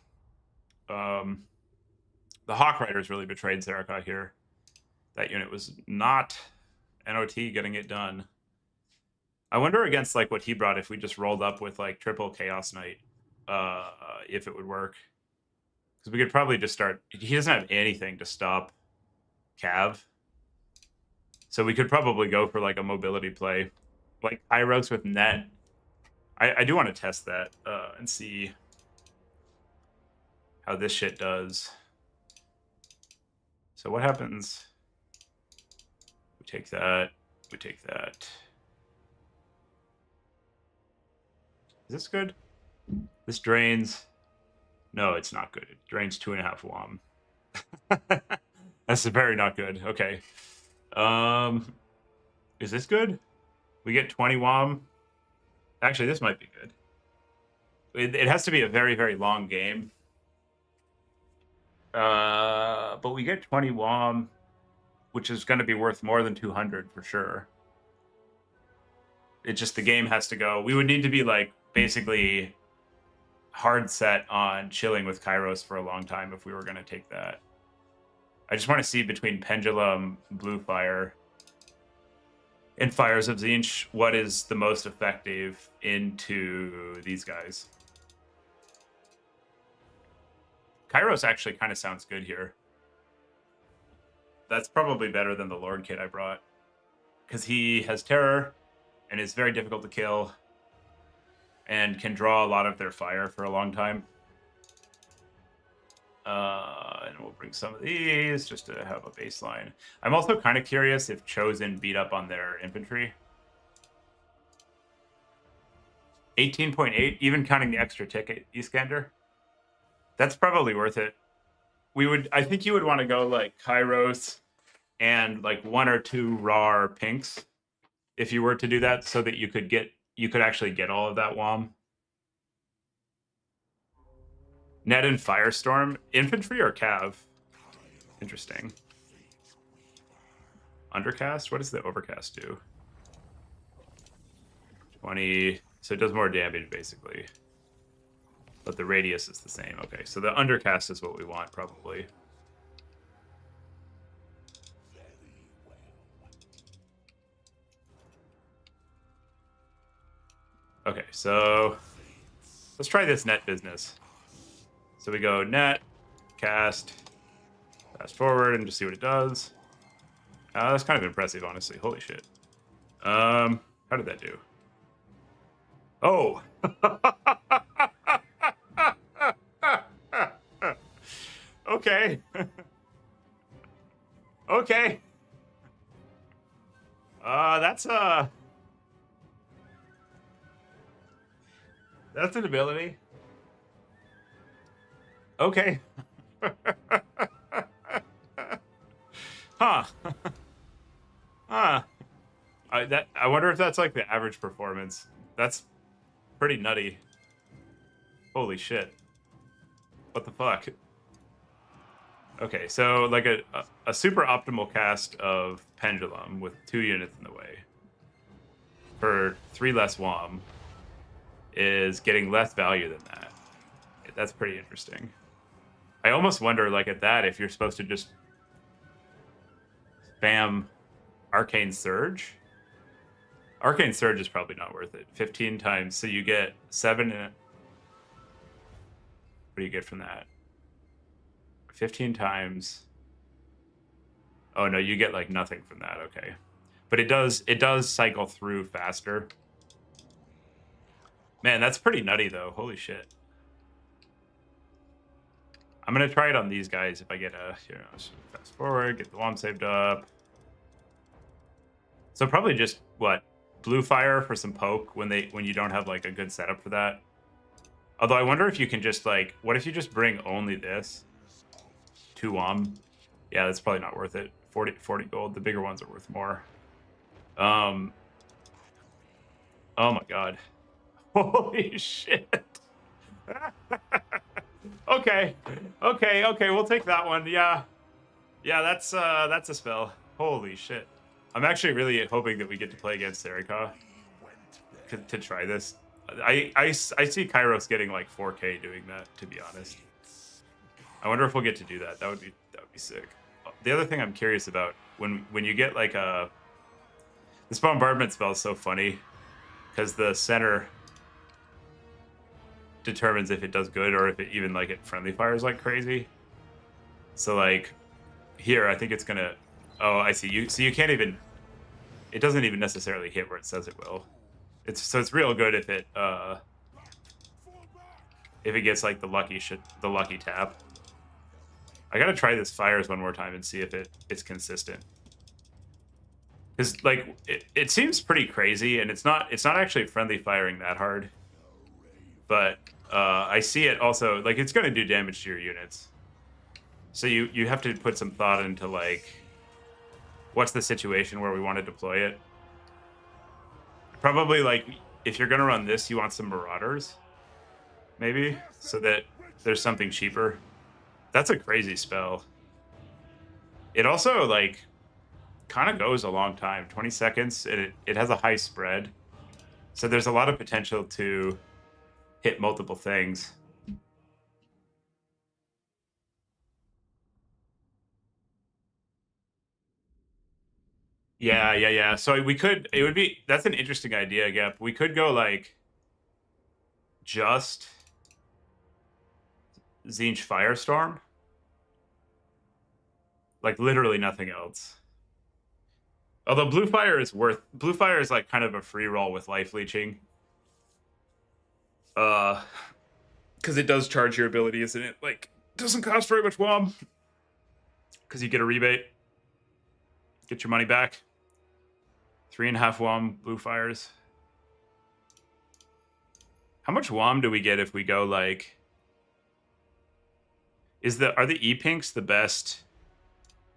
The Hawk Riders really betrayed Serica here. That unit was not NOT getting it done. I wonder against like what he brought if we just rolled up with like triple Chaos Knight, if it would work. Because we could probably just start. He doesn't have anything to stop Cav, so we could probably go for like a mobility play, like Kairos with net. I do want to test that and see how this shit does. So what happens? We take that. We take that. Is this good? This drains. No, it's not good. It drains 2.5 WOM. That's very not good. Okay. Is this good? We get 20 WOM. Actually, this might be good. It has to be a very, very long game. But we get 20 WOM, which is going to be worth more than 200 for sure. It's just the game has to go. We would need to be like basically hard set on chilling with Kairos for a long time if we were going to take that. I just want to see between Pendulum, Blue Fire, and Fires of Tzeentch what is the most effective into these guys. Kairos actually kind of sounds good here. That's probably better than the Lord kit I brought, because he has Terror and is very difficult to kill and can draw a lot of their fire for a long time. And we'll bring some of these just to have a baseline. I'm also kind of curious if Chosen beat up on their infantry. 18.8, even counting the extra ticket, Iskander. That's probably worth it. I think you would want to go like Kairos and like 1 or 2 raw pinks if you were to do that, so that you could actually get all of that WOM. Net and Firestorm, infantry or Cav? Interesting. Undercast, what does the Overcast do? 20, so it does more damage basically. But the radius is the same. Okay, so the Undercast is what we want probably. Okay, so let's try this net business. So we go net, cast, fast forward, and just see what it does. That's kind of impressive, honestly. Holy shit. How did that do? Oh! Okay. Okay. That's an ability. Okay. Huh. Huh. I wonder if that's like the average performance. That's pretty nutty. Holy shit. What the fuck? Okay, so like a super optimal cast of Pendulum with 2 units in the way for 3 less WOM is getting less value than that. That's pretty interesting. I almost wonder, like at that, if you're supposed to just spam Arcane Surge. Arcane Surge is probably not worth it. 15 times, so you get 7 in it. What do you get from that? 15 times. Oh no, you get like nothing from that. Okay, but it does cycle through faster. Man, that's pretty nutty though. Holy shit. I'm gonna try it on these guys if I get a, fast forward, get the WOM saved up. So probably just what, Blue Fire for some poke when you don't have like a good setup for that. Although I wonder if you can just like, what if you just bring only this? 2 WOM. Yeah, that's probably not worth it. 40 gold. The bigger ones are worth more. Oh my god. Holy shit. Okay. We'll take that one. Yeah, that's a spell. Holy shit. I'm actually really hoping that we get to play against Serika to try this. I see Kairos getting like 4K doing that, to be honest. I wonder if we'll get to do that. That would be sick. The other thing I'm curious about, when you get like this bombardment spell is so funny. because the center determines if it does good or if it even like it friendly fires like crazy. So like here, I think it's gonna. Oh, I see. You can't even. It doesn't even necessarily hit where it says it will. It's real good if it gets like the lucky tap. I gotta try this fires one more time and see if it's consistent. Because like it seems pretty crazy, and it's not actually friendly firing that hard. But I see it also like it's gonna do damage to your units. So you have to put some thought into like what's the situation where we want to deploy it. Probably like if you're gonna run this, you want some marauders, maybe, so that there's something cheaper. That's a crazy spell. It also like kind of goes a long time, 20 seconds. It has a high spread, so there's a lot of potential to hit multiple things. Yeah. So we could. It would be. That's an interesting idea, Gep. We could go like just Tzeentch Firestorm, like literally nothing else. Although Blue Fire is like kind of a free roll with life leeching. Because it does charge your abilities and it like doesn't cost very much WOM. Because you get a rebate, get your money back. 3.5 WOM Blue Fires. How much WOM do we get if we go like? Are the E-Pinks the best?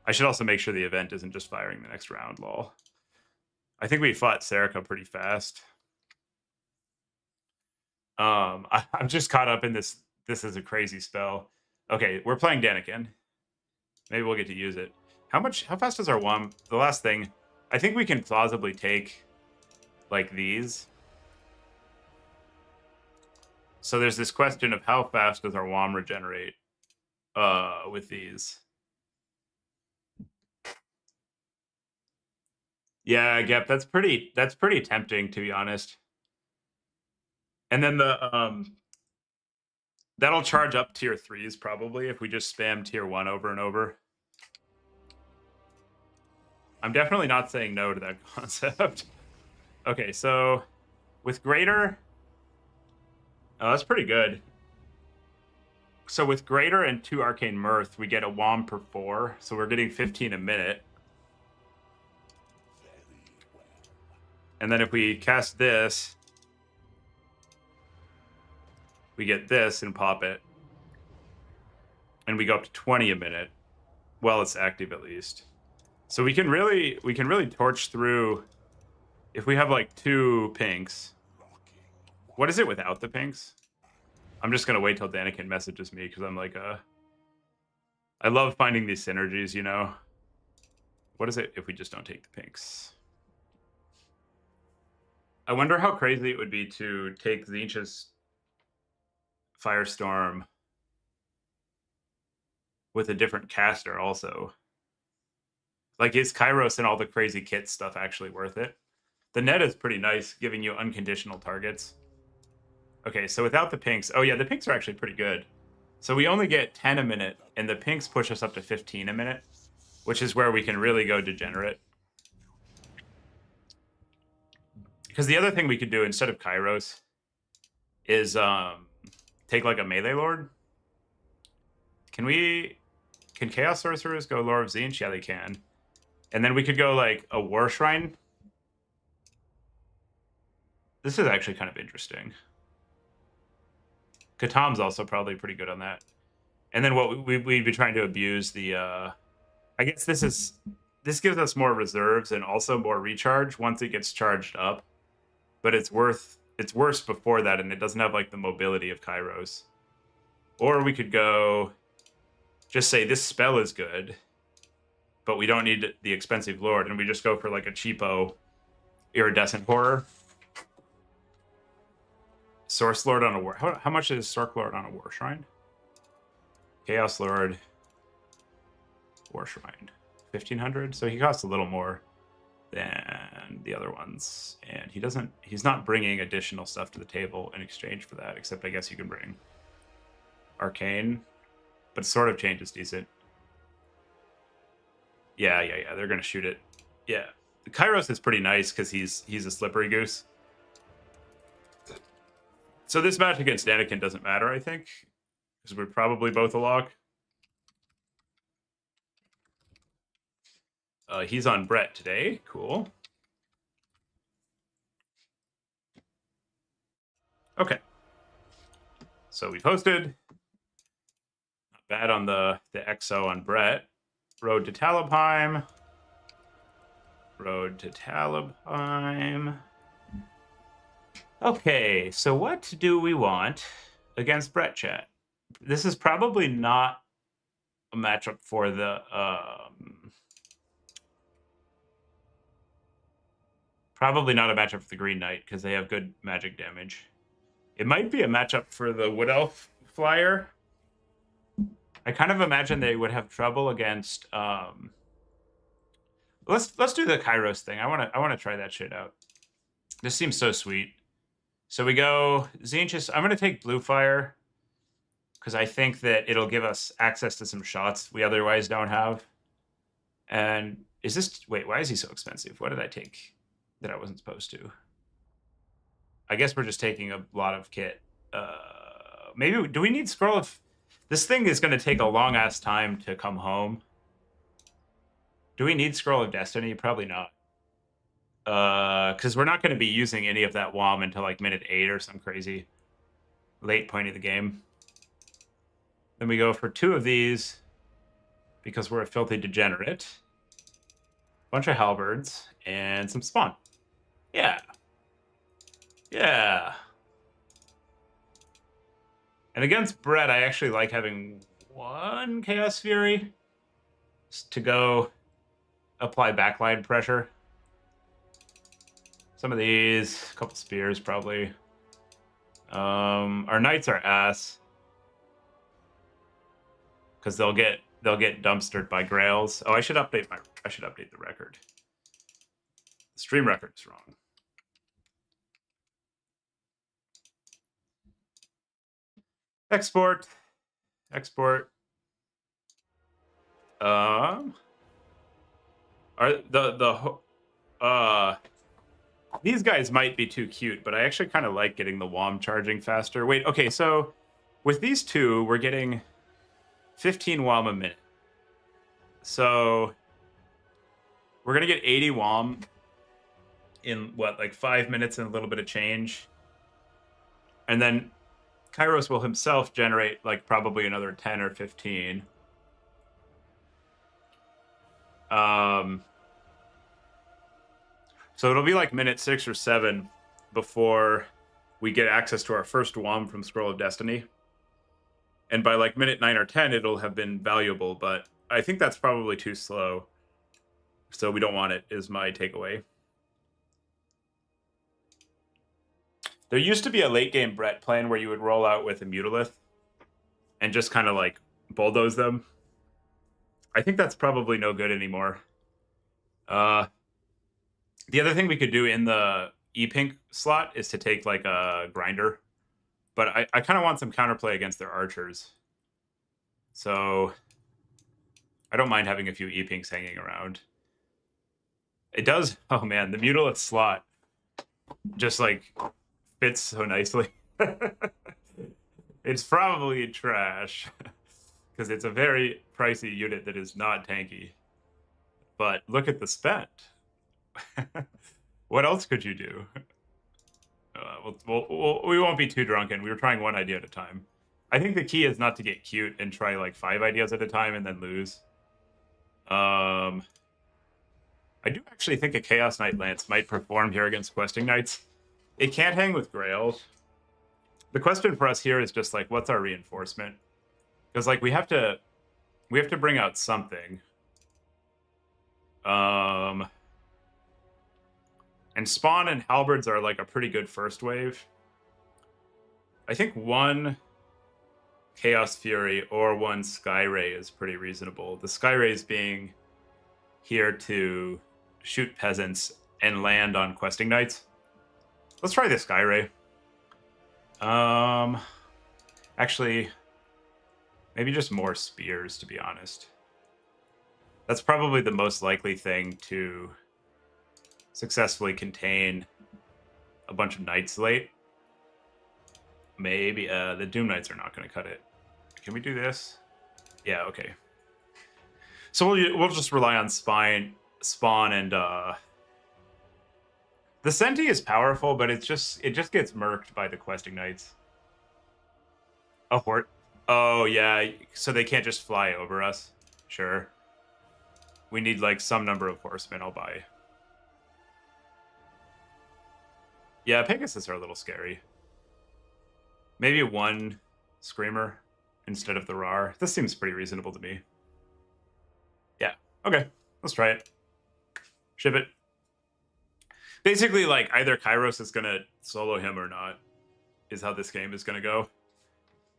I should also make sure the event isn't just firing the next round, lol. I think we fought Serica pretty fast. I'm just caught up in this. This is a crazy spell. Okay, we're playing Daniken. Maybe we'll get to use it. How fast is our WOM? The last thing, I think we can plausibly take like these. So there's this question of how fast does our WOM regenerate with these? Yeah, Gep, that's pretty tempting, to be honest. And then the that'll charge up tier 3s probably if we just spam tier 1 over and over. I'm definitely not saying no to that concept. Okay, so with greater, oh, that's pretty good. So with greater and 2 arcane mirth, we get a WOM per 4, so we're getting 15 a minute. And then if we cast this, we get this and pop it. And we go up to 20 a minute. Well, it's active at least. So we can really torch through if we have like 2 pinks. What is it without the pinks? I'm just gonna wait till Daniken messages me because I'm like I love finding these synergies, you know. What is it if we just don't take the pinks? I wonder how crazy it would be to take Tzeentch's Firestorm with a different caster also. Like, is Kairos and all the crazy kit stuff actually worth it? The net is pretty nice, giving you unconditional targets. Okay, so without the pinks... Oh, yeah, the pinks are actually pretty good. So we only get 10 a minute, and the pinks push us up to 15 a minute, which is where we can really go degenerate. Because the other thing we could do instead of Kairos is take, like, a Melee Lord. Can Chaos Sorcerers go Lore of Tzeentch? Yeah, they can. And then we could go, like, a War Shrine. This is actually kind of interesting. Katam's also probably pretty good on that. And then what we'd be trying to abuse the... I guess this gives us more reserves and also more recharge once it gets charged up. But it's worse before that, and it doesn't have, like, the mobility of Kairos. Or we could go... Just say this spell is good, but we don't need the expensive Lord, and we just go for, like, a cheapo Iridescent Horror. Source Lord on a War... How much is Sorc Lord on a War Shrine? Chaos Lord... War Shrine. 1,500? So he costs a little more than than the other ones, and he's not bringing additional stuff to the table in exchange for that, except I guess you can bring Arcane, but Sword of Change is decent. Yeah, they're gonna shoot it. Yeah, the Kairos is pretty nice because he's a slippery goose. So this match against Anakin doesn't matter, I think, because we're probably both a lock. He's on Brett today. Cool. Okay. So we've hosted. Not bad on the XO on Brett. Road to Talabheim. Road to Talabheim. Okay, so what do we want against Brett Chat? This is probably not a matchup for the probably not a matchup for the Green Knight because they have good magic damage. It might be a matchup for the Wood Elf Flyer. I kind of imagine they would have trouble against. Let's do the Kairos thing. I wanna try that shit out. This seems so sweet. So we go Tzeentch. I'm gonna take Blue Fire because I think that it'll give us access to some shots we otherwise don't have. And is this wait? Why is he so expensive? What did I take that I wasn't supposed to? I guess we're just taking a lot of kit. Maybe do we need Scroll of? This thing is going to take a long ass time to come home. Do we need Scroll of Destiny? Probably not. Because we're not going to be using any of that WOM until like minute 8 or some crazy late point of the game. Then we go for 2 of these because we're a filthy degenerate. Bunch of halberds and some spawn. Yeah. Yeah. And against Brett, I actually like having 1 Chaos Fury to go apply backline pressure. Some of these, a couple spears probably. Our knights are ass because they'll get dumpstered by grails. Oh, I should update the record. The stream record is wrong. Export. These guys might be too cute, but I actually kind of like getting the WOM charging faster. Wait, okay, so with these 2, we're getting 15 WOM a minute. So we're gonna get 80 WOM in what, like 5 minutes and a little bit of change, and then Kairos will himself generate like probably another 10 or 15. So it'll be like minute 6 or 7 before we get access to our first WOM from Scroll of Destiny. And by like minute 9 or 10, it'll have been valuable, but I think that's probably too slow. So we don't want it, is my takeaway. There used to be a late game Brett plan where you would roll out with a Mutalith and just kind of like bulldoze them. I think that's probably no good anymore. The other thing we could do in the E-Pink slot is to take like a grinder. But I kind of want some counterplay against their archers. So I don't mind having a few E-Pinks hanging around. It does, oh man, the Mutalith slot just like fits so nicely. It's probably trash because it's a very pricey unit that is not tanky. But look at the spend. What else could you do? We won't be too drunken. We were trying one idea at a time. I think the key is not to get cute and try like 5 ideas at a time and then lose. I do actually think a Chaos Knight Lance might perform here against Questing Knights. It can't hang with Grails. The question for us here is just like, what's our reinforcement? Because like we have to bring out something. And Spawn and Halberds are like a pretty good first wave. I think 1 Chaos Fury or 1 Skyray is pretty reasonable. The Skyrays being here to shoot peasants and land on questing knights. Let's try this Sky Ray. Actually, maybe just more spears, to be honest. That's probably the most likely thing to successfully contain a bunch of knights late. Maybe the Doom Knights are not going to cut it. Can we do this? Yeah, okay. So we'll just rely on spawn and the Senti is powerful, but it just gets murked by the questing knights. A horde. Oh yeah, so they can't just fly over us. Sure. We need like some number of horsemen. I'll buy. Yeah, Pegasus are a little scary. Maybe one Screamer instead of the Rar. This seems pretty reasonable to me. Yeah, okay. Let's try it. Ship it. Basically, like, either Kairos is going to solo him or not is how this game is going to go.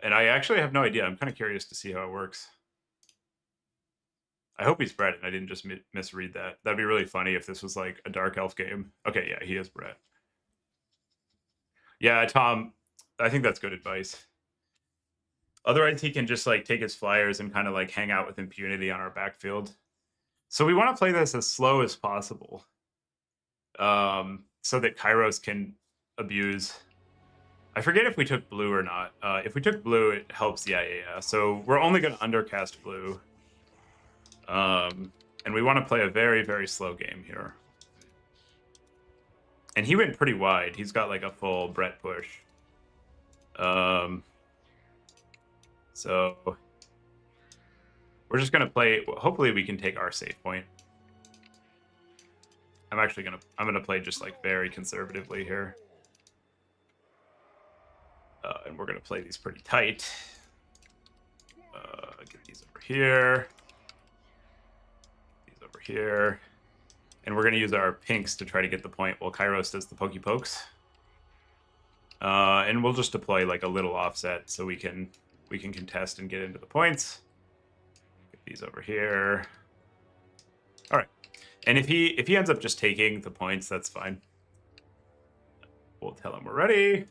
And I actually have no idea. I'm kind of curious to see how it works. I hope he's Brett and I didn't just misread that. That'd be really funny if this was like a Dark Elf game. Okay, yeah, he is Brett. Yeah, Tom, I think that's good advice. Otherwise, he can just like take his flyers and kind of like hang out with impunity on our backfield. So we want to play this as slow as possible, so that Kairos can abuse. I forget if we took blue or not. If we took blue, it helps. Yeah. So we're only going to undercast blue, and we want to play a very, very slow game here. And he went pretty wide. He's got like a full Brett push. So we're just gonna play. Hopefully, we can take our save point. I'm gonna play just like very conservatively here, and we're gonna play these pretty tight. Get these over here. These over here. And we're going to use our pinks to try to get the point while Kairos does the pokey pokes. And we'll just deploy like a little offset so we can contest and get into the points. Get these over here. All right. And if he ends up just taking the points, that's fine. We'll tell him we're ready.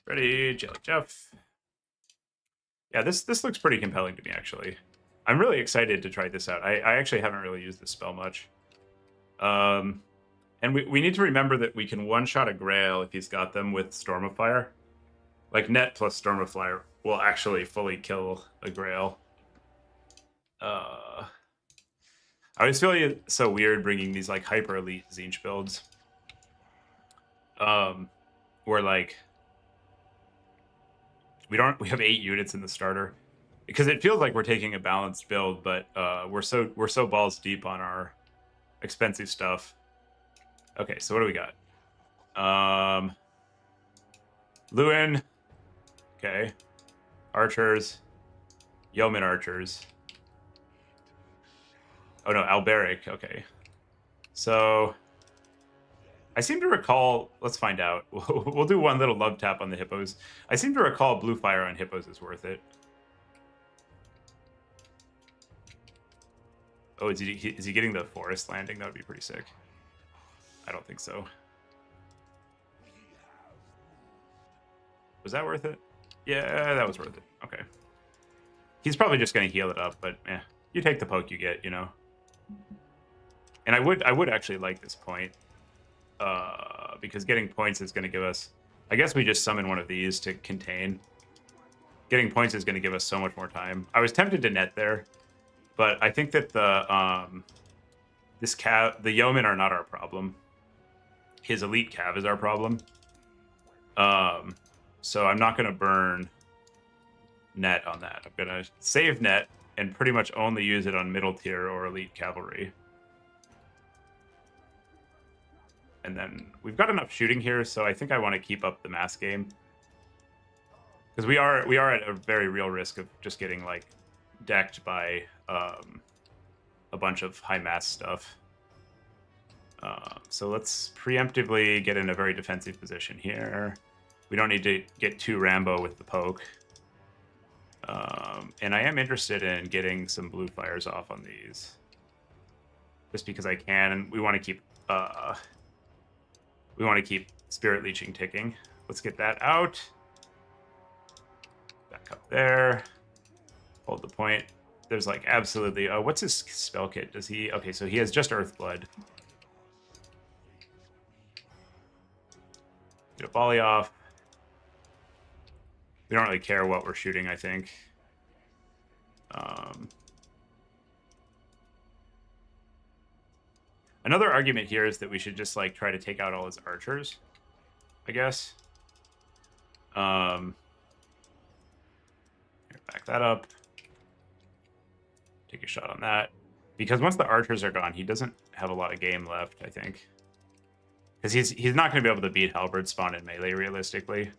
Ready, Jelly Jeff. Yeah, this looks pretty compelling to me, actually. I'm really excited to try this out. I actually haven't really used this spell much. And we need to remember that we can one-shot a Grail if he's got them with Storm of Fire. Like, net plus Storm of Fire will actually fully kill a Grail. I always feel like it's so weird bringing these, like, hyper-elite Tzeentch builds. Where, like, we have 8 units in the starter. Because it feels like we're taking a balanced build, but we're so balls deep on our expensive stuff. Okay, so what do we got? Lewin. Okay. Archers. Yeoman archers. Oh no, Alberic. Okay. So I seem to recall, let's find out. We'll do one little love tap on the hippos. I seem to recall blue fire on hippos is worth it. Oh, is he getting the forest landing? That would be pretty sick. I don't think so. Was that worth it? Yeah, that was worth it. Okay. He's probably just going to heal it up, but you take the poke you get, you know. And I would actually like this point, because getting points is going to give us. I guess we just summon one of these to contain. Getting points is going to give us so much more time. I was tempted to net there. But I think that the yeomen are not our problem. His elite cav is our problem. So I'm not going to burn net on that. I'm going to save net and pretty much only use it on middle tier or elite cavalry. And then we've got enough shooting here, so I think I want to keep up the mass game. Because we are at a very real risk of just getting like decked by a bunch of high mass stuff. So let's preemptively get in a very defensive position here. We don't need to get too Rambo with the poke. And I am interested in getting some blue fires off on these. Just because I can, and we want to keep we want to keep Spirit Leeching ticking. Let's get that out. Back up there. Hold the point. There's like absolutely... what's his spell kit? Does he... Okay, so he has just Earthblood. Get a volley off. We don't really care what we're shooting, I think. Another argument here is that we should just like try to take out all his archers, I guess. Here, back that up. Take a shot on that. Because once the archers are gone, he doesn't have a lot of game left, I think. Because he's not going to be able to beat Halberd spawn in melee realistically.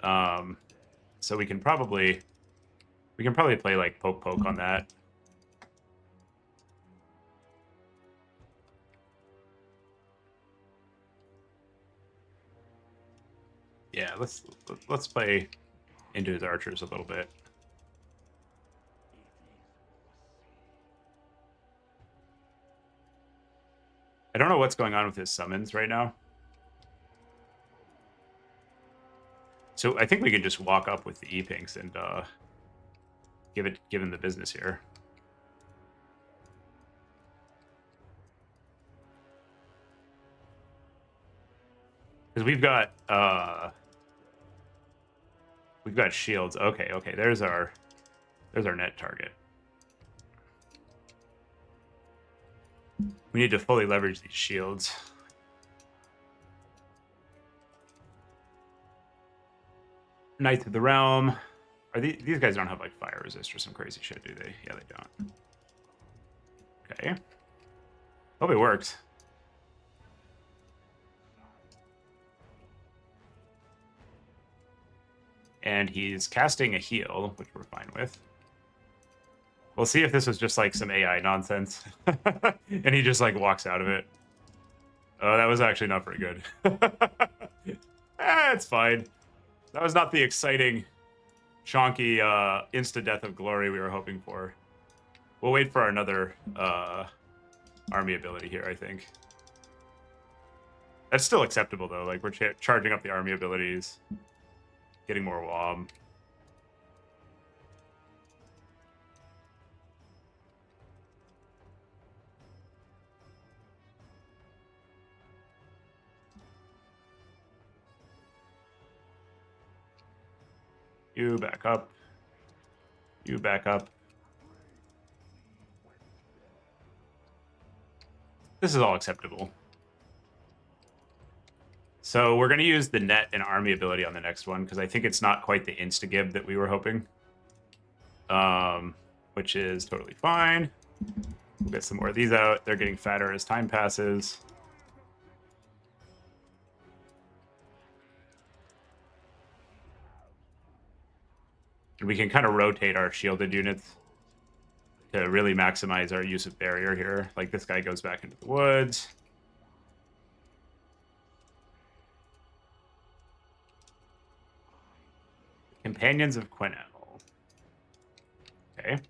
So we can probably play like poke on that. Yeah, let's play into his archers a little bit. I don't know what's going on with his summons right now. So I think we can just walk up with the E-Pinks and give him the business here. Because we've got shields. Okay, there's our net target. We need to fully leverage these shields. Knights of the Realm. Are these guys don't have like fire resist or some crazy shit, do they? Yeah, they don't. Okay. Hope it works. And he's casting a heal, which we're fine with. We'll see if this was just like some AI nonsense. And he just like walks out of it. Oh, that was actually not very good. It's fine. That was not the exciting, chonky, insta-death of glory we were hoping for. We'll wait for another army ability here, I think. That's still acceptable, though. Like, we're charging up the army abilities. Getting more WOM. You back up. You back up. This is all acceptable. So we're going to use the net and army ability on the next one, because I think it's not quite the insta-give that we were hoping. Which is totally fine. We'll get some more of these out. They're getting fatter as time passes. And we can kind of rotate our shielded units to really maximize our use of barrier here. Like, this guy goes back into the woods. Companions of Quenelle. Okay. Get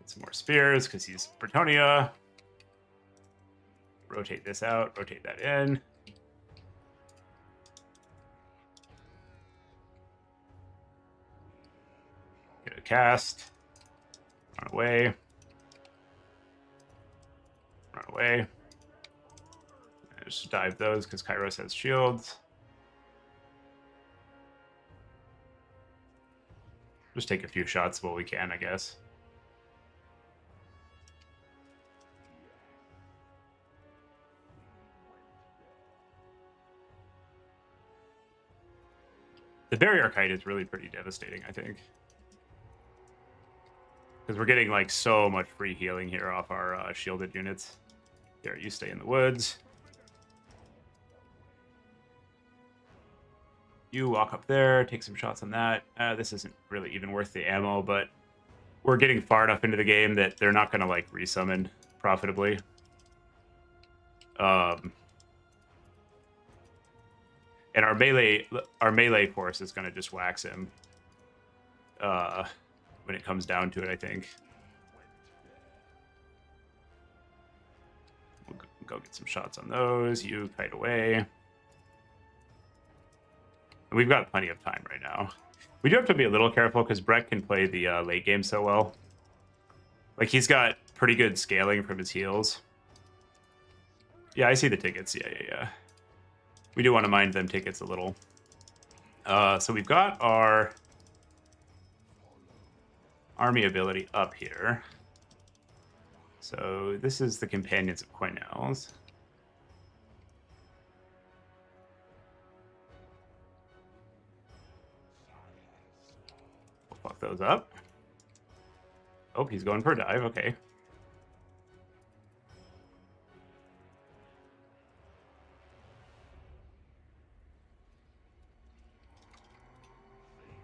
some more spears, because he's Bretonia. Rotate this out, rotate that in. Get a cast. Run away. Run away. And just dive those, because Kairos has shields. Just take a few shots while we can, I guess. The barrier kite is really pretty devastating, I think. Because we're getting like so much free healing here off our shielded units. There, you stay in the woods. You walk up there, take some shots on that. This isn't really even worth the ammo, but we're getting far enough into the game that they're not going to like resummon profitably. And our melee force is going to just wax him when it comes down to it, I think. Go get some shots on those. You kite away. And we've got plenty of time right now. We do have to be a little careful because Brett can play the late game so well. Like, he's got pretty good scaling from his heals. Yeah, I see the tickets. Yeah. We do want to mind them tickets a little. So we've got our army ability up here. So this is the Companions of Quenelles. We'll fuck those up. Oh, he's going for a dive. Okay.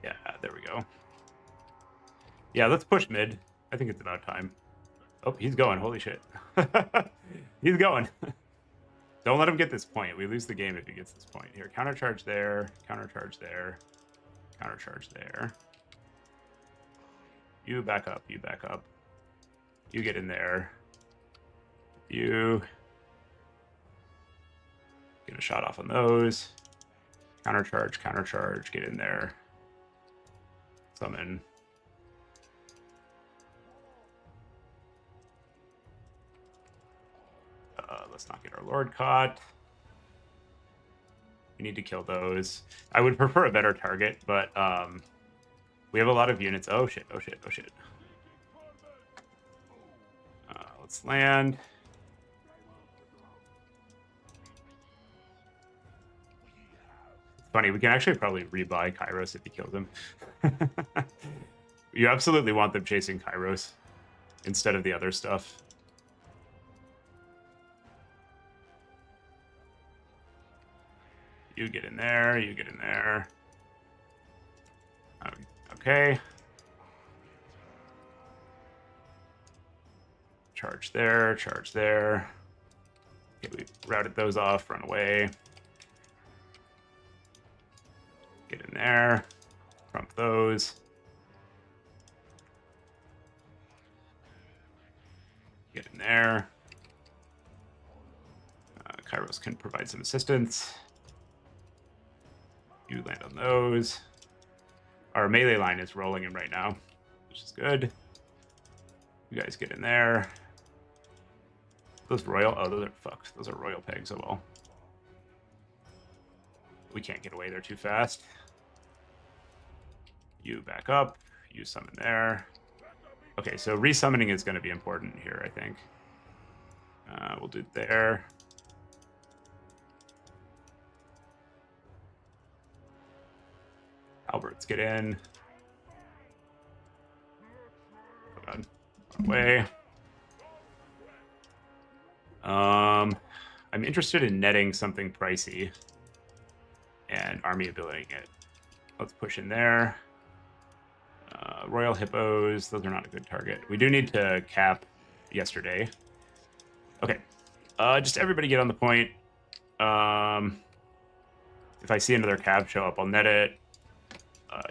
Yeah, there we go. Yeah, let's push mid. I think it's about time. Oh, he's going. Holy shit. He's going. Don't let him get this point. We lose the game if he gets this point. Here, countercharge there, countercharge there, countercharge there. You back up, you back up. You get in there. You get a shot off on those. Countercharge, countercharge, get in there. Summon. Let's not get our Lord caught. We need to kill those. I would prefer a better target, but we have a lot of units. Oh shit, oh shit, oh shit. Let's land. It's funny, we can actually probably rebuy Kairos if he kills him. You absolutely want them chasing Kairos instead of the other stuff. You get in there, you get in there. Okay. Charge there, charge there. Okay, we routed those off, run away. Get in there, crump those. Get in there. Kairos can provide some assistance. You land on those. Our melee line is rolling in right now, which is good. You guys get in there. Those royal, oh, those are fucked. Those are royal pegs, oh well. We can't get away there too fast. You back up. You summon there. Okay, so resummoning is going to be important here, I think. We'll do it there. Alberts get in. Oh god. Run away. I'm interested in netting something pricey and army abilitying it. Let's push in there. Royal Hippos, those are not a good target. We do need to cap yesterday. Okay. Just everybody get on the point. If I see another cab show up, I'll net it.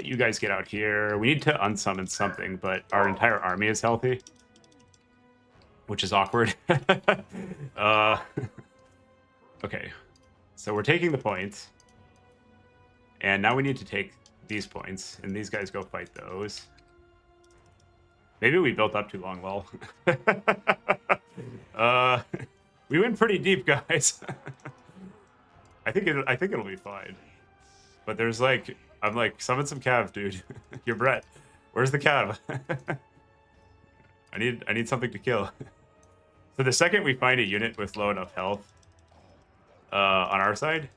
You guys get out here. We need to unsummon something, but our entire army is healthy, which is awkward. Okay, so we're taking the points, and now we need to take these points, and these guys go fight those. Maybe we built up too long, lol. We went pretty deep, guys. I think it'll be fine. But there's like, I'm like, summon some cav, dude. You're Brett. Where's the cav? I need something to kill. So the second we find a unit with low enough health on our side,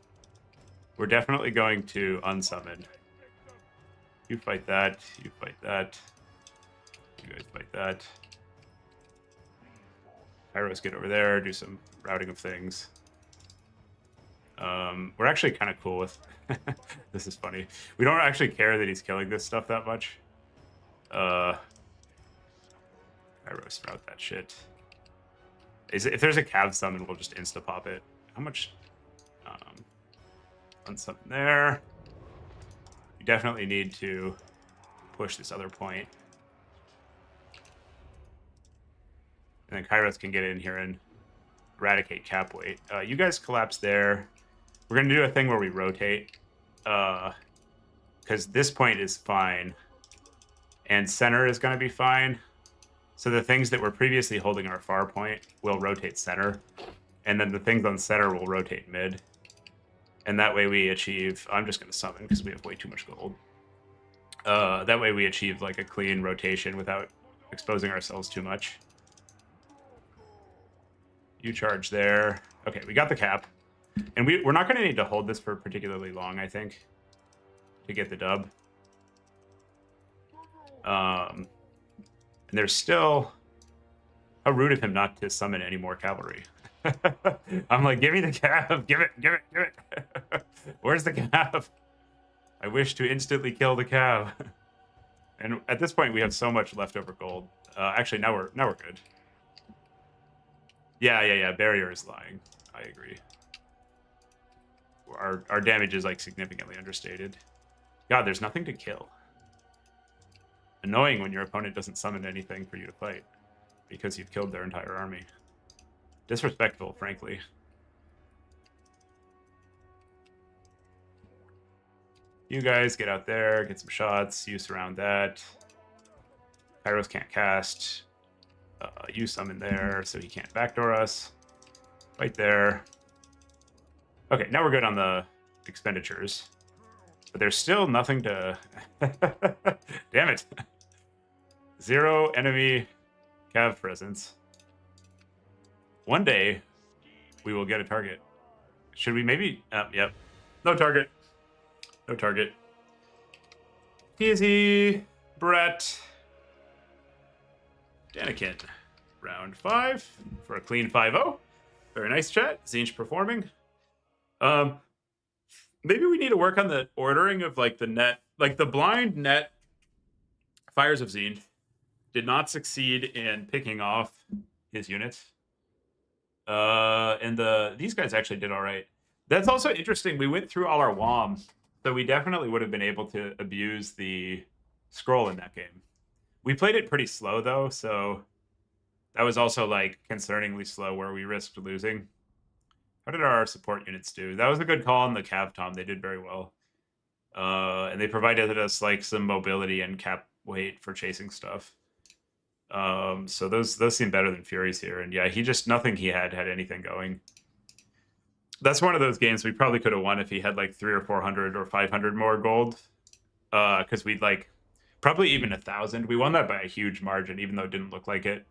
we're definitely going to unsummon. You fight that. You fight that. You guys fight that. Kairos get over there, do some routing of things. We're actually kind of cool with... This is funny. We don't actually care that he's killing this stuff that much. Kairos, route that shit. If there's a cav summon, we'll just insta-pop it. How much... unsummon there. You definitely need to push this other point. And then Kairos can get in here and eradicate cap weight. You guys collapse there. We're going to do a thing where we rotate. Because this point is fine. And center is going to be fine. So the things that were previously holding our far point will rotate center. And then the things on center will rotate mid. And that way we achieve... I'm just going to summon because we have way too much gold. That way we achieve like a clean rotation without exposing ourselves too much. You charge there. Okay, we got the cap. And we're not going to need to hold this for particularly long, I think, to get the dub. And there's still... How rude of him not to summon any more cavalry. I'm like, give me the cav. Give it. Where's the cav? I wish to instantly kill the cav. And at this point, we have so much leftover gold. Actually, now we're good. Yeah. Barrier is lying. I agree. Our damage is like significantly understated. God, there's nothing to kill. Annoying when your opponent doesn't summon anything for you to fight because you've killed their entire army. Disrespectful, frankly. You guys get out there, get some shots. You surround that. Kairos can't cast. You summon there, so he can't backdoor us. Right there. Okay, now we're good on the expenditures. But there's still nothing to... Damn it. 0 enemy cav presence. One day, we will get a target. Should we maybe... yep. No target. No target. Easy. Brett. Danikin. Round 5 for a clean 5-0. Very nice chat. Tzeentch performing. Maybe we need to work on the ordering of like the net. Like the blind net Fires of Tzeentch did not succeed in picking off his units. And these guys actually did all right. That's also interesting. We went through all our WOM, so we definitely would have been able to abuse the scroll in that game. We played it pretty slow, though, so that was also, like, concerningly slow where we risked losing. How did our support units do? That was a good call on the Cav Tom. They did very well. And they provided us, like, some mobility and cap weight for chasing stuff. So those seem better than Fury's here. And yeah, nothing he had anything going. That's one of those games we probably could have won if he had like 300 or 400 or 500 more gold. Because we'd like probably even 1,000. We won that by a huge margin, even though it didn't look like it.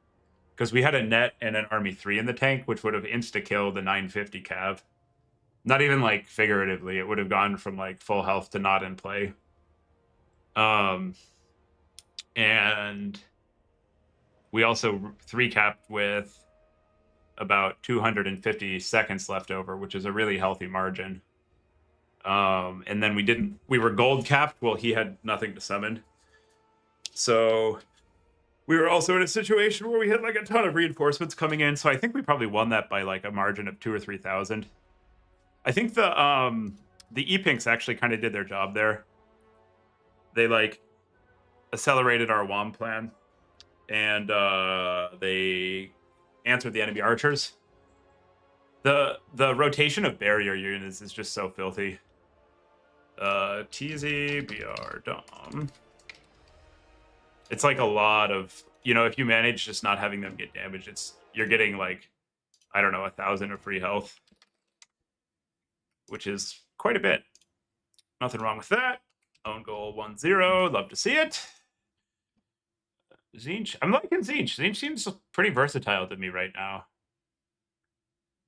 Because we had a net and an army 3 in the tank, which would have insta-killed the 950 cav. Not even like figuratively. It would have gone from like full health to not in play. And we also 3-capped with about 250 seconds left over, which is a really healthy margin. And then we were gold capped while he had nothing to summon. So we were also in a situation where we had like a ton of reinforcements coming in. So I think we probably won that by like a margin of 2,000 or 3,000. I think the E-Pinks actually kind of did their job there. They like accelerated our WOM plan. And they answered the enemy archers. The rotation of barrier units is just so filthy. TZ, BR, Dom. It's like a lot of, if you manage just not having them get damaged, you're getting like, I don't know, 1,000 of free health. Which is quite a bit. Nothing wrong with that. Own goal 1-0. Love to see it. Tzeentch. I'm liking Tzeentch. Tzeentch seems pretty versatile to me right now.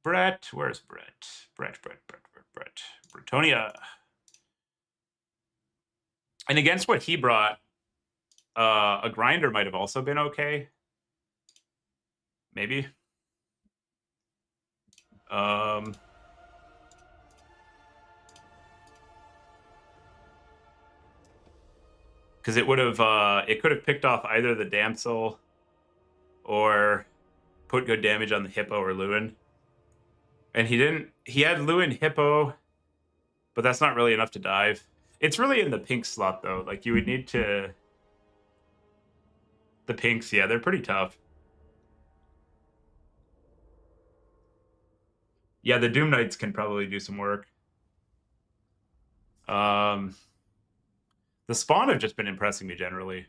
Brett. Where's Brett? Brett. Bretonia. And against what he brought, a grinder might have also been okay. Maybe. Because it would have, it could have picked off either the Damsel or put good damage on the Hippo or Lewin. And he didn't, he had Lewin Hippo, but that's not really enough to dive. It's really in the pink slot, though. Like, you would need to, the pinks, yeah, they're pretty tough. Yeah, the Doom Knights can probably do some work. The Spawn have just been impressing me generally.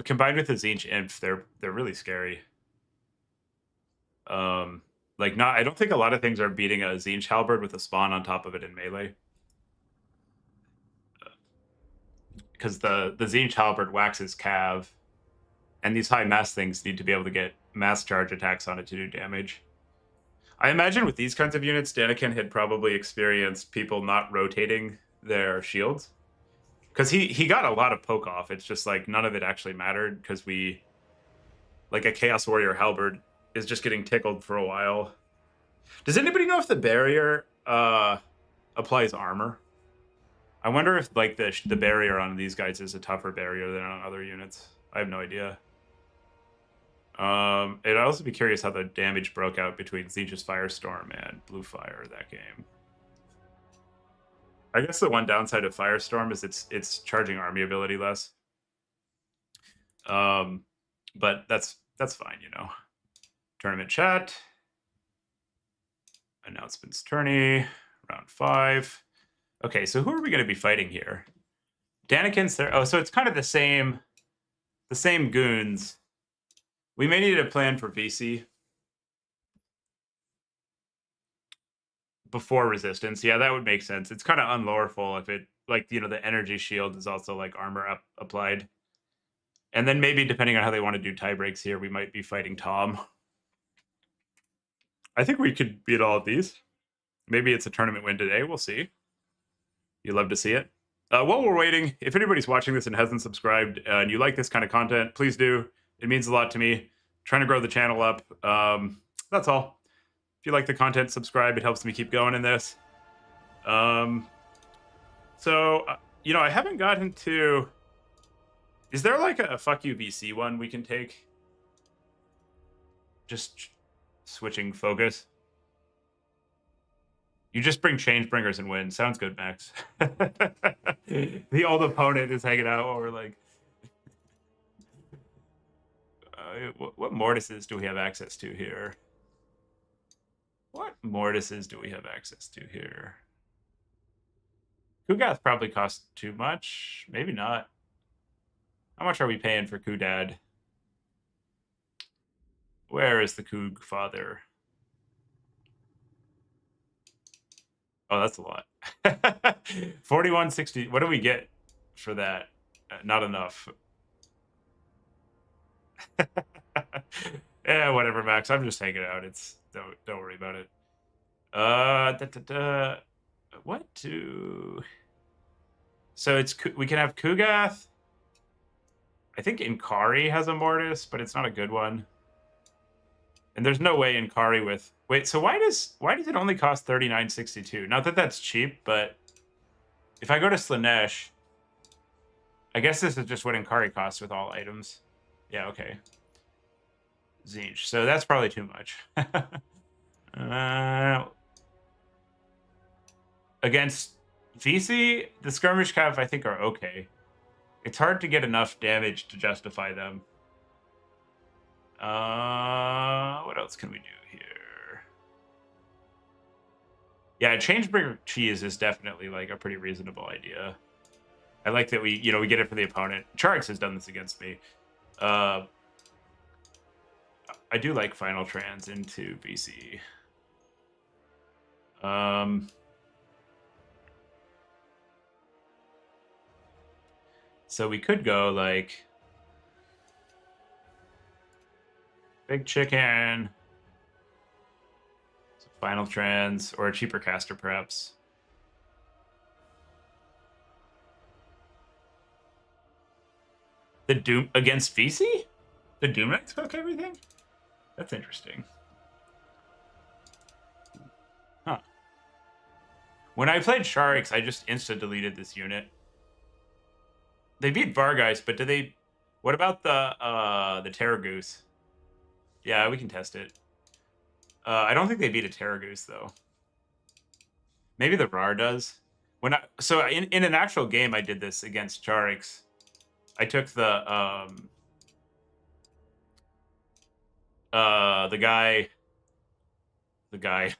Combined with the Tzeentch Imp, they're really scary. Like not, I don't think a lot of things are beating a Tzeentch Halberd with a Spawn on top of it in melee. Because the Tzeentch Halberd waxes Cav, and these high mass things need to be able to get mass charge attacks on it to do damage. I imagine with these kinds of units, Daniken had probably experienced people not rotating their shields. Because he got a lot of poke off. It's just like none of it actually mattered because we, like a Chaos Warrior Halberd, is just getting tickled for a while. Does anybody know if the barrier applies armor? I wonder if like the barrier on these guys is a tougher barrier than on other units. I have no idea. I'd also be curious how the damage broke out between Tzeentch's Firestorm and Blue Fire that game. I guess the one downside of Firestorm is it's charging army ability less. But that's fine, you know. Tournament chat. Announcements tourney. Round 5. Okay, so who are we going to be fighting here? Daniken's there. Oh, so it's kind of the same goons. We may need a plan for VC before resistance. Yeah, that would make sense. It's kind of unloreful if it, like, you know, the energy shield is also like armor applied. And then maybe depending on how they want to do tie breaks here, we might be fighting Tom. I think we could beat all of these. Maybe it's a tournament win today. We'll see. You love to see it. While we're waiting, if anybody's watching this and hasn't subscribed and you like this kind of content, please do. It means a lot to me. Trying to grow the channel up. That's all. If you like the content, subscribe. It helps me keep going in this. You know, I haven't gotten to... Is there like a fuck you VC one we can take? Just switching focus. You just bring change bringers and win. Sounds good, Max. The old opponent is hanging out while we're like... what mortises do we have access to here? What mortises do we have access to here? Kugath probably costs too much. Maybe not. How much are we paying for Kudad? Where is the Coog father? Oh, that's a lot. 4160. What do we get for that? Not enough. Yeah, whatever, Max. I'm just hanging out. It's don't worry about it. What do? So it's we can have Kugath. I think Inkari has a Mortis, but it's not a good one. And there's no way Inkari with... Wait, so why does it only cost 39.62? Not that that's cheap, but if I go to Slaanesh, I guess this is just what Inkari costs with all items. Yeah, okay. Tzeentch. So that's probably too much. Against VC, the Skirmish Cav I think are okay. It's hard to get enough damage to justify them. What else can we do here? Yeah, Changebringer Cheese is definitely like a pretty reasonable idea. I like that we get it for the opponent. Charix has done this against me. I do like Final Trans into VC. So we could go like Big Chicken, Final Trans, or a cheaper caster perhaps. The Doom against VC? The Doom Knights cook everything? That's interesting. Huh. When I played Charix, I just insta-deleted this unit. They beat Vargeist, but do they... What about the Terror Goose? Yeah, we can test it. I don't think they beat a Terror Goose, though. Maybe the Rar does. So in an actual game, I did this against Charix. I took the guy the guy.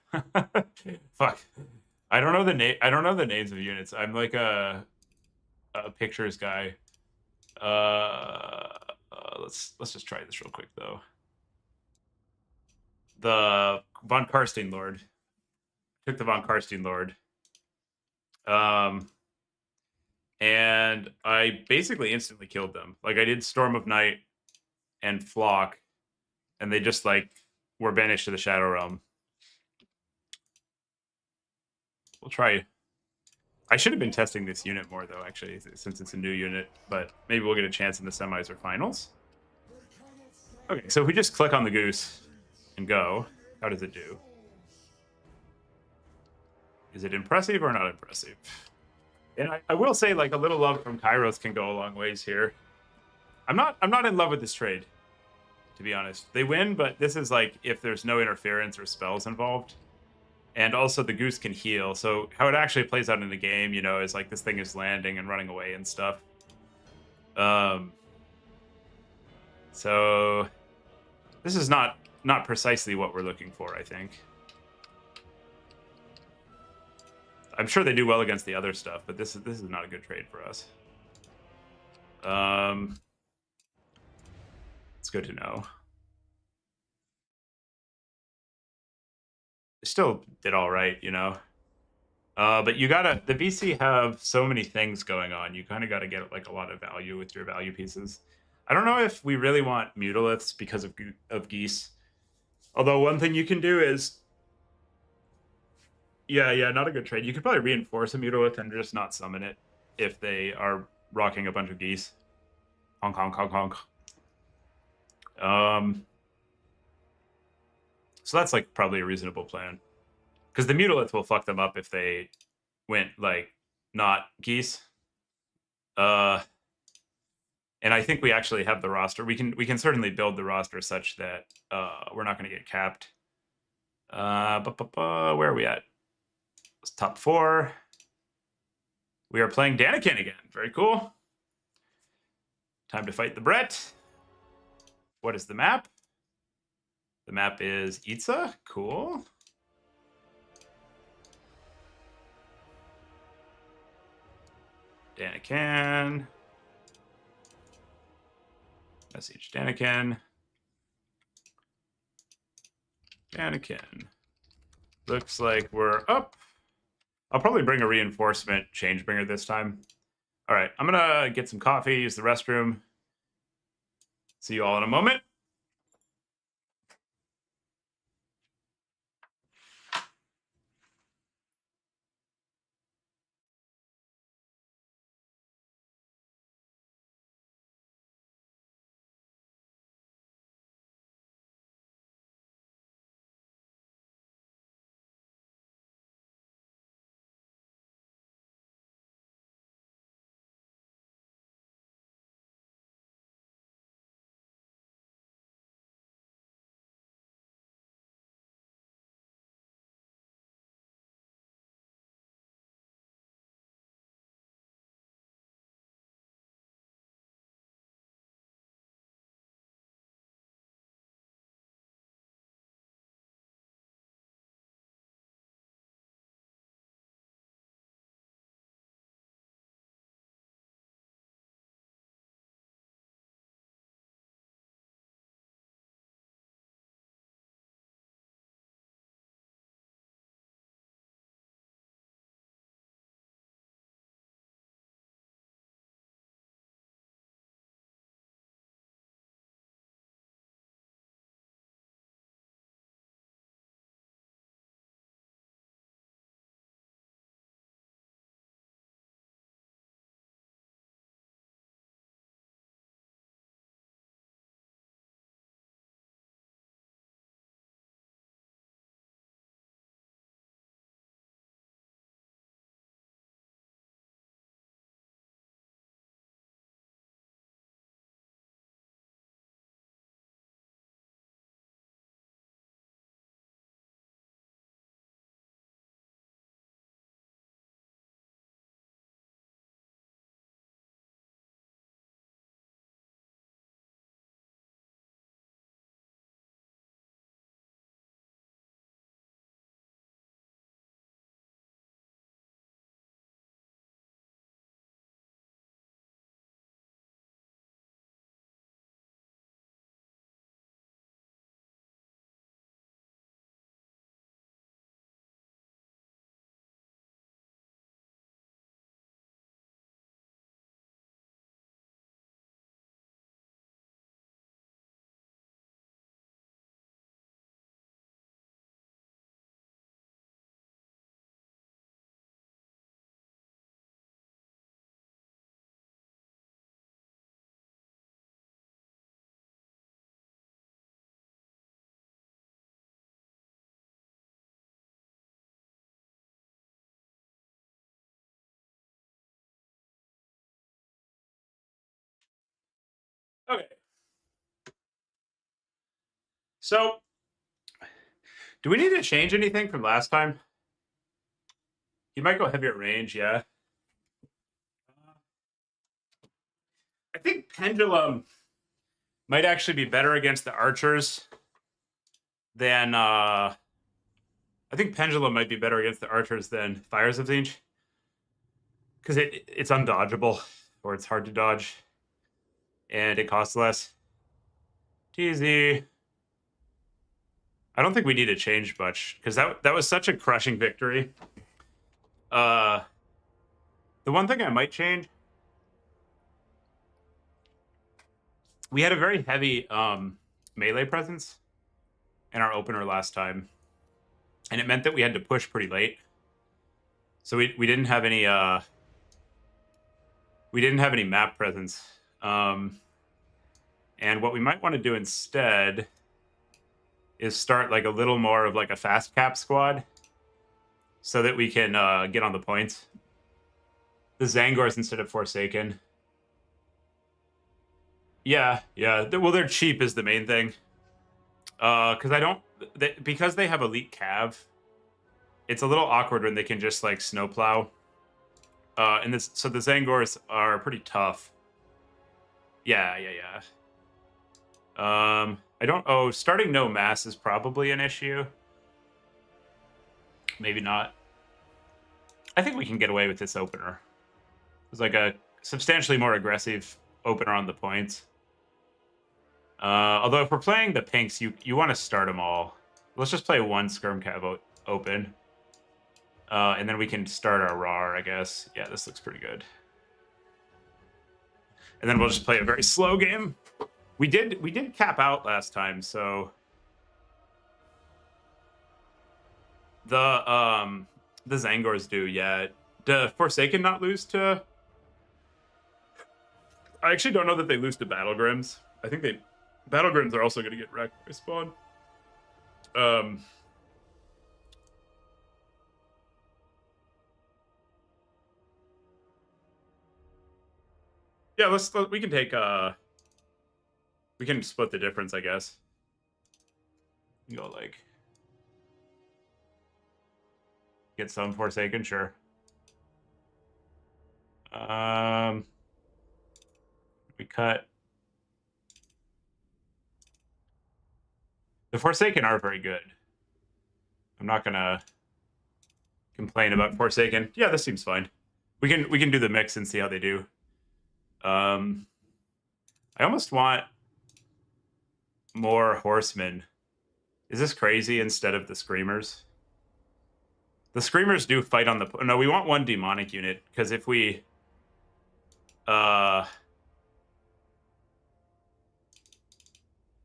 Fuck. I don't know the name. I don't know the names of units. I'm like a pictures guy. Let's just try this real quick though. The von Karstein Lord. Took the von Karstein Lord. And I basically instantly killed them. Like I did Storm of Night and Flock, and they just like were banished to the Shadow Realm. We'll try. I should have been testing this unit more though, actually, since it's a new unit. But maybe we'll get a chance in the semis or finals. Okay, so if we just click on the goose and go, how does it do? Is it impressive or not impressive? And I will say, like, a little love from Kairos can go a long ways here. I'm not in love with this trade, to be honest. They win, but this is like if there's no interference or spells involved. And also the goose can heal. So how it actually plays out in the game, you know, is like this thing is landing and running away and stuff. So this is not precisely what we're looking for, I think. I'm sure they do well against the other stuff, but this is not a good trade for us. It's good to know. Still did all right, you know. But you gotta, the VC have so many things going on. You kind of got to get like a lot of value with your value pieces. I don't know if we really want Mutaliths because of geese. Although one thing you can do is, yeah, not a good trade. You could probably reinforce a Mutalith and just not summon it if they are rocking a bunch of geese. Honk, honk, honk, honk. So that's like probably a reasonable plan. Because the Mutalith will fuck them up if they went like not geese. And I think we actually have the roster. We can certainly build the roster such that we're not going to get capped. Where are we at? It's top 4. We are playing Daniken again. Very cool. Time to fight the Brett. What is the map? The map is Itza. Cool. Daniken. Message Daniken. Daniken. Looks like we're up. I'll probably bring a reinforcement Changebringer this time. All right, I'm gonna get some coffee, use the restroom. See you all in a moment. So, do we need to change anything from last time? He might go heavier range, yeah. I think Pendulum might actually be better against the archers than I think Pendulum might be better against the archers than Fires of Tzeentch. Because it's undodgeable, or it's hard to dodge. And it costs less. TZ. I don't think we need to change much, because that was such a crushing victory. The one thing I might change, we had a very heavy melee presence in our opener last time, and it meant that we had to push pretty late. So we didn't have any map presence. And what we might want to do instead is start like a little more of like a fast cap squad, so that we can get on the points. The Zangors instead of Forsaken. Yeah. Well, they're cheap is the main thing. Because because they have elite cav, it's a little awkward when they can just like snowplow. So the Zangors are pretty tough. Yeah. Starting no mass is probably an issue. Maybe not. I think we can get away with this opener. It's like a substantially more aggressive opener on the points. Although if we're playing the pinks, you want to start them all. Let's just play one skirm cav open. And then we can start our RAR, I guess. Yeah, this looks pretty good. And then we'll just play a very slow game. We did cap out last time, so the Zangors do, yeah. The Forsaken not lose to? I actually don't know that they lose to Battlegrims. I think Battlegrims are also going to get wrecked by spawn. Yeah, we can take we can split the difference, I guess. You go like get some Forsaken, sure. We cut. The Forsaken are very good. I'm not gonna complain about Forsaken. Yeah, this seems fine. We can do the mix and see how they do. I almost want more horsemen. Is this crazy instead of the Screamers? The Screamers do fight on the... No, we want one demonic unit, because if we...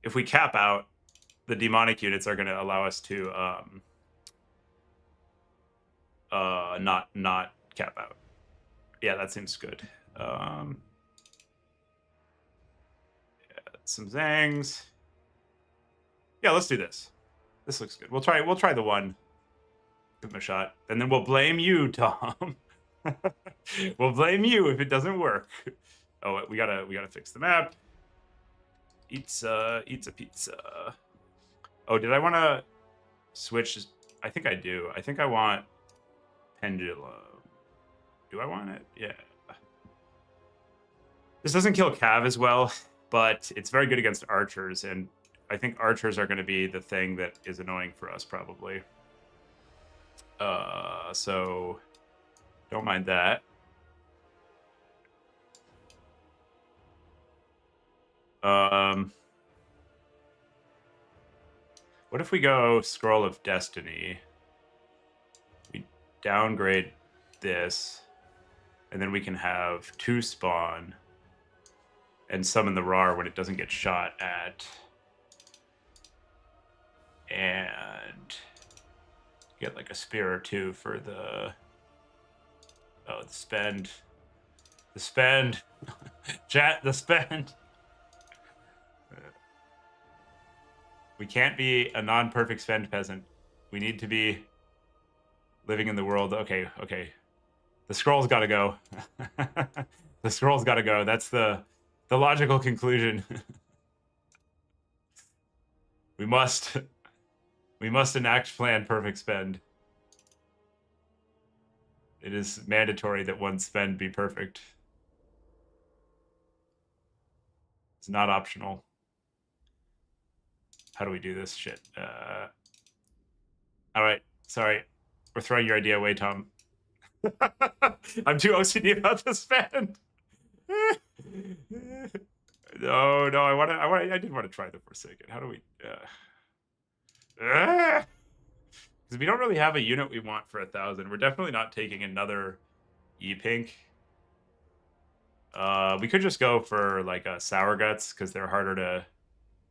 if we cap out, the demonic units are going to allow us to not cap out. Yeah, that seems good. Yeah, some Zangs. Yeah, let's do this. This looks good. We'll try the one. Give him a shot. And then we'll blame you, Tom. We'll blame you if it doesn't work. Oh, we gotta fix the map. Eats a pizza. Oh, did I want to switch? I think I do. I think I want Pendulum. Do I want it? Yeah. This doesn't kill Cav as well, but it's very good against archers, and I think archers are going to be the thing that is annoying for us, probably. So don't mind that. What if we go Scroll of Destiny? We downgrade this, and then we can have 2 spawn and summon the RAR when it doesn't get shot at. And get like a spear or 2 for the... Oh, the spend. The spend. Chat, the spend. We can't be a non-perfect spend peasant. We need to be living in the world. Okay. The scroll's got to go. The scroll's got to go. That's the logical conclusion. We must enact plan perfect spend. It is mandatory that one spend be perfect. It's not optional. How do we do this shit? All right, sorry. We're throwing your idea away, Tom. I'm too OCD about the spend. No, I did want to try the Forsaken. How do we? Because we don't really have a unit we want for 1,000. We're definitely not taking another E-Pink. We could just go for like a Sour Guts because they're harder to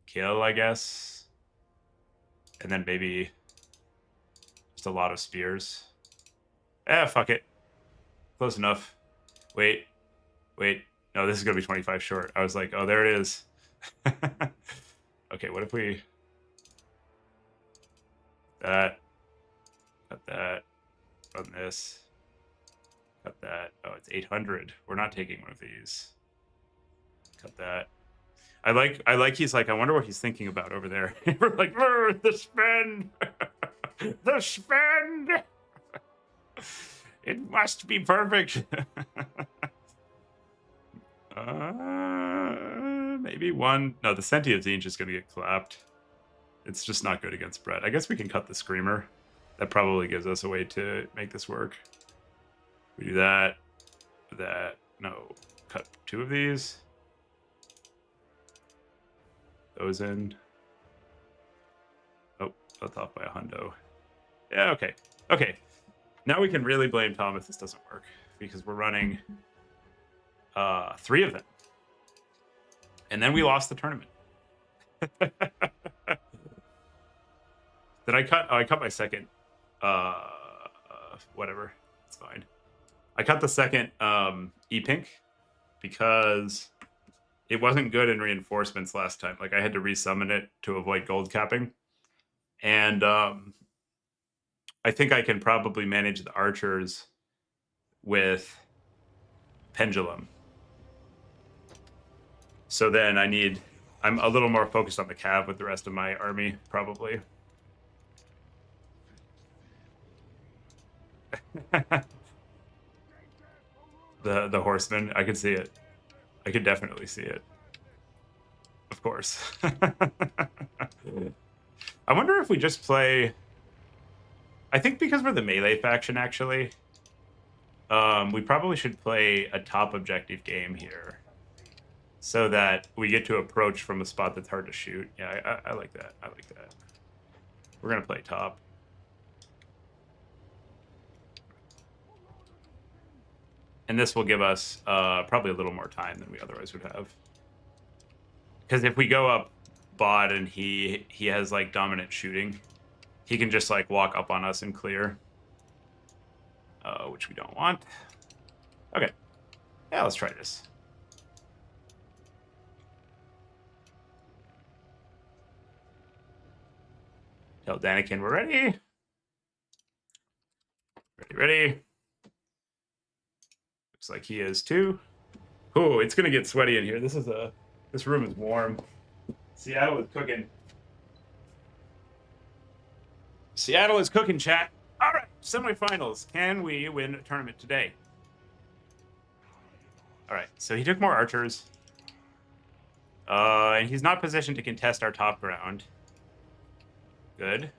kill, I guess. And then maybe just a lot of spears. Fuck it. Close enough. Wait. No, this is going to be 25 short. I was like, oh, there it is. Okay, what if we... That. Cut that. Run this. Cut that. Oh, it's 800. We're not taking one of these. Cut that. I like he's like, I wonder what he's thinking about over there. We're like, the spend! The spend! It must be perfect. Maybe one. No, the Sentient Tzeentch is going to get clapped. It's just not good against Brett. I guess we can cut the Screamer. That probably gives us a way to make this work. We do that. That. No. Cut 2 of these. Those in. Oh, that's off by a hundo. Yeah, okay. Okay. Now we can really blame Tom if this doesn't work. Because we're running 3 of them. And then we lost the tournament. Did I cut? Oh, I cut my second. Whatever. It's fine. I cut the second E-Pink because it wasn't good in reinforcements last time. Like, I had to resummon it to avoid gold capping. And I think I can probably manage the archers with Pendulum. So then I'm a little more focused on the cav with the rest of my army, probably. The horseman, I could see it. I could definitely see it. Of course. I wonder if we just play... I think because we're the melee faction, actually, we probably should play a top objective game here so that we get to approach from a spot that's hard to shoot. Yeah, I like that. I like that. We're going to play top. And this will give us probably a little more time than we otherwise would have. Because if we go up bot and he has, like, dominant shooting, he can just, like, walk up on us and clear. Which we don't want. Okay. Yeah, let's try this. Tell Danikin we're ready. Ready. Looks like he is too. Oh, it's gonna get sweaty in here. This room is warm. Seattle is cooking. Seattle is cooking, chat. All right, semifinals. Can we win a tournament today? All right, so he took more archers. And he's not positioned to contest our top ground. Good.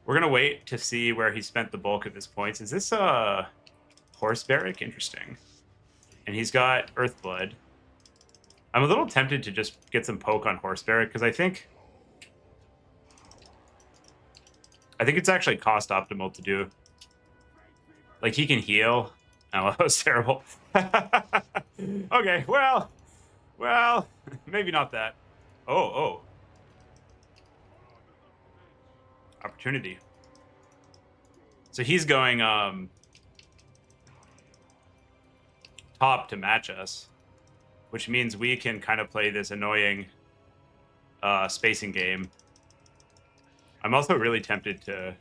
We're going to wait to see where he spent the bulk of his points. Is this a horse barrack? Interesting. And he's got Earthblood. I'm a little tempted to just get some poke on horse barrack because I think it's actually cost optimal to do. Like, he can heal. Oh, that was terrible. Okay, well, maybe not that. Oh. Opportunity. So he's going top to match us, which means we can kind of play this annoying spacing game. I'm also really tempted to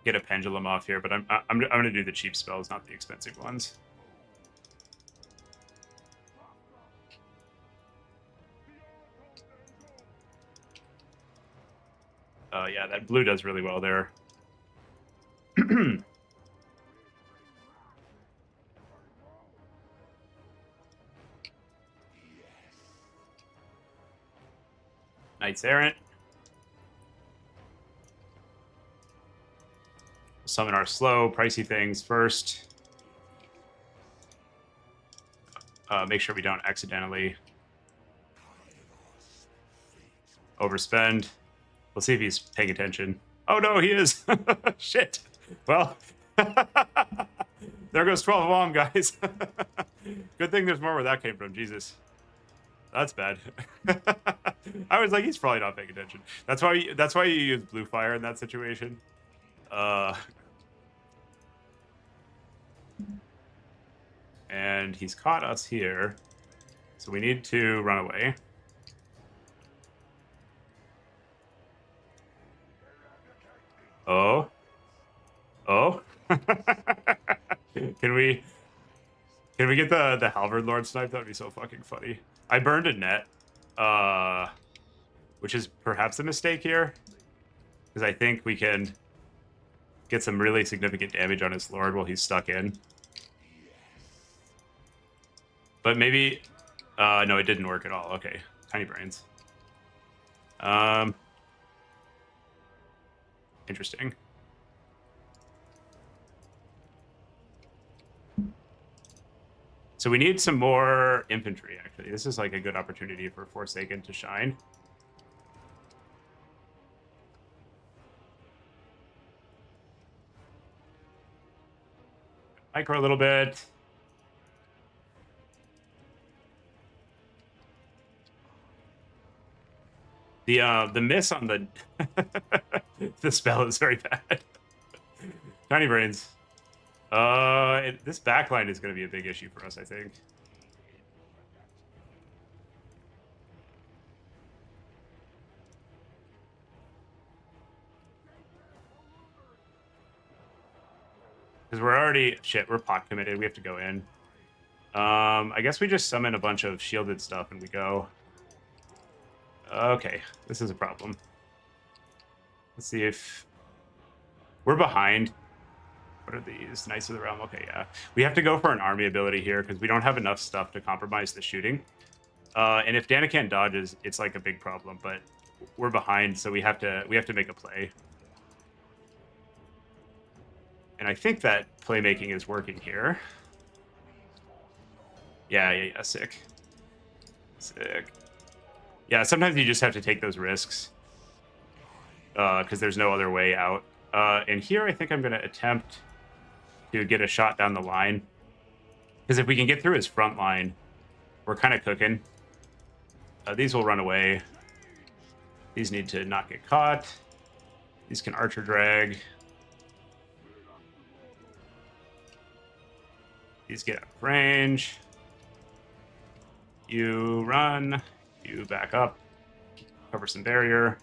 get a pendulum off here, but I'm going to do the cheap spells, not the expensive ones. Yeah, that blue does really well there. Knights Errant. Summon our slow, pricey things first. Make sure we don't accidentally overspend. We'll see if he's paying attention. Oh no, he is. Shit. Well, there goes 12 of them, guys. Good thing there's more where that came from. Jesus, that's bad. I was like, he's probably not paying attention. That's why you use blue fire in that situation. And he's caught us here, so we need to run away. Oh. Can we get the Halberd Lord snipe? That'd be so fucking funny. I burned a net, which is perhaps a mistake here, because I think we can get some really significant damage on his Lord while he's stuck in. But maybe, no, it didn't work at all. Okay, tiny brains. Interesting. So we need some more infantry, actually. This is like a good opportunity for Forsaken to shine. Micro a little bit. The miss on the the spell is very bad. Tiny brains. This backline is going to be a big issue for us, I think. Because we're already we're pot committed. We have to go in. I guess we just summon a bunch of shielded stuff and we go. Okay, this is a problem. Let's see if we're behind. What are these? Knights of the Realm. Okay, yeah. We have to go for an army ability here because we don't have enough stuff to compromise the shooting. And if Danican dodges, it's like a big problem. But we're behind, so we have to make a play. And I think that playmaking is working here. Yeah, sick. Yeah, sometimes you just have to take those risks because there's no other way out. And here I think I'm going to attempt to get a shot down the line. Because if we can get through his front line, we're kind of cooking. These will run away. These need to not get caught. These can archer drag. These get out of range. You run. You back up. Cover some barrier.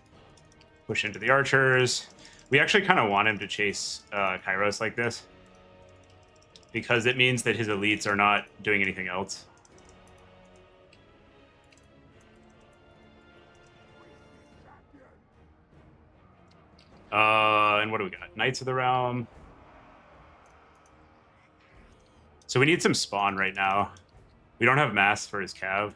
Push into the archers. We actually kind of want him to chase Kairos like this. Because it means that his elites are not doing anything else. And what do we got? Knights of the Realm. So we need some spawn right now. We don't have mass for his cav.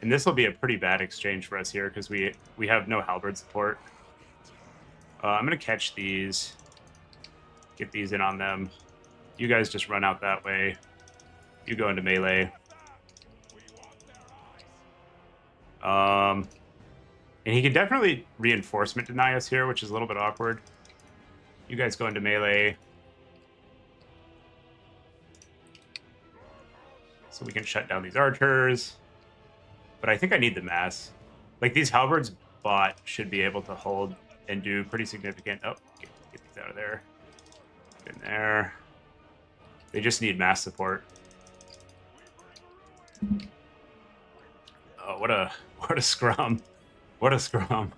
And this will be a pretty bad exchange for us here because we have no halberd support. I'm going to catch these. Get these in on them. You guys just run out that way. You go into melee. And he can definitely reinforcement deny us here, which is a little bit awkward. You guys go into melee. So we can shut down these archers. But I think I need the mass. Like, these halberds bot should be able to hold and do pretty significant... Oh, get these out of there. Get in there. They just need mass support. Oh, what a scrum. What a scrum.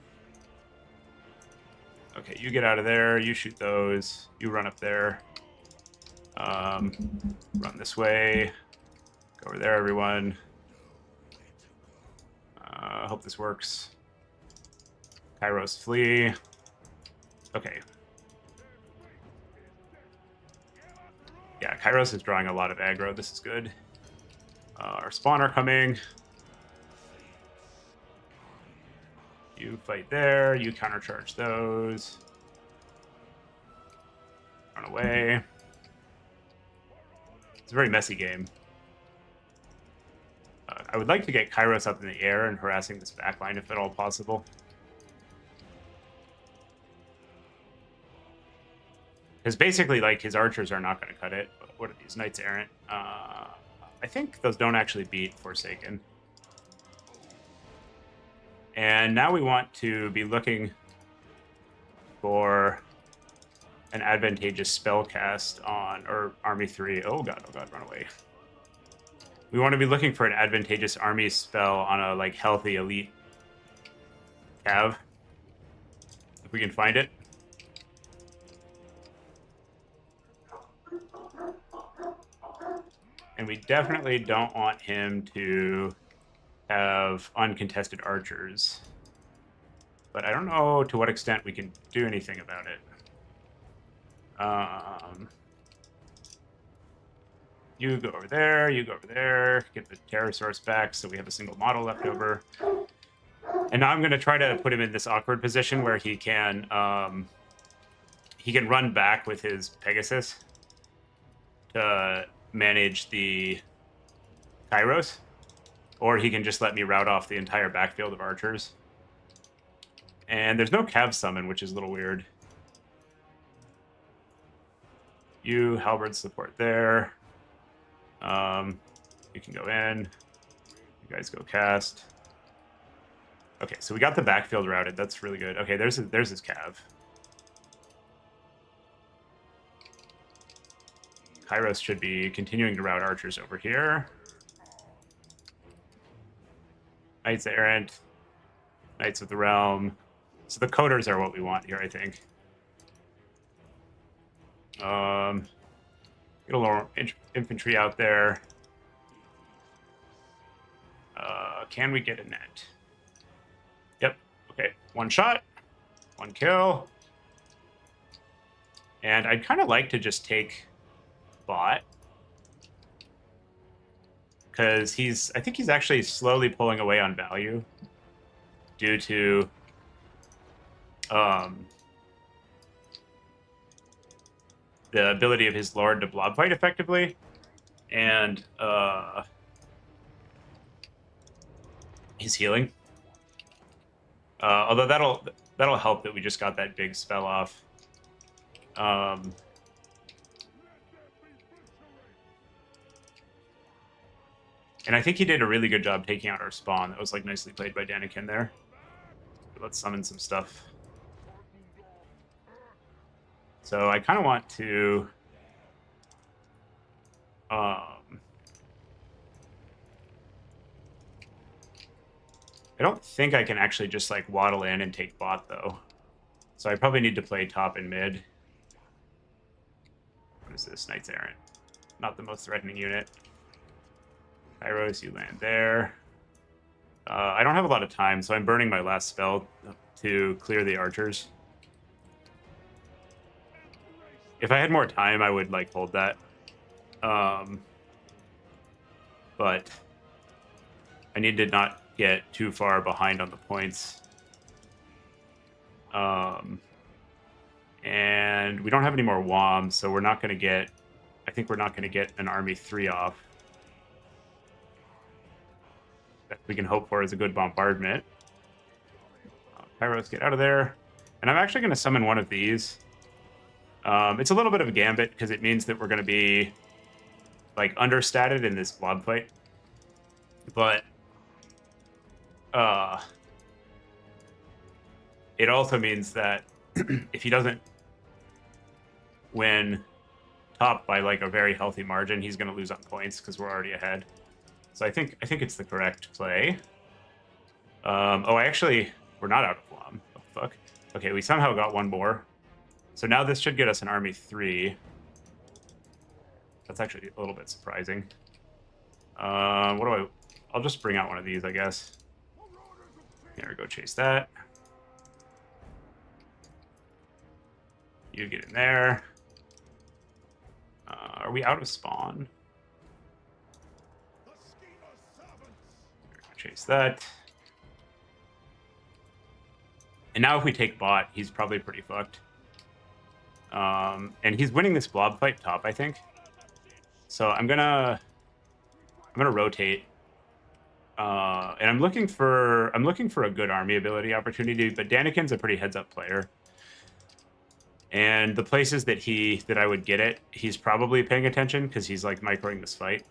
Okay, you get out of there. You shoot those. You run up there. Run this way. Go over there, everyone. Hope this works. Kairos flee. Okay. Yeah, Kairos is drawing a lot of aggro. This is good. Our spawn are coming. You fight there. You countercharge those. Run away. It's a very messy game. I would like to get Kairos up in the air and harassing this backline if at all possible. Because basically, like, his archers are not going to cut it. What are these? Knights Errant. I think those don't actually beat Forsaken. And now we want to be looking for an advantageous spell cast on, or Army 3. Oh god, run away. We want to be looking for an advantageous army spell on a, like, healthy elite cav. If we can find it. And we definitely don't want him to have uncontested archers. But I don't know to what extent we can do anything about it. You go over there, you go over there, get the terror source back so we have a single model left over. And now I'm going to try to put him in this awkward position where he can run back with his Pegasus to manage the Kairos, or he can just let me rout off the entire backfield of archers. And there's no Cav summon, which is a little weird. You halberd support there. You can go in. You guys go cast. Okay, so we got the backfield routed. That's really good. Okay, there's his Cav. Kairos should be continuing to route archers over here. Knights Errant. Knights of the Realm. So the coders are what we want here, I think. Get a little infantry out there. Can we get a net? Yep. Okay. One shot. One kill. And I'd kind of like to just take bot. Because I think he's actually slowly pulling away on value. Due to the ability of his Lord to blob fight effectively. And his healing. Although that'll help that we just got that big spell off. And I think he did a really good job taking out our spawn. That was, like, nicely played by Daniken there. Let's summon some stuff. So I kind of want to I don't think I can actually just, like, waddle in and take bot, though. So I probably need to play top and mid. What is this? Knights Errant. Not the most threatening unit. Kairos, you land there. I don't have a lot of time, so I'm burning my last spell to clear the archers. If I had more time, I would, like, hold that. But I need to not get too far behind on the points. And we don't have any more WOMs, so we're not going to get... I think we're not going to get an Army 3 off. That we can hope for is a good bombardment. Kairos, get out of there. And I'm actually going to summon one of these. It's a little bit of a gambit, because it means that we're going to be, like, understated in this blob fight. But it also means that if he doesn't win top by, like, a very healthy margin, he's going to lose on points because we're already ahead. So I think it's the correct play. We're not out of WOM. Oh, fuck. Okay, we somehow got one more. So now this should get us an Army 3. That's actually a little bit surprising. What do I... I'll just bring out one of these, I guess. Here we go, chase that. You get in there. Are we out of spawn? Chase that. And now if we take bot, he's probably pretty fucked. And he's winning this blob fight top, I think. So I'm gonna rotate. And I'm looking for a good army ability opportunity, but Daniken's a pretty heads-up player. And the places that I would get it, he's probably paying attention because he's like microing this fight.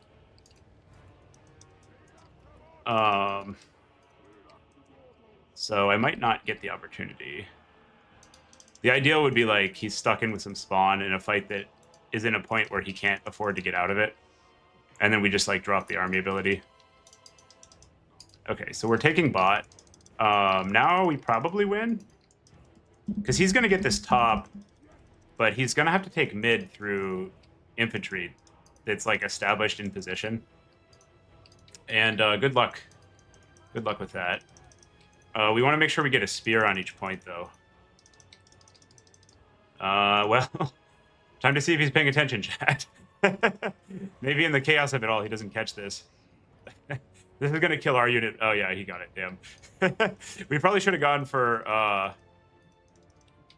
So I might not get the opportunity. The ideal would be like he's stuck in with some spawn in a fight that is in a point where he can't afford to get out of it. And then we just like drop the army ability. Okay, so we're taking bot. Now we probably win. Because he's going to get this top, but he's going to have to take mid through infantry that's like established in position. And good luck. Good luck with that. We want to make sure we get a spear on each point, though. Well, time to see if he's paying attention, chat. Maybe in the chaos of it all, he doesn't catch this. This is going to kill our unit. Oh, yeah, he got it. Damn. We probably should have gone for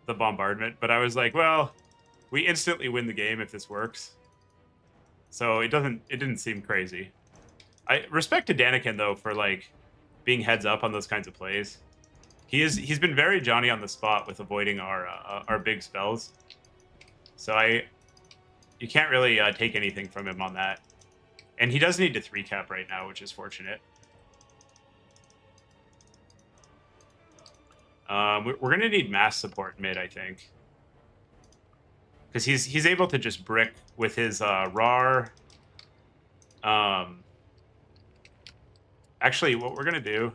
the bombardment, but I was like, well, we instantly win the game if this works. So it didn't seem crazy. I respect to Daniken, though, for, like, being heads up on those kinds of plays. He's been very Johnny on the spot with avoiding our big spells. So you can't really take anything from him on that. And he does need to 3-cap right now, which is fortunate. We're going to need mass support mid, I think. Because he's able to just brick with his RAR. Actually, what we're going to do,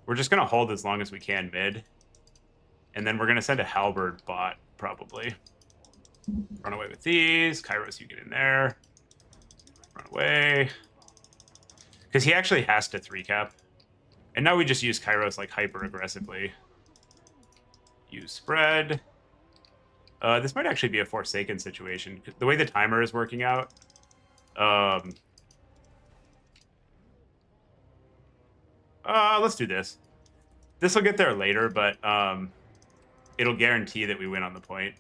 we're just going to hold as long as we can mid. And then we're going to send a halberd bot, probably. Run away with these. Kairos, you get in there. Run away. Because he actually has to 3-cap. And now we just use Kairos like hyper aggressively. Use spread. This might actually be a Forsaken situation. The way the timer is working out. Let's do this. This will get there later, but it'll guarantee that we win on the point.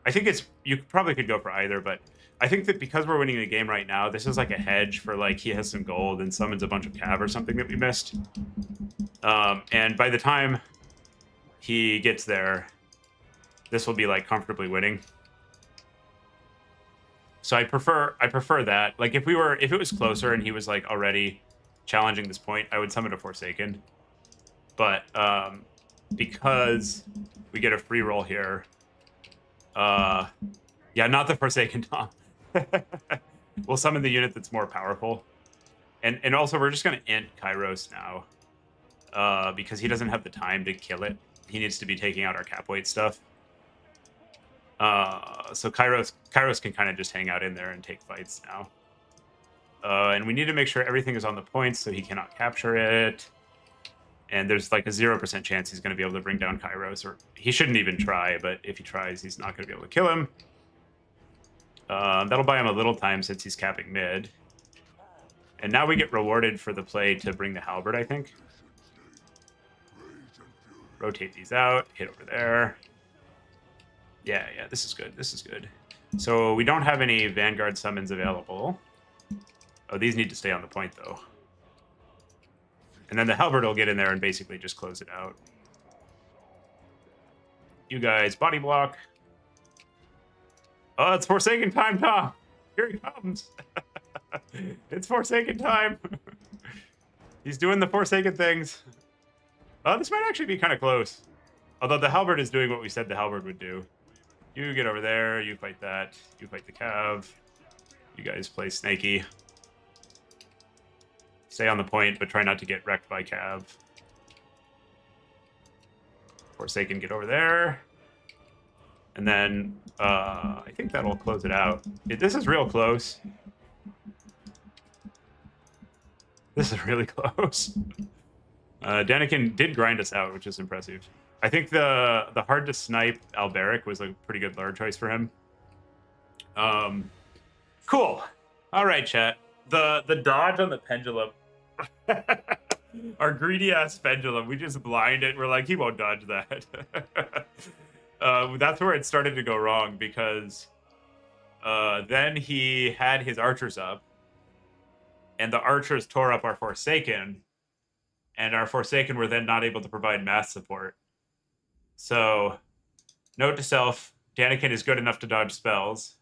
I think you probably could go for either, but I think that because we're winning the game right now, this is like a hedge for like he has some gold and summons a bunch of cav or something that we missed. And by the time he gets there, this will be like comfortably winning. So I prefer that. Like if it was closer and he was like already challenging this point, I would summon a Forsaken. But because we get a free roll here, yeah, not the Forsaken Tom. We'll summon the unit that's more powerful. And also we're just gonna int Kairos now. Because he doesn't have the time to kill it. He needs to be taking out our cap weight stuff. So Kairos can kind of just hang out in there and take fights now. And we need to make sure everything is on the points so he cannot capture it. And there's like a 0% chance he's going to be able to bring down Kairos, or he shouldn't even try, but if he tries, he's not going to be able to kill him. That'll buy him a little time since he's capping mid. And now we get rewarded for the play to bring the halberd, I think. Rotate these out, hit over there. Yeah, this is good. This is good. So we don't have any Vanguard summons available. Oh, these need to stay on the point, though. And then the halberd will get in there and basically just close it out. You guys, body block. Oh, it's Forsaken time, Tom. Here he comes. It's Forsaken time. He's doing the Forsaken things. Oh, this might actually be kind of close. Although the halberd is doing what we said the halberd would do. You get over there. You fight that. You fight the cav. You guys play snaky. Stay on the point, but try not to get wrecked by cav. Forsaken, get over there. And then I think that'll close it out. This is real close. This is really close. Daniken did grind us out, which is impressive. I think the hard to snipe Alberic was a pretty good lure choice for him. Cool. All right, chat. The dodge on the pendulum. Our greedy ass pendulum. We just blind it. We're like, he won't dodge that. That's where it started to go wrong because then he had his archers up, and the archers tore up our Forsaken, and our Forsaken were then not able to provide mass support. So, note to self, Daniken is good enough to dodge spells.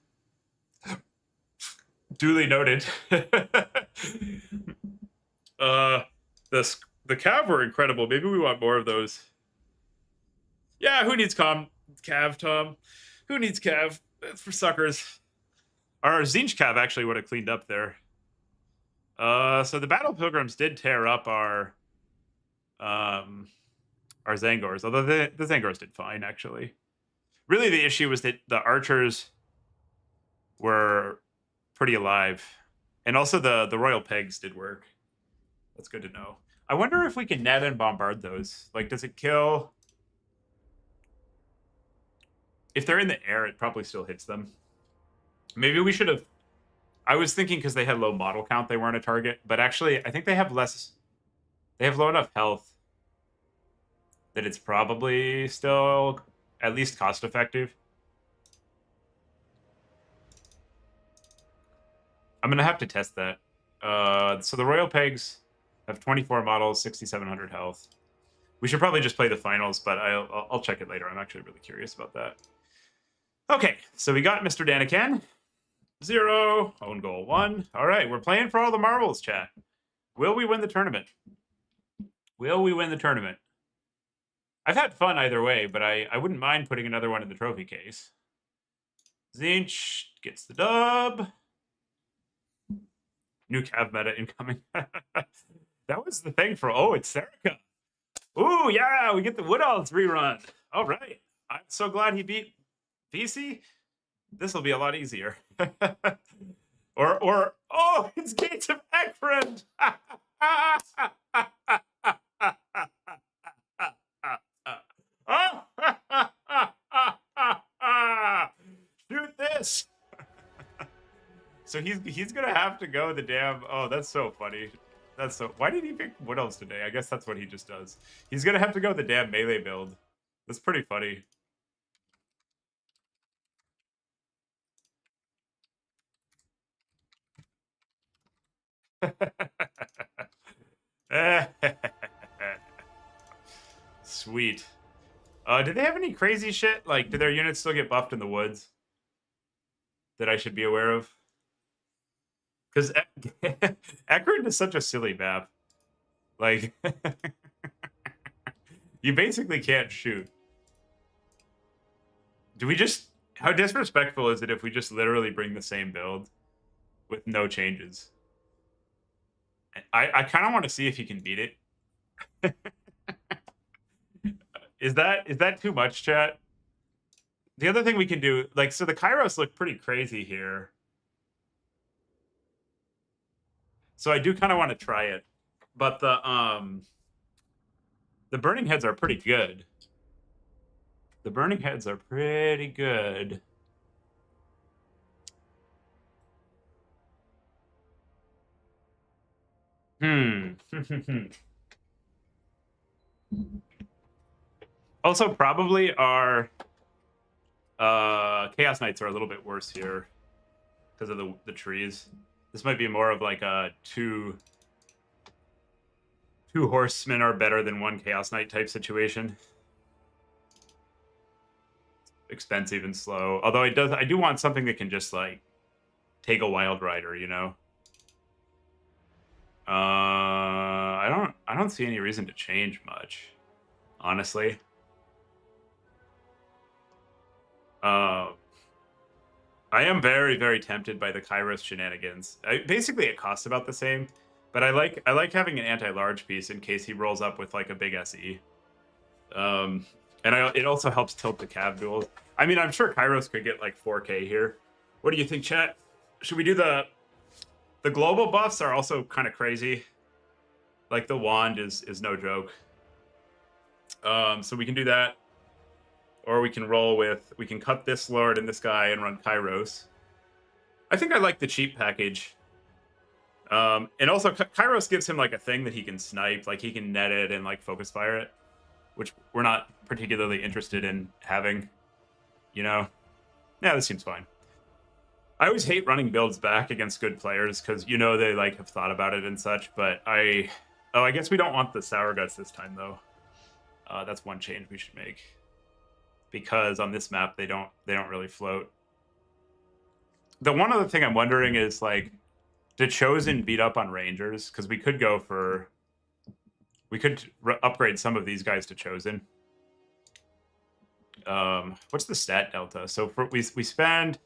Duly noted. The Cav were incredible. Maybe we want more of those. Yeah, who needs Cav, Tom? Who needs Cav? It's for suckers. Our Tzeentch Cav actually would have cleaned up there. So the Battle Pilgrims did tear up our Zangors, although the Zangors did fine, actually. Really, the issue was that the archers were pretty alive. And also the Royal Pegs did work. That's good to know. I wonder if we can net and bombard those. Like, does it kill? If they're in the air, it probably still hits them. Maybe we should have... I was thinking because they had low model count, they weren't a target. But actually, I think they have less... They have low enough health that it's probably still at least cost-effective. I'm going to have to test that. So the Royal Pegs have 24 models, 6,700 health. We should probably just play the finals, but I'll check it later. I'm actually really curious about that. Okay, so we got Mr. Daniken. 0. Own goal 1. All right, we're playing for all the marbles, chat. Will we win the tournament? Will we win the tournament? I've had fun either way, but I wouldn't mind putting another one in the trophy case. Tzeentch gets the dub. New Cav meta incoming. That was the thing for... Oh, it's Serica. Ooh, yeah, we get the Woodalls rerun. All right. I'm so glad he beat VC. This will be a lot easier. or oh, it's Gates of Ekfriend. Shoot this. So he's gonna have to go the damn... Oh, that's so funny. That's so... Why did he pick Wood Elves today? I guess that's what he just does. He's gonna have to go the damn melee build. That's pretty funny. Sweet. Do they have any crazy shit? Like, do their units still get buffed in the woods that I should be aware of? Because Ekfriend is such a silly map. Like, you basically can't shoot. Do we just... How disrespectful is it if we just literally bring the same build with no changes? I kind of want to see if he can beat it. Is that too much, chat? The other thing we can do... Like, so the Kairos look pretty crazy here. So I do kind of want to try it. But the Burning Heads are pretty good. The Burning Heads are pretty good. Also, probably our Chaos Knights are a little bit worse here because of the trees. This might be more of like a two horsemen are better than one Chaos Knight type situation. Expensive and slow. Although I do want something that can just like take a Wild Rider, you know. I don't see any reason to change much, honestly. I am very, very tempted by the Kairos shenanigans. Basically, it costs about the same, but I like having an anti-large piece in case he rolls up with like a big SE. And it also helps tilt the Cav duels. I mean, I'm sure Kairos could get like 4K here. What do you think, chat? Should we do the global buffs are also kind of crazy. Like the wand is no joke. So we can do that. Or we can roll with, we can cut this lord and this guy and run Kairos. I think I like the cheap package. And also Kairos gives him like a thing that he can snipe, like he can net it and like focus fire it, which we're not particularly interested in having, you know? Yeah, this seems fine. I always hate running builds back against good players because, you know, they like have thought about it and such, but I guess we don't want the Sour Guts this time though. That's one change we should make. Because on this map they don't really float. The one other thing I'm wondering is like, did Chosen beat up on Rangers? Because we could go for, we could upgrade some of these guys to Chosen. What's the stat delta? So for, we spend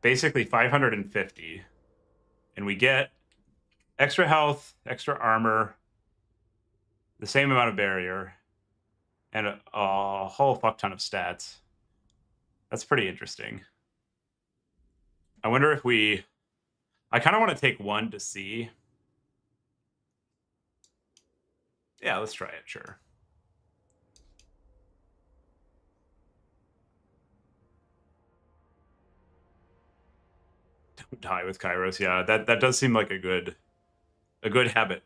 basically 550, and we get extra health, extra armor, the same amount of barrier, and a whole fuck ton of stats. That's pretty interesting. I wonder if we... I kind of want to take one to see. Yeah, let's try it, sure. Don't die with Kairos. Yeah, that does seem like a good habit.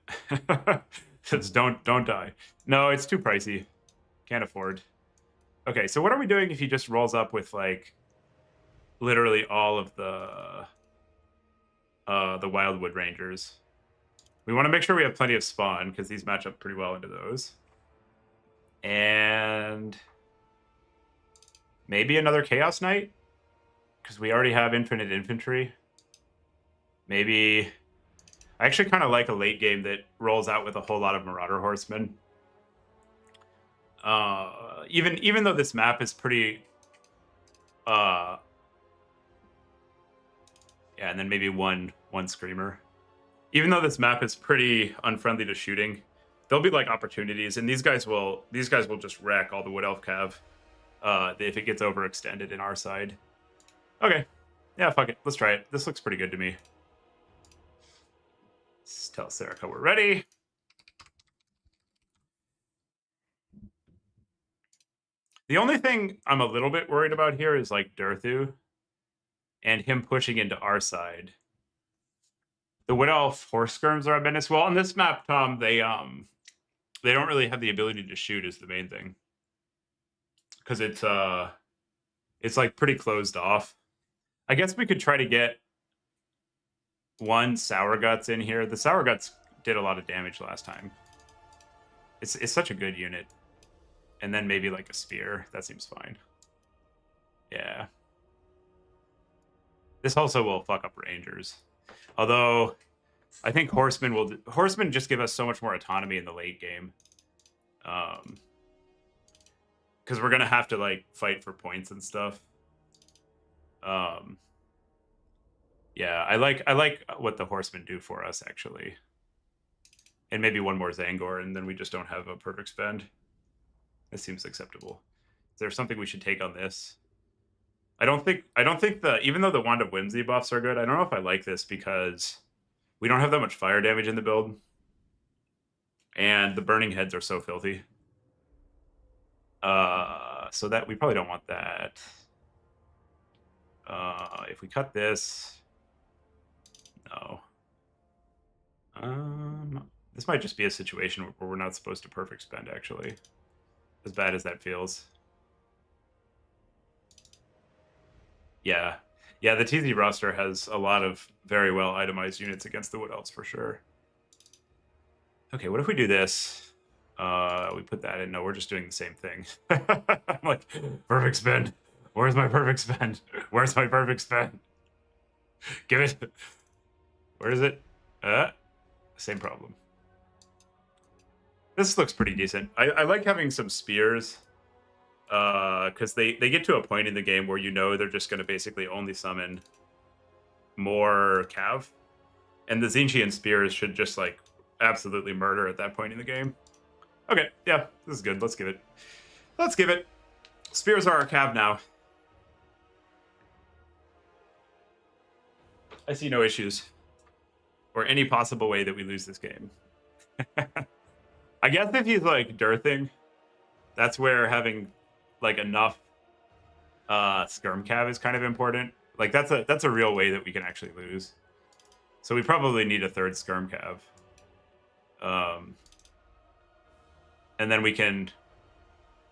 Just don't die. No, it's too pricey. Can't afford. Okay, so what are we doing if he just rolls up with like literally all of the Wildwood Rangers? We want to make sure we have plenty of spawn because these match up pretty well into those. And maybe another Chaos Knight because we already have infinite infantry. Maybe I actually kind of like a late game that rolls out with a whole lot of Marauder Horsemen. Even though this map is pretty yeah, and then maybe one Screamer. Even though this map is pretty unfriendly to shooting, there'll be like opportunities, and these guys will just wreck all the Wood Elf Cav if it gets overextended in our side. Okay. Yeah, fuck it. Let's try it. This looks pretty good to me. Let's tell Serica we're ready. The only thing I'm a little bit worried about here is like Durthu and him pushing into our side. The Wood Elf Horse Skirms are a menace. Well, on this map, Tom, they don't really have the ability to shoot is the main thing. Because it's like pretty closed off. I guess we could try to get one Sour Guts in here. The Sour Guts did a lot of damage last time. It's such a good unit. And then maybe like a spear. That seems fine. Yeah. This also will fuck up Rangers. Although, I think Horsemen just give us so much more autonomy in the late game. Because we're gonna have to like fight for points and stuff. Yeah, I like what the Horsemen do for us actually. And maybe one more Zangor, and then we just don't have a perfect spend. This seems acceptable. Is there something we should take on this? I don't think even though the Wand of Whimsy buffs are good, I don't know if I like this because we don't have that much fire damage in the build. And the burning heads are so filthy. So that we probably don't want that. If we cut this, no. This might just be a situation where we're not supposed to perfect spend actually. As bad as that feels. Yeah. Yeah, the TZ roster has a lot of very well itemized units against the Wood Elves for sure. Okay, what if we do this? We put that in. No, we're just doing the same thing. I'm like, perfect spend. Where's my perfect spend? Where's my perfect spend? Give it. Where is it? Same problem. This looks pretty decent. I like having some spears. Because they get to a point in the game where you know they're just going to basically only summon more Cav. And the Tzeentchian spears should just, like, absolutely murder at that point in the game. Okay, yeah, this is good. Let's give it. Let's give it. Spears are our Cav now. I see no issues or any possible way that we lose this game. I guess if he's like dearthing, that's where having like enough skirm cav is kind of important. Like that's a real way that we can actually lose. So we probably need a third skirm cav. And then we can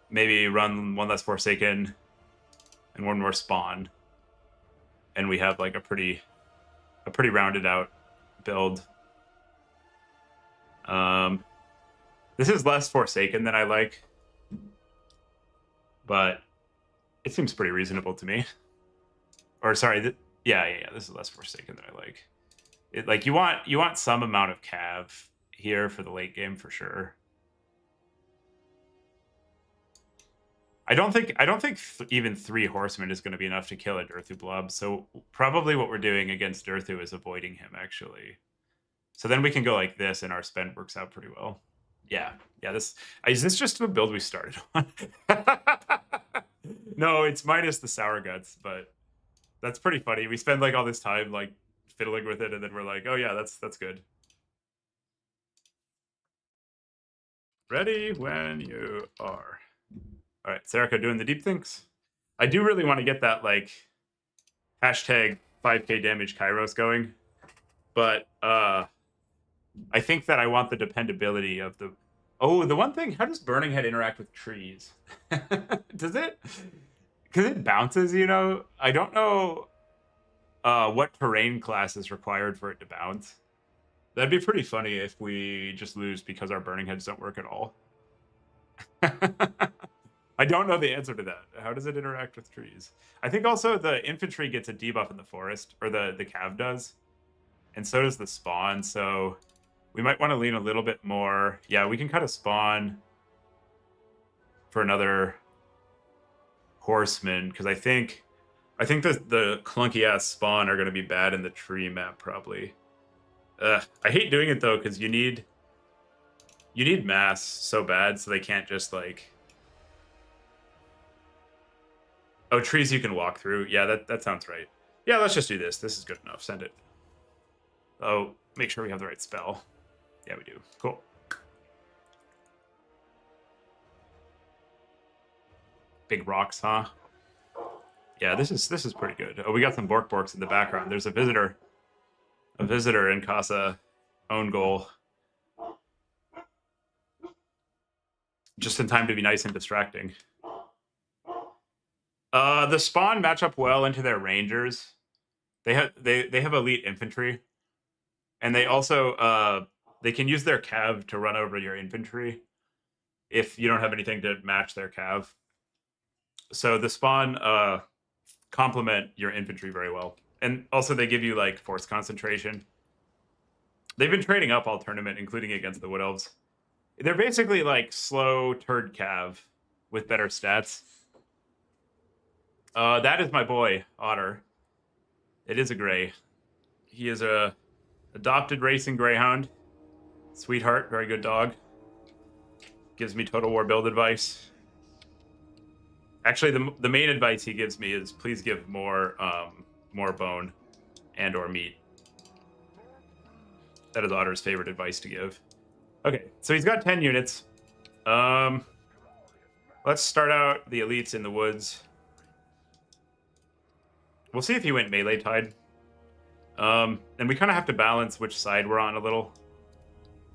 maybe run one less Forsaken and one more spawn. And we have like a pretty rounded out build. This is less Forsaken than I like, but it seems pretty reasonable to me. Or sorry, yeah, this is less Forsaken than I like. It, like you want some amount of cav here for the late game for sure. I don't think even 3 horsemen is going to be enough to kill a Durthu blob. So probably what we're doing against Durthu is avoiding him actually. So then we can go like this, and our spend works out pretty well. Yeah. This is this just the build we started on? No, it's minus the sour guts, but that's pretty funny. We spend like all this time like fiddling with it, and then we're like, oh yeah, that's good. Ready when you are. All right, Serica doing the deep thinks. I do really want to get that like hashtag 5k damage Kairos going, but I think that I want the dependability of the. Oh, the one thing. How does Burning Head interact with trees? Does it? Because it bounces, you know. I don't know what terrain class is required for it to bounce. That'd be pretty funny if we just lose because our Burning Heads don't work at all. I don't know the answer to that. How does it interact with trees? I think also the infantry gets a debuff in the forest, or the cav does, and so does the spawn. So we might want to lean a little bit more. Yeah, we can cut a spawn for another horseman, because I think the clunky ass spawn are going to be bad in the tree map probably. I hate doing it though, because you need mass so bad, so they can't just like. Oh, trees you can walk through. Yeah, that sounds right. Yeah, let's just do this. This is good enough. Send it. Oh, make sure we have the right spell. Yeah, we do. Cool. Big rocks, huh? Yeah, this is pretty good. Oh, we got some Borks in the background. There's a visitor in Casa. Own goal. Just in time to be nice and distracting. The spawn match up well into their rangers. They have elite infantry, and they also they can use their cav to run over your infantry if you don't have anything to match their cav. So the spawn complement your infantry very well, and also they give you like force concentration. They've been trading up all tournament, including against the Wood Elves. They're basically like slow turd cav with better stats. That is my boy, Otter. It is a gray. He is a adopted racing greyhound. Sweetheart, very good dog. Gives me Total War build advice. Actually, the main advice he gives me is please give more bone and or meat. That is Otter's favorite advice to give. Okay, so he's got 10 units. Let's start out the elites in the woods. We'll see if he went melee tide. And we kind of have to balance which side we're on a little.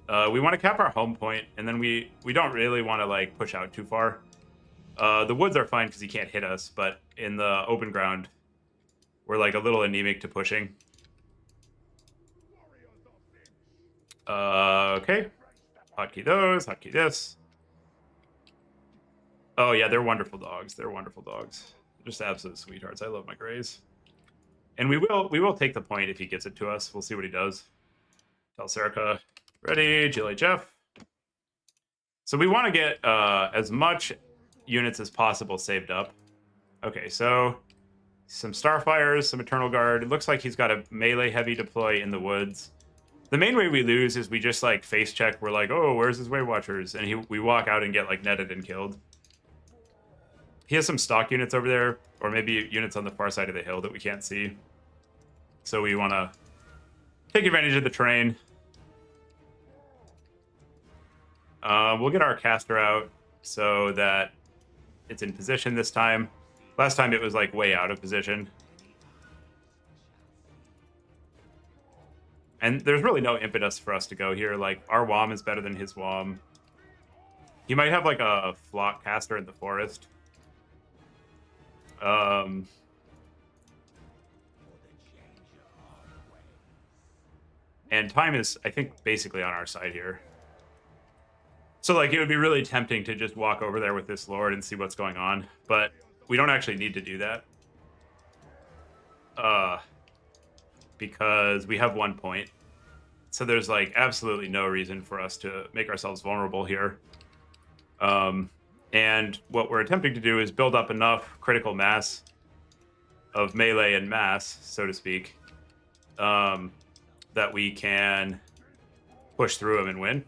We want to cap our home point, and then we don't really want to like push out too far. The woods are fine because he can't hit us, but in the open ground, we're like a little anemic to pushing. Okay. Hotkey those, hotkey this. Oh yeah, they're wonderful dogs. They're wonderful dogs. Just absolute sweethearts. I love my grays. And we will take the point if he gets it to us. We'll see what he does. Tell Serica, ready, GLHF. So we want to get as much units as possible saved up. Okay, so some Starfires, some Eternal Guard. It looks like he's got a melee heavy deploy in the woods. The main way we lose is we just like face check. We're like, oh, where's his Wave Watchers? And we walk out and get like netted and killed. He has some stock units over there, or maybe units on the far side of the hill that we can't see. So we want to take advantage of the terrain. We'll get our caster out so that it's in position this time. Last time it was like way out of position. And there's really no impetus for us to go here. Like, our WOM is better than his WOM. He might have like a flock caster in the forest. And time is, I think, basically on our side here. So, like, it would be really tempting to just walk over there with this Lord and see what's going on. But we don't actually need to do that. Because we have 1 point. So there's, like, absolutely no reason for us to make ourselves vulnerable here. And what we're attempting to do is build up enough critical mass of melee and mass, so to speak, that we can push through him and win.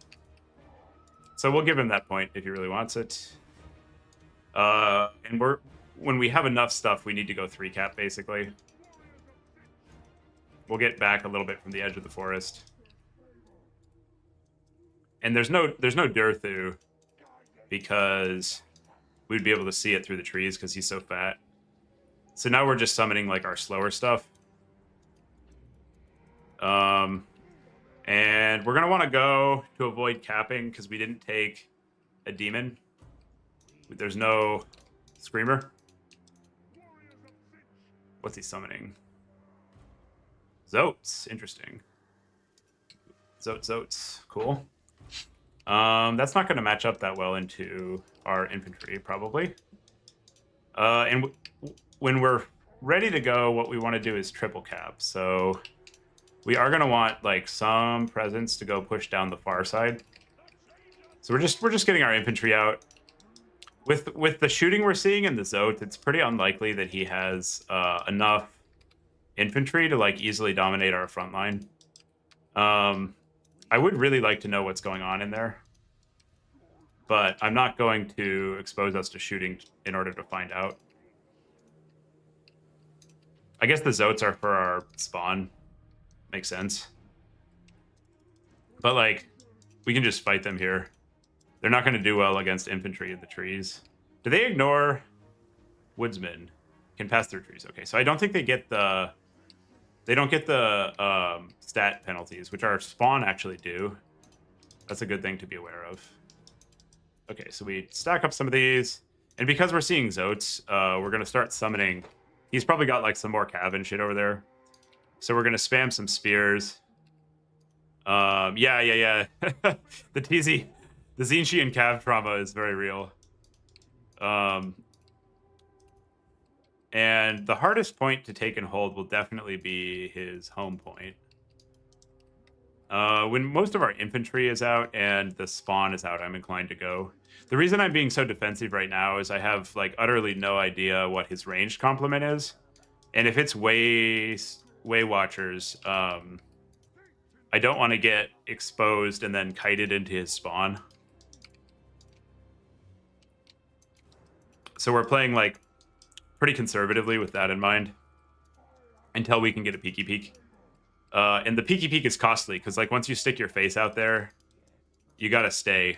So we'll give him that point if he really wants it. And when we have enough stuff, we need to go 3-cap, basically. We'll get back a little bit from the edge of the forest. And there's no Durthu, because we'd be able to see it through the trees because he's so fat. So now we're just summoning like our slower stuff. And we're gonna want to go to avoid capping because we didn't take a demon. There's no screamer. What's he summoning? Zotes, interesting. Zotes, cool. That's not going to match up that well into our infantry, probably. And when we're ready to go, what we want to do is triple cap. So we are going to want like some presence to go push down the far side. So we're just getting our infantry out. With the shooting we're seeing in the Zote, it's pretty unlikely that he has enough infantry to like easily dominate our front line. I would really like to know what's going on in there, but I'm not going to expose us to shooting in order to find out. I guess the Zotes are for our spawn. Makes sense. But, like, we can just fight them here. They're not going to do well against infantry in the trees. Do they ignore woodsmen? Can pass through trees. Okay, so I don't think they get the... They don't get the stat penalties, which our spawn actually do. That's a good thing to be aware of. Okay, so we stack up some of these. And because we're seeing Zotes, we're going to start summoning. He's probably got like some more cav and shit over there. So we're going to spam some spears. Yeah. The Tzeentch and cav trauma is very real. And the hardest point to take and hold will definitely be his home point. When most of our infantry is out and the spawn is out, I'm inclined to go. The reason I'm being so defensive right now is I have like utterly no idea what his ranged complement is. And if it's way watchers, I don't want to get exposed and then kited into his spawn. So we're playing like pretty conservatively with that in mind until we can get a peeky peek. And the peeky peek is costly because like once you stick your face out there, you gotta stay.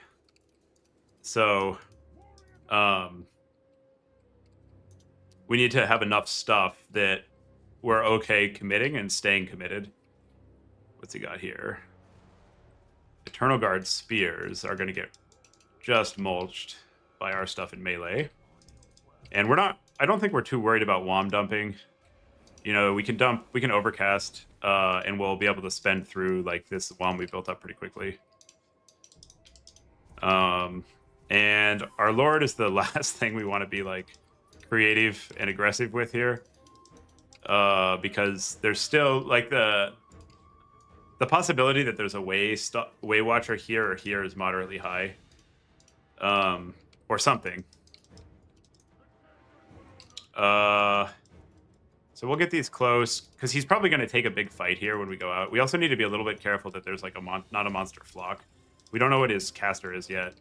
So we need to have enough stuff that we're okay committing and staying committed. What's he got here? Eternal Guard spears are gonna get just mulched by our stuff in melee. And we're not, I don't think we're too worried about WOM dumping. You know, we can overcast, and we'll be able to spend through like this WOM we built up pretty quickly. And our Lord is the last thing we want to be like creative and aggressive with here. Because there's still like the possibility that there's a way watcher here or here is moderately high. Or something. So we'll get these close because he's probably going to take a big fight here when we go out. We also need to be a little bit careful that there's like not a monster flock. We don't know what his caster is yet.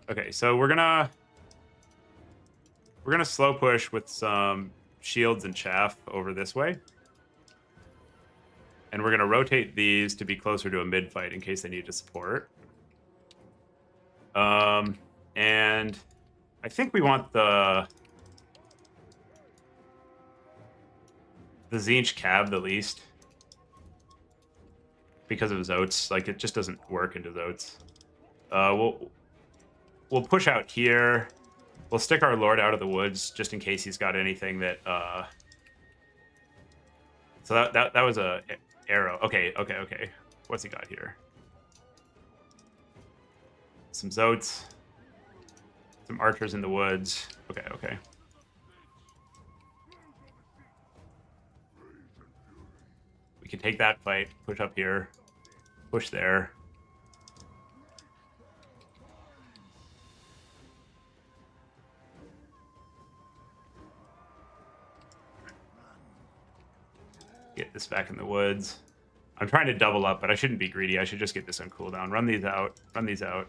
Okay, so we're gonna slow push with some shields and chaff over this way. And we're going to rotate these to be closer to a mid fight in case they need to support. And I think we want the Tzeentch cab the least. Because of Zotes. Like, it just doesn't work into Zotes. We'll push out here. We'll stick our Lord out of the woods just in case he's got anything that... So that was a arrow. Okay. What's he got here? Some Zotes. Some archers in the woods. Okay. We can take that fight. Push up here. Push there. Get this back in the woods. I'm trying to double up, but I shouldn't be greedy. I should just get this on cooldown. Run these out. Run these out.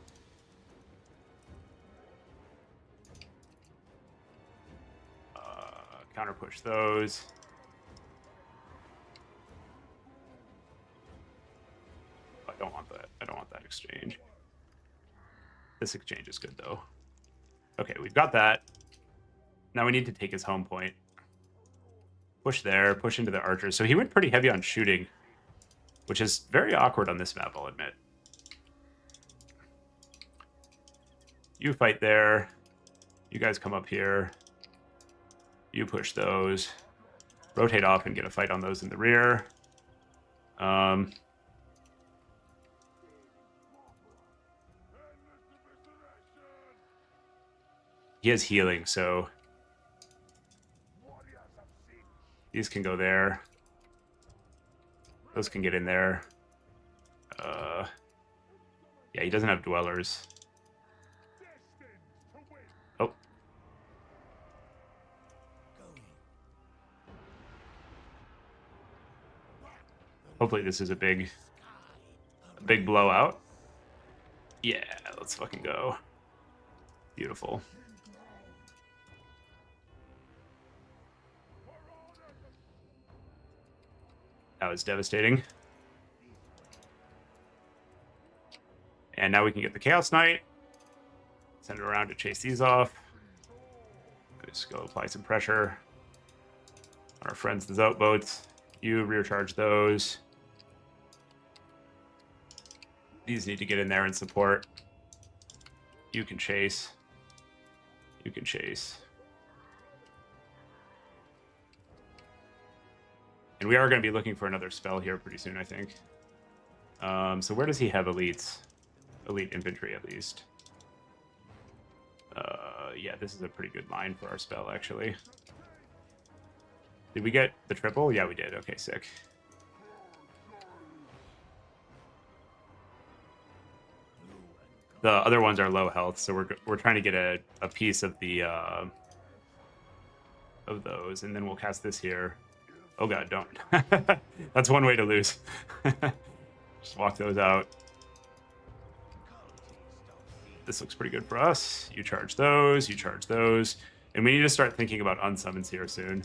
Counter push those. I don't want that. I don't want that exchange. This exchange is good, though. Okay, we've got that. Now we need to take his home point. Push there, push into the archers. So he went pretty heavy on shooting, which is very awkward on this map, I'll admit. You fight there. You guys come up here. You push those. Rotate off and get a fight on those in the rear. He has healing, so these can go there. Those can get in there. Yeah, he doesn't have dwellers. Oh. Hopefully this is a big blowout. Yeah, let's fucking go. Beautiful. That was devastating. And now we can get the Chaos Knight. Send it around to chase these off. Just go apply some pressure on our friends, the Zote boats. You rear charge those. These need to get in there and support. You can chase. You can chase. And we are going to be looking for another spell here pretty soon, I think. So where does he have elites? Elite infantry, at least. Yeah, this is a pretty good line for our spell, actually. Did we get the triple? Yeah, we did. Okay, sick. The other ones are low health, so we're trying to get a piece of the of those, and then we'll cast this here. Oh god, don't. That's one way to lose. Just walk those out. This looks pretty good for us. You charge those, you charge those. And we need to start thinking about unsummons here soon.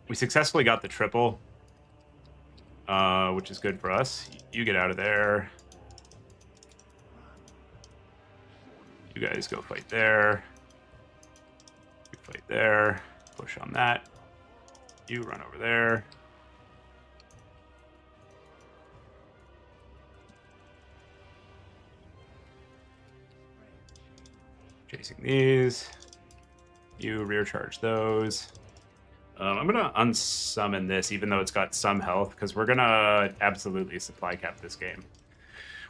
We successfully got the triple, which is good for us. You get out of there. You guys go fight there. You fight there. Push on that. You run over there. Chasing these. You rear charge those. I'm going to unsummon this, even though it's got some health, because we're going to absolutely supply cap this game.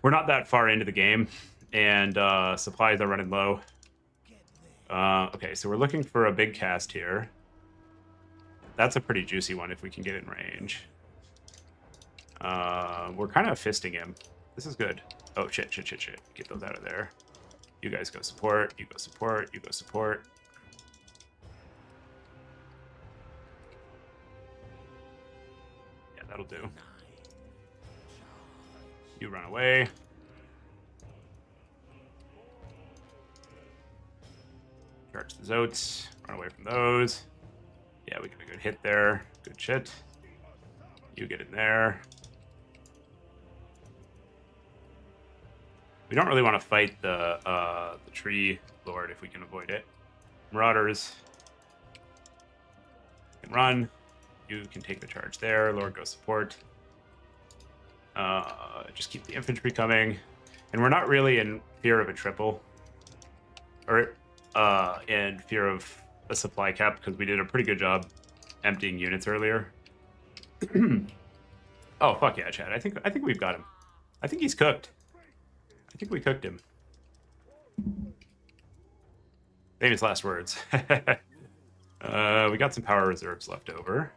We're not that far into the game, and supplies are running low. Okay, so we're looking for a big cast here. That's a pretty juicy one if we can get in range. We're kind of fisting him. This is good. Oh, shit. Get those out of there. You guys go support. You go support. You go support. Yeah, that'll do. You run away. Charge the Zotes. Run away from those. Yeah, we got a good hit there. Good shit. You get in there. We don't really want to fight the tree lord if we can avoid it. Marauders can run. You can take the charge there. Lord goes support. Just keep the infantry coming. And we're not really in fear of a triple. Or in fear of a supply cap, because we did a pretty good job emptying units earlier. Oh, fuck yeah, Chad. I think we've got him. I think he's cooked. I think we cooked him. Famous last words. We got some power reserves left over.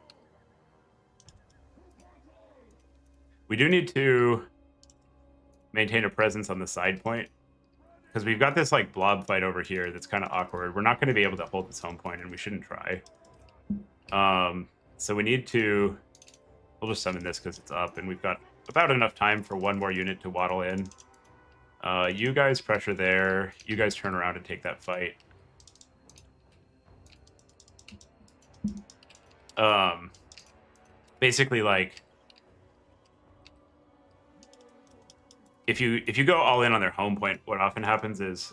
We do need to maintain a presence on the side point, because we've got this like blob fight over here that's kind of awkward. We're not going to be able to hold this home point, and we shouldn't try. So we need to... We'll just summon this because it's up, and we've got about enough time for one more unit to waddle in. You guys pressure there. You guys turn around and take that fight. Basically, like, if you go all in on their home point, what often happens is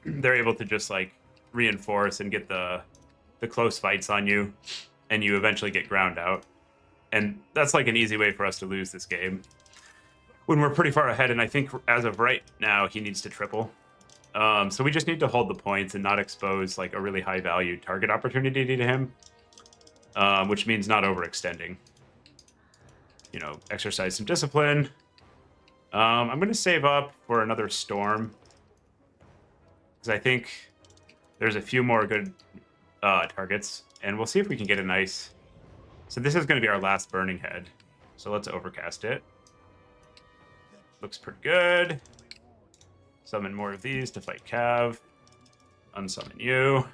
they're able to just like reinforce and get the close fights on you, and you eventually get ground out. And that's like an easy way for us to lose this game when we're pretty far ahead. And I think as of right now, he needs to triple. So we just need to hold the points and not expose like a really high value target opportunity to him, which means not overextending. You know, exercise some discipline. I'm going to save up for another storm, because I think there's a few more good targets, and we'll see if we can get a nice... So this is going to be our last burning head, so let's overcast it. Looks pretty good. Summon more of these to fight Cav. Unsummon you.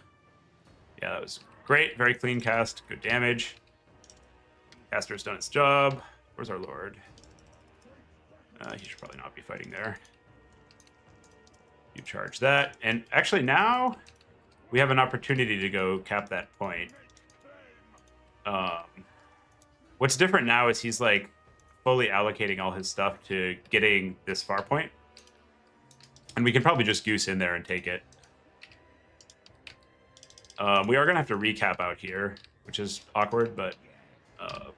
Yeah, that was great. Very clean cast. Good damage. Caster's done its job. Where's our lord? He should probably not be fighting there. You charge that. And actually now we have an opportunity to go cap that point. What's different now is he's like fully allocating all his stuff to getting this far point. And we can probably just goose in there and take it. We are going to have to recap out here, which is awkward, but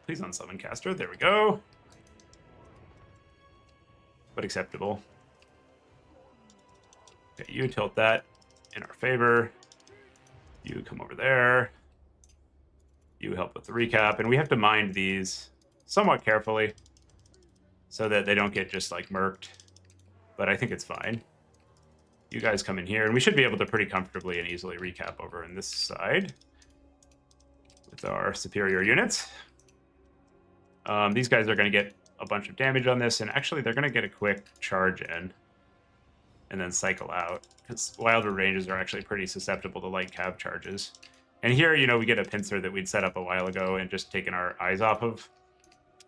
please unsummon caster. There we go. But acceptable. Okay, you tilt that in our favor. You come over there. You help with the recap. And we have to mind these somewhat carefully so that they don't get just like murked. But I think it's fine. You guys come in here, and we should be able to pretty comfortably and easily recap over in this side with our superior units. These guys are going to get a bunch of damage on this, and actually they're going to get a quick charge in and then cycle out, because Wilder ranges are actually pretty susceptible to light cav charges. And here, you know, we get a pincer that we'd set up a while ago and just taken our eyes off of.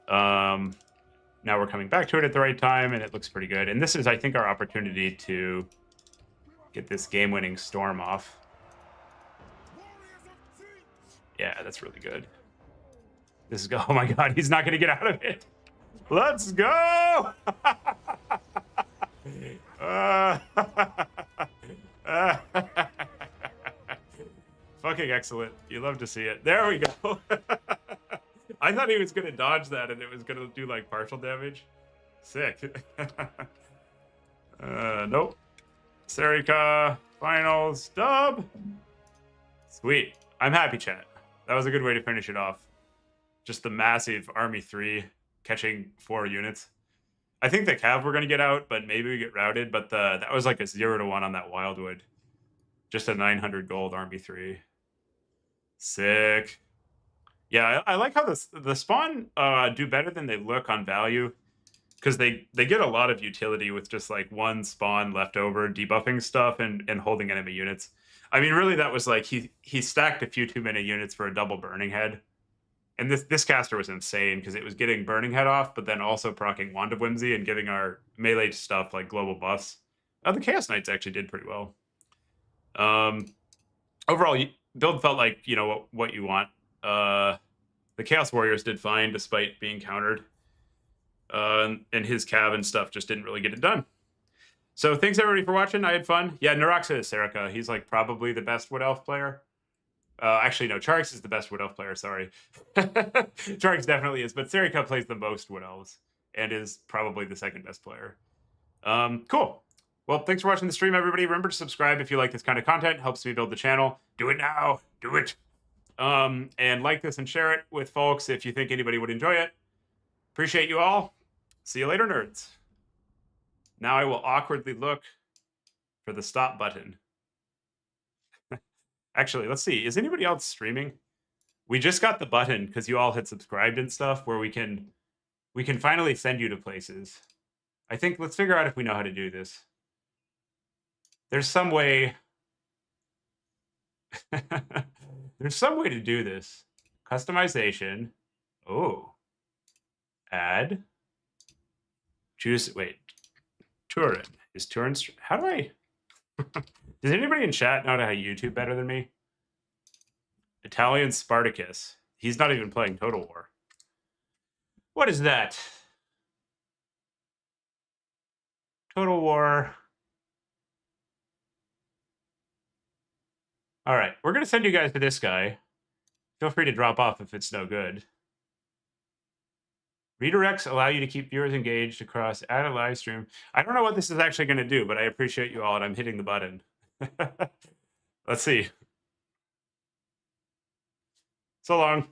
Now we're coming back to it at the right time, and it looks pretty good. And this is, I think, our opportunity to get this game-winning storm off. Yeah, that's really good. This is go. Oh my god, he's not going to get out of it. Let's go! Fucking excellent. You love to see it. There we go. I thought he was going to dodge that and it was going to do like partial damage. Sick. Nope. Serica, finals, dub. Sweet. I'm happy, chat. That was a good way to finish it off. Just the massive Army 3 catching 4 units. I think the Cav we're going to get out, but maybe we get routed. But that was like a 0-1 on that Wildwood. Just a 900 gold Army 3. Sick. Yeah, I like how the spawn do better than they look on value, because they get a lot of utility with just like one spawn left over, debuffing stuff and holding enemy units. I mean, really, that was like he stacked a few too many units for a double burning head. And this caster was insane because it was getting Burning Head off, but then also proccing Wand of Whimsy and giving our melee stuff like global buffs. The Chaos Knights actually did pretty well. Overall, build felt like, you know, what you want. The Chaos Warriors did fine despite being countered. And his Cav and stuff just didn't really get it done. So thanks everybody for watching. I had fun. Yeah, Neroxa is Serica. He's like probably the best Wood Elf player. Actually, no, Charix is the best Wood Elf player, sorry. Charix definitely is, but Serica plays the most Wood Elves and is probably the second best player. Cool. Well, thanks for watching the stream, everybody. Remember to subscribe if you like this kind of content. It helps me build the channel. Do it now. Do it. And like this and share it with folks if you think anybody would enjoy it. Appreciate you all. See you later, nerds. Now I will awkwardly look for the stop button. Actually, let's see. Is anybody else streaming? We just got the button because you all had subscribed and stuff where we can finally send you to places. I think let's figure out if we know how to do this. There's some way. There's some way to do this. Customization. Oh. Add. Choose. Wait. Turin. Is Turin? How do I? Does anybody in chat know how to YouTube better than me? Italian Spartacus. He's not even playing Total War. What is that? Total War. All right, we're going to send you guys to this guy. Feel free to drop off if it's no good. Redirects allow you to keep viewers engaged across add a live stream. I don't know what this is actually going to do, but I appreciate you all, and I'm hitting the button. Let's see. So long.